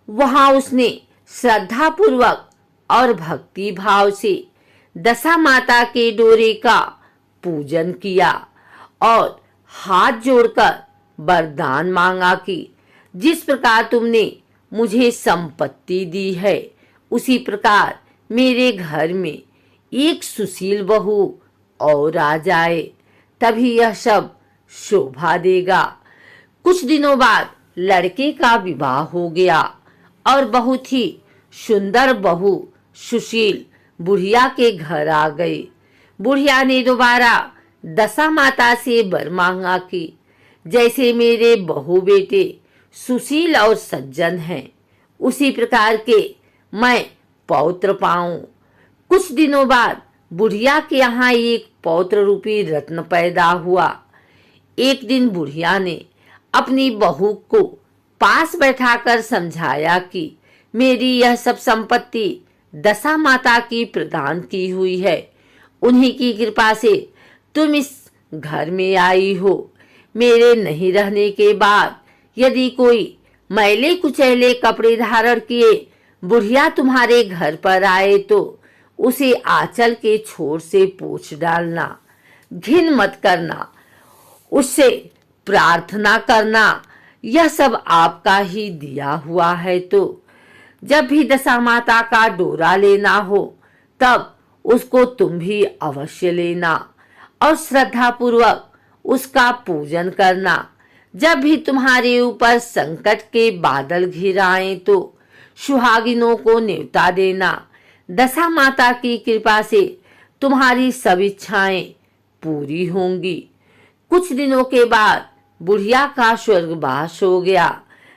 वहां उसने श्रद्धा पूर्वक और भक्ति भाव से दशा माता के डोरे का पूजन किया और हाथ जोड़कर वरदान मांगा कि जिस प्रकार तुमने मुझे संपत्ति दी है उसी प्रकार मेरे घर में एक सुशील बहू और आ जाए, तभी यह सब शोभा देगा। कुछ दिनों बाद लड़के का विवाह हो गया और बहुत ही सुंदर बहू सुशील बुढ़िया के घर आ गई। बुढ़िया ने दोबारा दशा माता से वर मांगा कि जैसे मेरे बहू बेटे सुशील और सज्जन हैं, उसी प्रकार के मैं पौत्र पाऊं। कुछ दिनों बाद बुढ़िया के यहाँ एक पौत्र रूपी रत्न पैदा हुआ। एक दिन बुढ़िया ने अपनी बहू को पास बैठाकर समझाया कि मेरी यह सब संपत्ति दशा माता की प्रदान की हुई है। उन्हीं की कृपा से तुम इस घर में आई हो। मेरे नहीं रहने के बाद यदि कोई मैले कुचैले कपड़े धारण किए बुढ़िया तुम्हारे घर पर आए तो उसे आंचल के छोर से पोंछ डालना, घिन मत करना, उससे प्रार्थना करना, यह सब आपका ही दिया हुआ है। तो जब भी दशा माता का डोरा लेना हो तब उसको तुम भी अवश्य लेना और श्रद्धा पूर्वक उसका पूजन करना। जब भी तुम्हारे ऊपर संकट के बादल घिर आए तो सुहागिनों को न्योता देना। दशा माता की कृपा से तुम्हारी सब इच्छाएं पूरी होंगी। कुछ दिनों के बाद बुढ़िया का स्वर्गवास हो गया।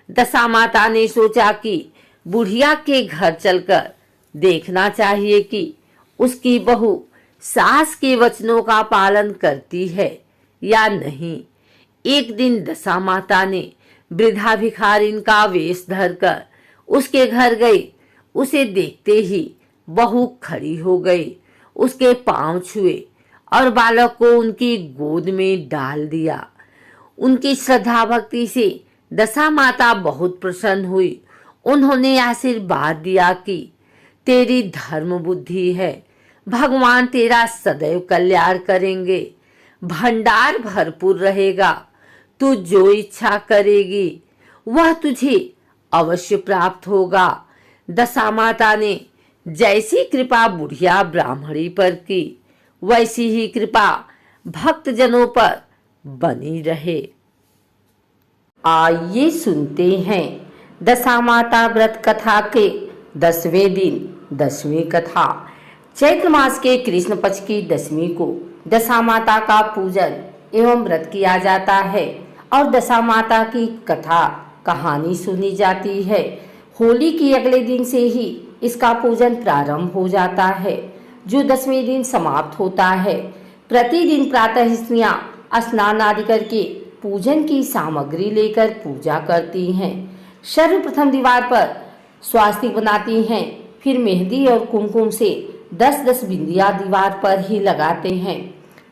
दशा माता ने सोचा कि बुढ़िया के घर चलकर देखना चाहिए कि उसकी बहू सास के वचनों का पालन करती है या नहीं। एक दिन दशा माता ने वृद्धा भिखारिन का वेश धरकर उसके घर गई। उसे देखते ही बहू खड़ी हो गई, उसके पांव छुए और बालक को उनकी गोद में डाल दिया। उनकी श्रद्धा भक्ति से दशा माता बहुत प्रसन्न हुई। उन्होंने आशीर्वाद दिया कि तेरी धर्म बुद्धि है, भगवान तेरा सदैव कल्याण करेंगे, भंडार भरपूर रहेगा, तू जो इच्छा करेगी वह तुझे अवश्य प्राप्त होगा। दशा माता ने जैसी कृपा बुढ़िया ब्राह्मणी पर की वैसी ही कृपा भक्त जनों पर बनी रहे। आइए सुनते हैं दशा माता व्रत कथा के 10वें दिन 10वीं कथा। चैत्र मास के कृष्ण पक्ष की 10वीं को दशा माता का पूजन एवं व्रत किया जाता है और दशा माता की कथा कहानी सुनी जाती है। होली की अगले दिन से ही इसका पूजन प्रारंभ हो जाता है जो 10वें दिन समाप्त होता है। प्रतिदिन प्रातः स्त्रियां स्नान आदि करके पूजन की सामग्री लेकर पूजा करती हैं। सर्वप्रथम दीवार पर स्वास्तिक बनाती हैं, फिर मेहंदी और कुमकुम से 10-10 बिंदियां दीवार पर ही लगाते हैं।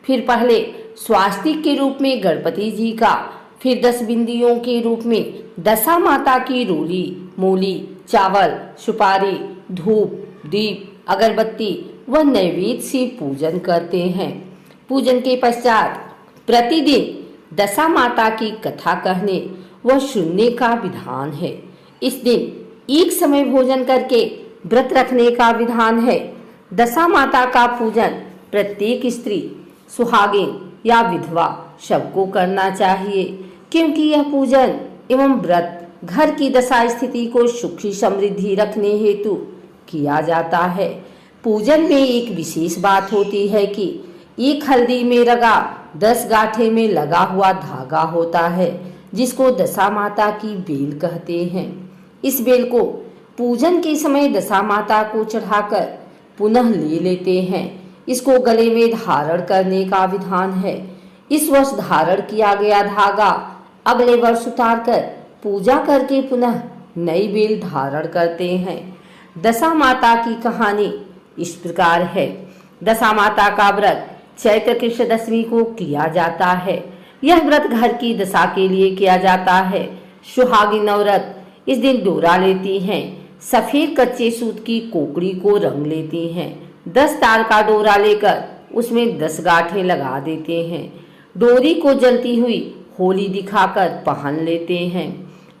फिर पहले स्वास्तिक के रूप में गणपति जी का, फिर 10 बिंदियों के रूप में दशा माता की रोली, मूली, चावल, सुपारी, धूप, दीप, अगरबत्ती व नैवेद्य से पूजन करते हैं। पूजन के पश्चात प्रतिदिन दशा माता की कथा कहने व सुनने का विधान है। इस दिन एक समय भोजन करके व्रत रखने का विधान है। दशा माता का पूजन प्रत्येक स्त्री, सुहागिन या विधवा सबको करना चाहिए क्योंकि यह पूजन एवं व्रत घर की दशा स्थिति को सुखी समृद्धि रखने हेतु किया जाता है। पूजन में एक विशेष बात होती है कि एक हल्दी में रगा 10 गांठे में लगा हुआ धागा होता है जिसको दशा माता की बेल कहते हैं। इस बेल को पूजन के समय दशा माता को चढ़ाकर पुनः ले लेते हैं। इसको गले में धारण करने का विधान है। इस वर्ष धारण किया गया धागा अगले वर्ष उतारकर पूजा करके पुनः नई बेल धारण करते हैं। दशा माता की कहानी इस प्रकार है। दशा माता का व्रत चैत्र कृष्ण दशमी को किया जाता है। यह व्रत घर की दशा के लिए किया जाता है। सुहागिन औरत इस दिन डोरा लेती हैं, सफेद कच्चे सूत की कोकड़ी को रंग लेती हैं, 10 तार का डोरा लेकर उसमें 10 गांठें लगा देते हैं। डोरी को जलती हुई होली दिखाकर पहन लेते हैं।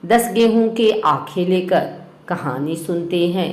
10 गेहूं के आखे लेकर कहानी सुनते हैं।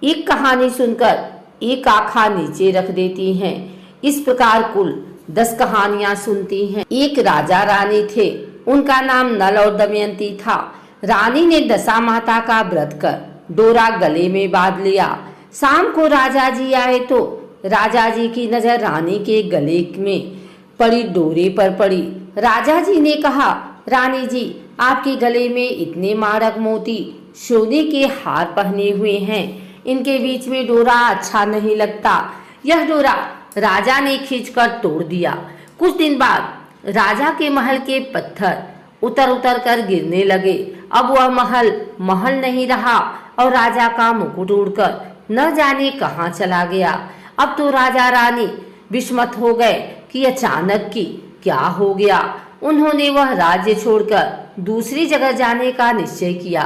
एक कहानी सुनकर एक आखा नीचे रख देती हैं। इस प्रकार कुल 10 कहानियां सुनती हैं। एक राजा रानी थे, उनका नाम नल और दमयंती था। रानी ने दशा माता का व्रत कर डोरा गले में बांध लिया। शाम को राजा जी आए तो राजा जी की नजर रानी के गले में पड़ी डोरे पर पड़ी। राजा जी ने कहा, रानी जी, आपके गले में इतने मारक मोती सोने के हार पहने हुए हैं, इनके बीच में डोरा अच्छा नहीं लगता। यह डोरा राजा ने खींचकर तोड़ दिया। कुछ दिन बाद राजा के महल के पत्थर उतर उतर कर गिरने लगे। अब वह महल महल नहीं रहा और राजा का मुकुट उड़कर न जाने कहाँ चला गया। अब तो राजा रानी विस्मित हो गए कि अचानक की क्या हो गया। उन्होंने वह राज्य छोड़कर दूसरी जगह जाने का निश्चय किया।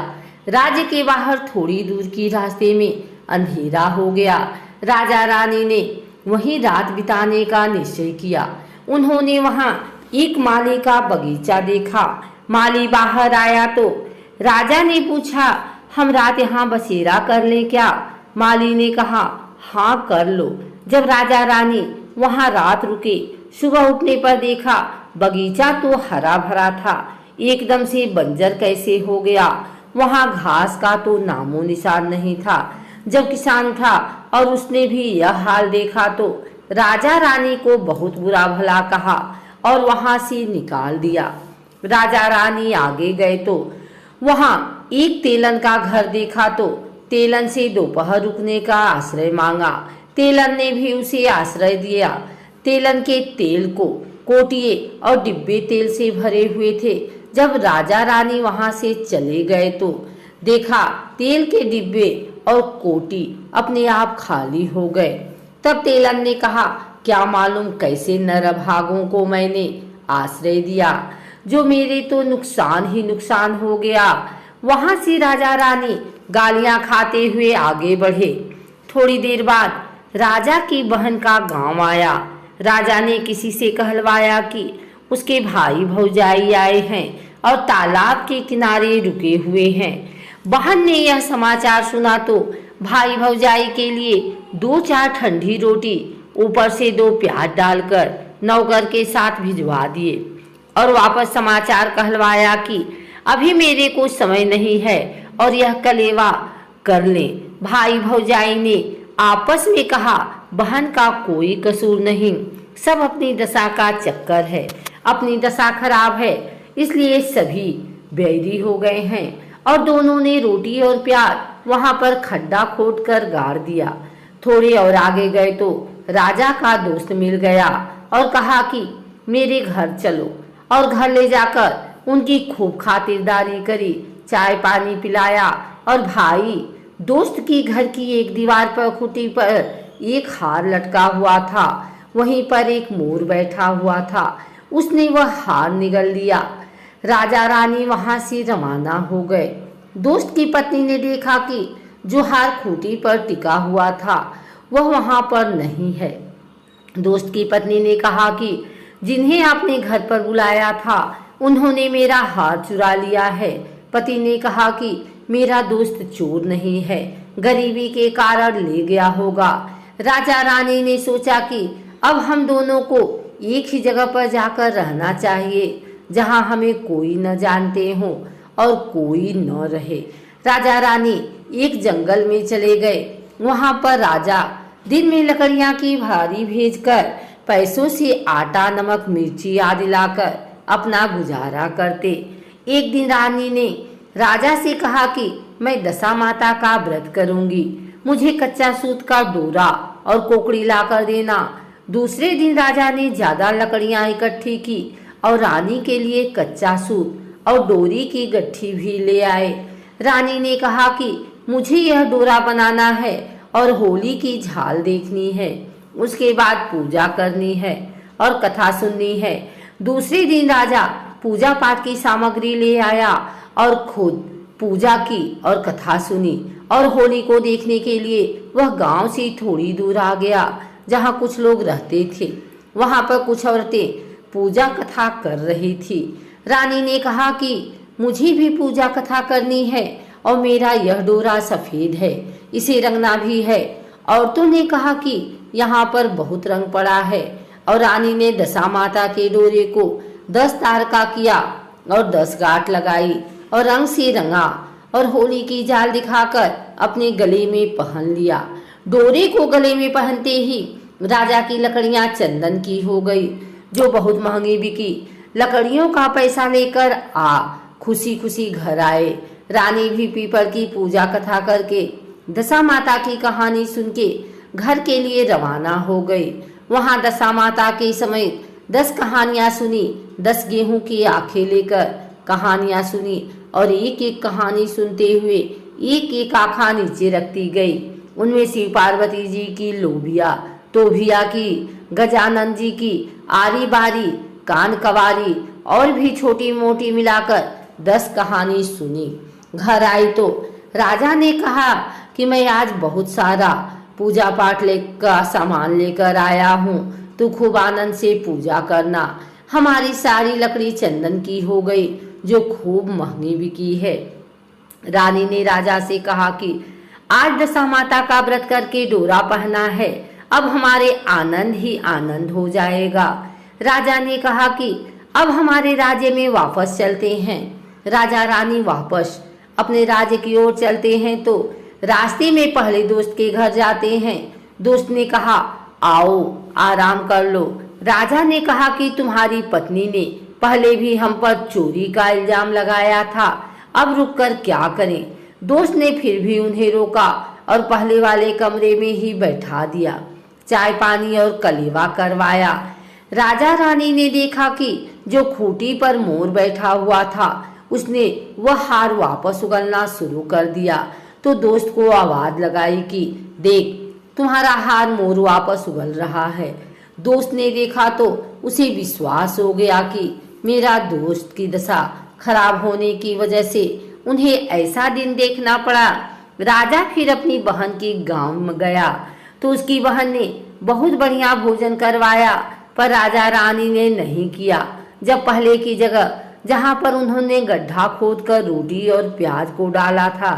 राज्य के बाहर थोड़ी दूर की रास्ते में अंधेरा हो गया। राजा रानी ने वहीं रात बिताने का निश्चय किया। उन्होंने वहां एक माली का बगीचा देखा। माली बाहर आया तो राजा ने पूछा, हम रात यहाँ बसेरा कर ले क्या? माली ने कहा, हाँ कर लो। जब राजा रानी वहां रात रुके, सुबह उठने पर देखा बगीचा तो हरा भरा था, एकदम से बंजर कैसे हो गया। वहां घास का तो नामो निशान नहीं था। जब किसान उठा और उसने भी यह हाल देखा तो राजा रानी को बहुत बुरा भला कहा और वहां से निकाल दिया। राजा रानी आगे गए तो वहां एक तेलन का घर देखा तो तेलन से दोपहर रुकने का आश्रय मांगा। तेलन ने भी उसे आश्रय दिया। तेलन के तेल को कोटिए और डिब्बे तेल से भरे हुए थे। जब राजा रानी वहां से चले गए तो देखा तेल के डिब्बे और कोटी अपने आप खाली हो गए। तब तेलन ने कहा, क्या मालूम कैसे नरभागों को मैंने आश्रय दिया, जो मेरे तो नुकसान ही नुकसान हो गया। वहां से राजा रानी गालियां खाते हुए आगे बढ़े। थोड़ी देर बाद राजा की बहन का गांव आया। राजा ने किसी से कहलवाया कि उसके भाई भौजाई आए हैं और तालाब के किनारे रुके हुए हैं। बहन ने यह समाचार सुना तो भाई भौजाई के लिए 2-4 ठंडी रोटी ऊपर से 2 प्याज डालकर नौकर के साथ भिजवा दिए और वापस समाचार कहलवाया कि अभी मेरे को समय नहीं है और यह कलेवा कर लें। भाई भौजाई ने आपस में कहा, बहन का कोई कसूर नहीं, सब अपनी दशा का चक्कर है, अपनी दशा खराब है इसलिए सभी बैरी हो गए हैं। और दोनों ने रोटी और प्याज वहां पर खड्डा खोद कर गाड़ दिया। थोड़े और आगे गए तो राजा का दोस्त मिल गया और कहा कि मेरे घर चलो, और घर ले जाकर उनकी खूब खातिरदारी करी, चाय पानी पिलाया। और भाई दोस्त की घर की एक दीवार पर खूंटी पर एक हार लटका हुआ था, वहीं पर एक मोर बैठा हुआ था। उसने वह हार निगल लिया। राजा रानी वहां से रवाना हो गए। दोस्त की पत्नी ने देखा कि जो हार खूंटी पर टिका हुआ था वह वहां पर नहीं है। दोस्त की पत्नी ने कहा कि जिन्हें आपने घर पर बुलाया था उन्होंने मेरा हार चुरा लिया है। पति ने कहा कि मेरा दोस्त चोर नहीं है, गरीबी के कारण ले गया होगा। राजा रानी ने सोचा कि अब हम दोनों को एक ही जगह पर जाकर रहना चाहिए, जहां हमें कोई न जानते हो और कोई न रहे। राजा रानी एक जंगल में चले गए। वहां पर राजा दिन में लकड़ियां की भारी भेजकर पैसों से आटा नमक मिर्ची आदि लाकर अपना गुजारा करते। एक दिन रानी ने राजा से कहा कि मैं दशा माता का व्रत करूंगी, मुझे कच्चा सूत का डोरा और कोकड़ी लाकर देना। दूसरे दिन राजा ने ज्यादा लकड़ियां इकट्ठी की और रानी के लिए कच्चा सूत और डोरी की गट्ठी भी ले आए। रानी ने कहा कि मुझे यह डोरा बनाना है और होली की झाल देखनी है, उसके बाद पूजा करनी है और कथा सुननी है। दूसरे दिन राजा पूजा पाठ की सामग्री ले आया और खुद पूजा की और कथा सुनी। और होली को देखने के लिए वह गांव से थोड़ी दूर आ गया जहां कुछ लोग रहते थे। वहां पर कुछ औरतें पूजा कथा कर रही थी। रानी ने कहा कि मुझे भी पूजा कथा करनी है और मेरा यह डोरा सफेद है, इसे रंगना भी है। औरतों ने कहा कि यहाँ पर बहुत रंग पड़ा है। और रानी ने दशा माता के डोरे को 10 तार का किया और 10 गांठ लगाई और रंग से रंगा और होली की जाल दिखाकर अपने गले में पहन लिया। डोरे को गले में पहनते ही राजा की लकड़ियां चंदन की हो गई, जो बहुत महंगी बिकी। लकड़ियों का पैसा लेकर खुशी खुशी घर आए। रानी भी पीपल की पूजा कथा करके दशा माता की कहानी सुन के घर के लिए रवाना हो गई। वहां दशा माता के समय 10 कहानियां सुनी। 10 गेहूं की आंखें लेकर कहानियां सुनी और एक एक कहानी सुनते हुए एक एक आँख नीचे रखती गई। उनमें शिव पार्वती जी की लोबिया, तोभिया की, गजानन जी की, आरी बारी, कान कवारी और भी छोटी मोटी मिलाकर 10 कहानी सुनी। घर आई तो राजा ने कहा कि मैं आज बहुत सारा पूजा पाठ का सामान लेकर आया हूँ, तू खूब आनंद से पूजा करना। हमारी सारी लकड़ी चंदन की हो गई जो खूब महंगी बिकी है। रानी ने राजा से कहा कि आज दशा माता का व्रत करके डोरा पहना है, अब हमारे आनंद ही आनंद हो जाएगा। राजा ने कहा कि अब हमारे राज्य में वापस चलते हैं। राजा रानी वापस अपने राज्य की ओर चलते हैं तो रास्ते में पहले दोस्त के घर जाते हैं। दोस्त ने कहा आओ आराम कर लो। राजा ने कहा कि तुम्हारी पत्नी ने पहले भी हम पर चोरी का इल्जाम लगाया था, अब रुककर क्या करें। दोस्त ने फिर भी उन्हें रोका और पहले वाले कमरे में ही बैठा दिया, चाय पानी और कलेवा करवाया। राजा रानी ने देखा कि जो खूंटी पर मोर बैठा हुआ था उसने वह हार वापस उगलना शुरू कर दिया तो दोस्त को आवाज लगाई कि देख तुम्हारा हार मोर वापस उगल रहा है। दोस्त ने देखा तो उसे विश्वास हो गया कि मेरा दोस्त की दशा खराब होने की वजह से उन्हें ऐसा दिन देखना पड़ा। राजा फिर अपनी बहन के गांव में गया तो उसकी बहन ने बहुत बढ़िया भोजन करवाया, पर राजा रानी ने नहीं किया। जब पहले की जगह जहां पर उन्होंने गड्ढा खोदकर रोटी और प्याज को डाला था,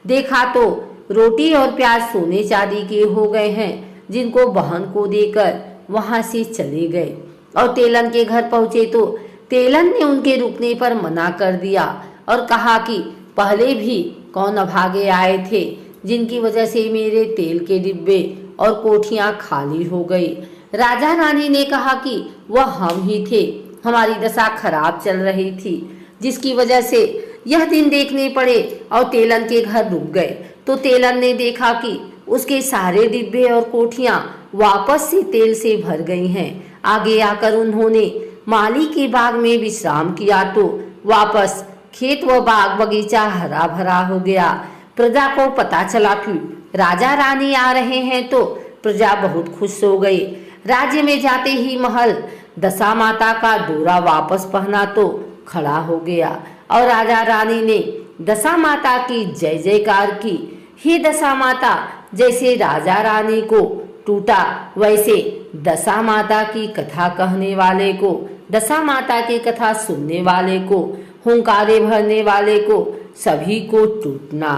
देखा तो रोटी और प्याज सोने चांदी के हो गए हैं, जिनको बहन को देकर वहां से चले गए। और तेलन के घर पहुंचे तो तेलन ने उनके रुकने पर मना कर दिया और कहा कि पहले भी कौन अभागे आए थे जिनकी वजह से मेरे तेल के डिब्बे और कोठियां खाली हो गई। राजा रानी ने कहा कि वह हम ही थे, हमारी दशा खराब चल रही थी जिसकी वजह से यह दिन देखने पड़े और तेलन के घर रुक गए। तो तेलन ने देखा कि उसके सारे डिब्बे और कोठियां वापस से तेल से भर गई हैं। आगे आकर उन्होंने माली के बाग में विश्राम किया तो वापस खेत व बाग बगीचा हरा भरा हो गया। प्रजा को पता चला कि राजा रानी आ रहे हैं तो प्रजा बहुत खुश हो गई। राज्य में जाते ही महल दशा माता का डोरा वापस पहना तो खड़ा हो गया और राजा रानी ने दशा माता की जय जयकार की। हे दशा माता, जैसे राजा रानी को टूटा वैसे दशा माता की कथा कहने वाले को, दशा माता की कथा सुनने वाले को, हुंकारे भरने वाले को, सभी को टूटना।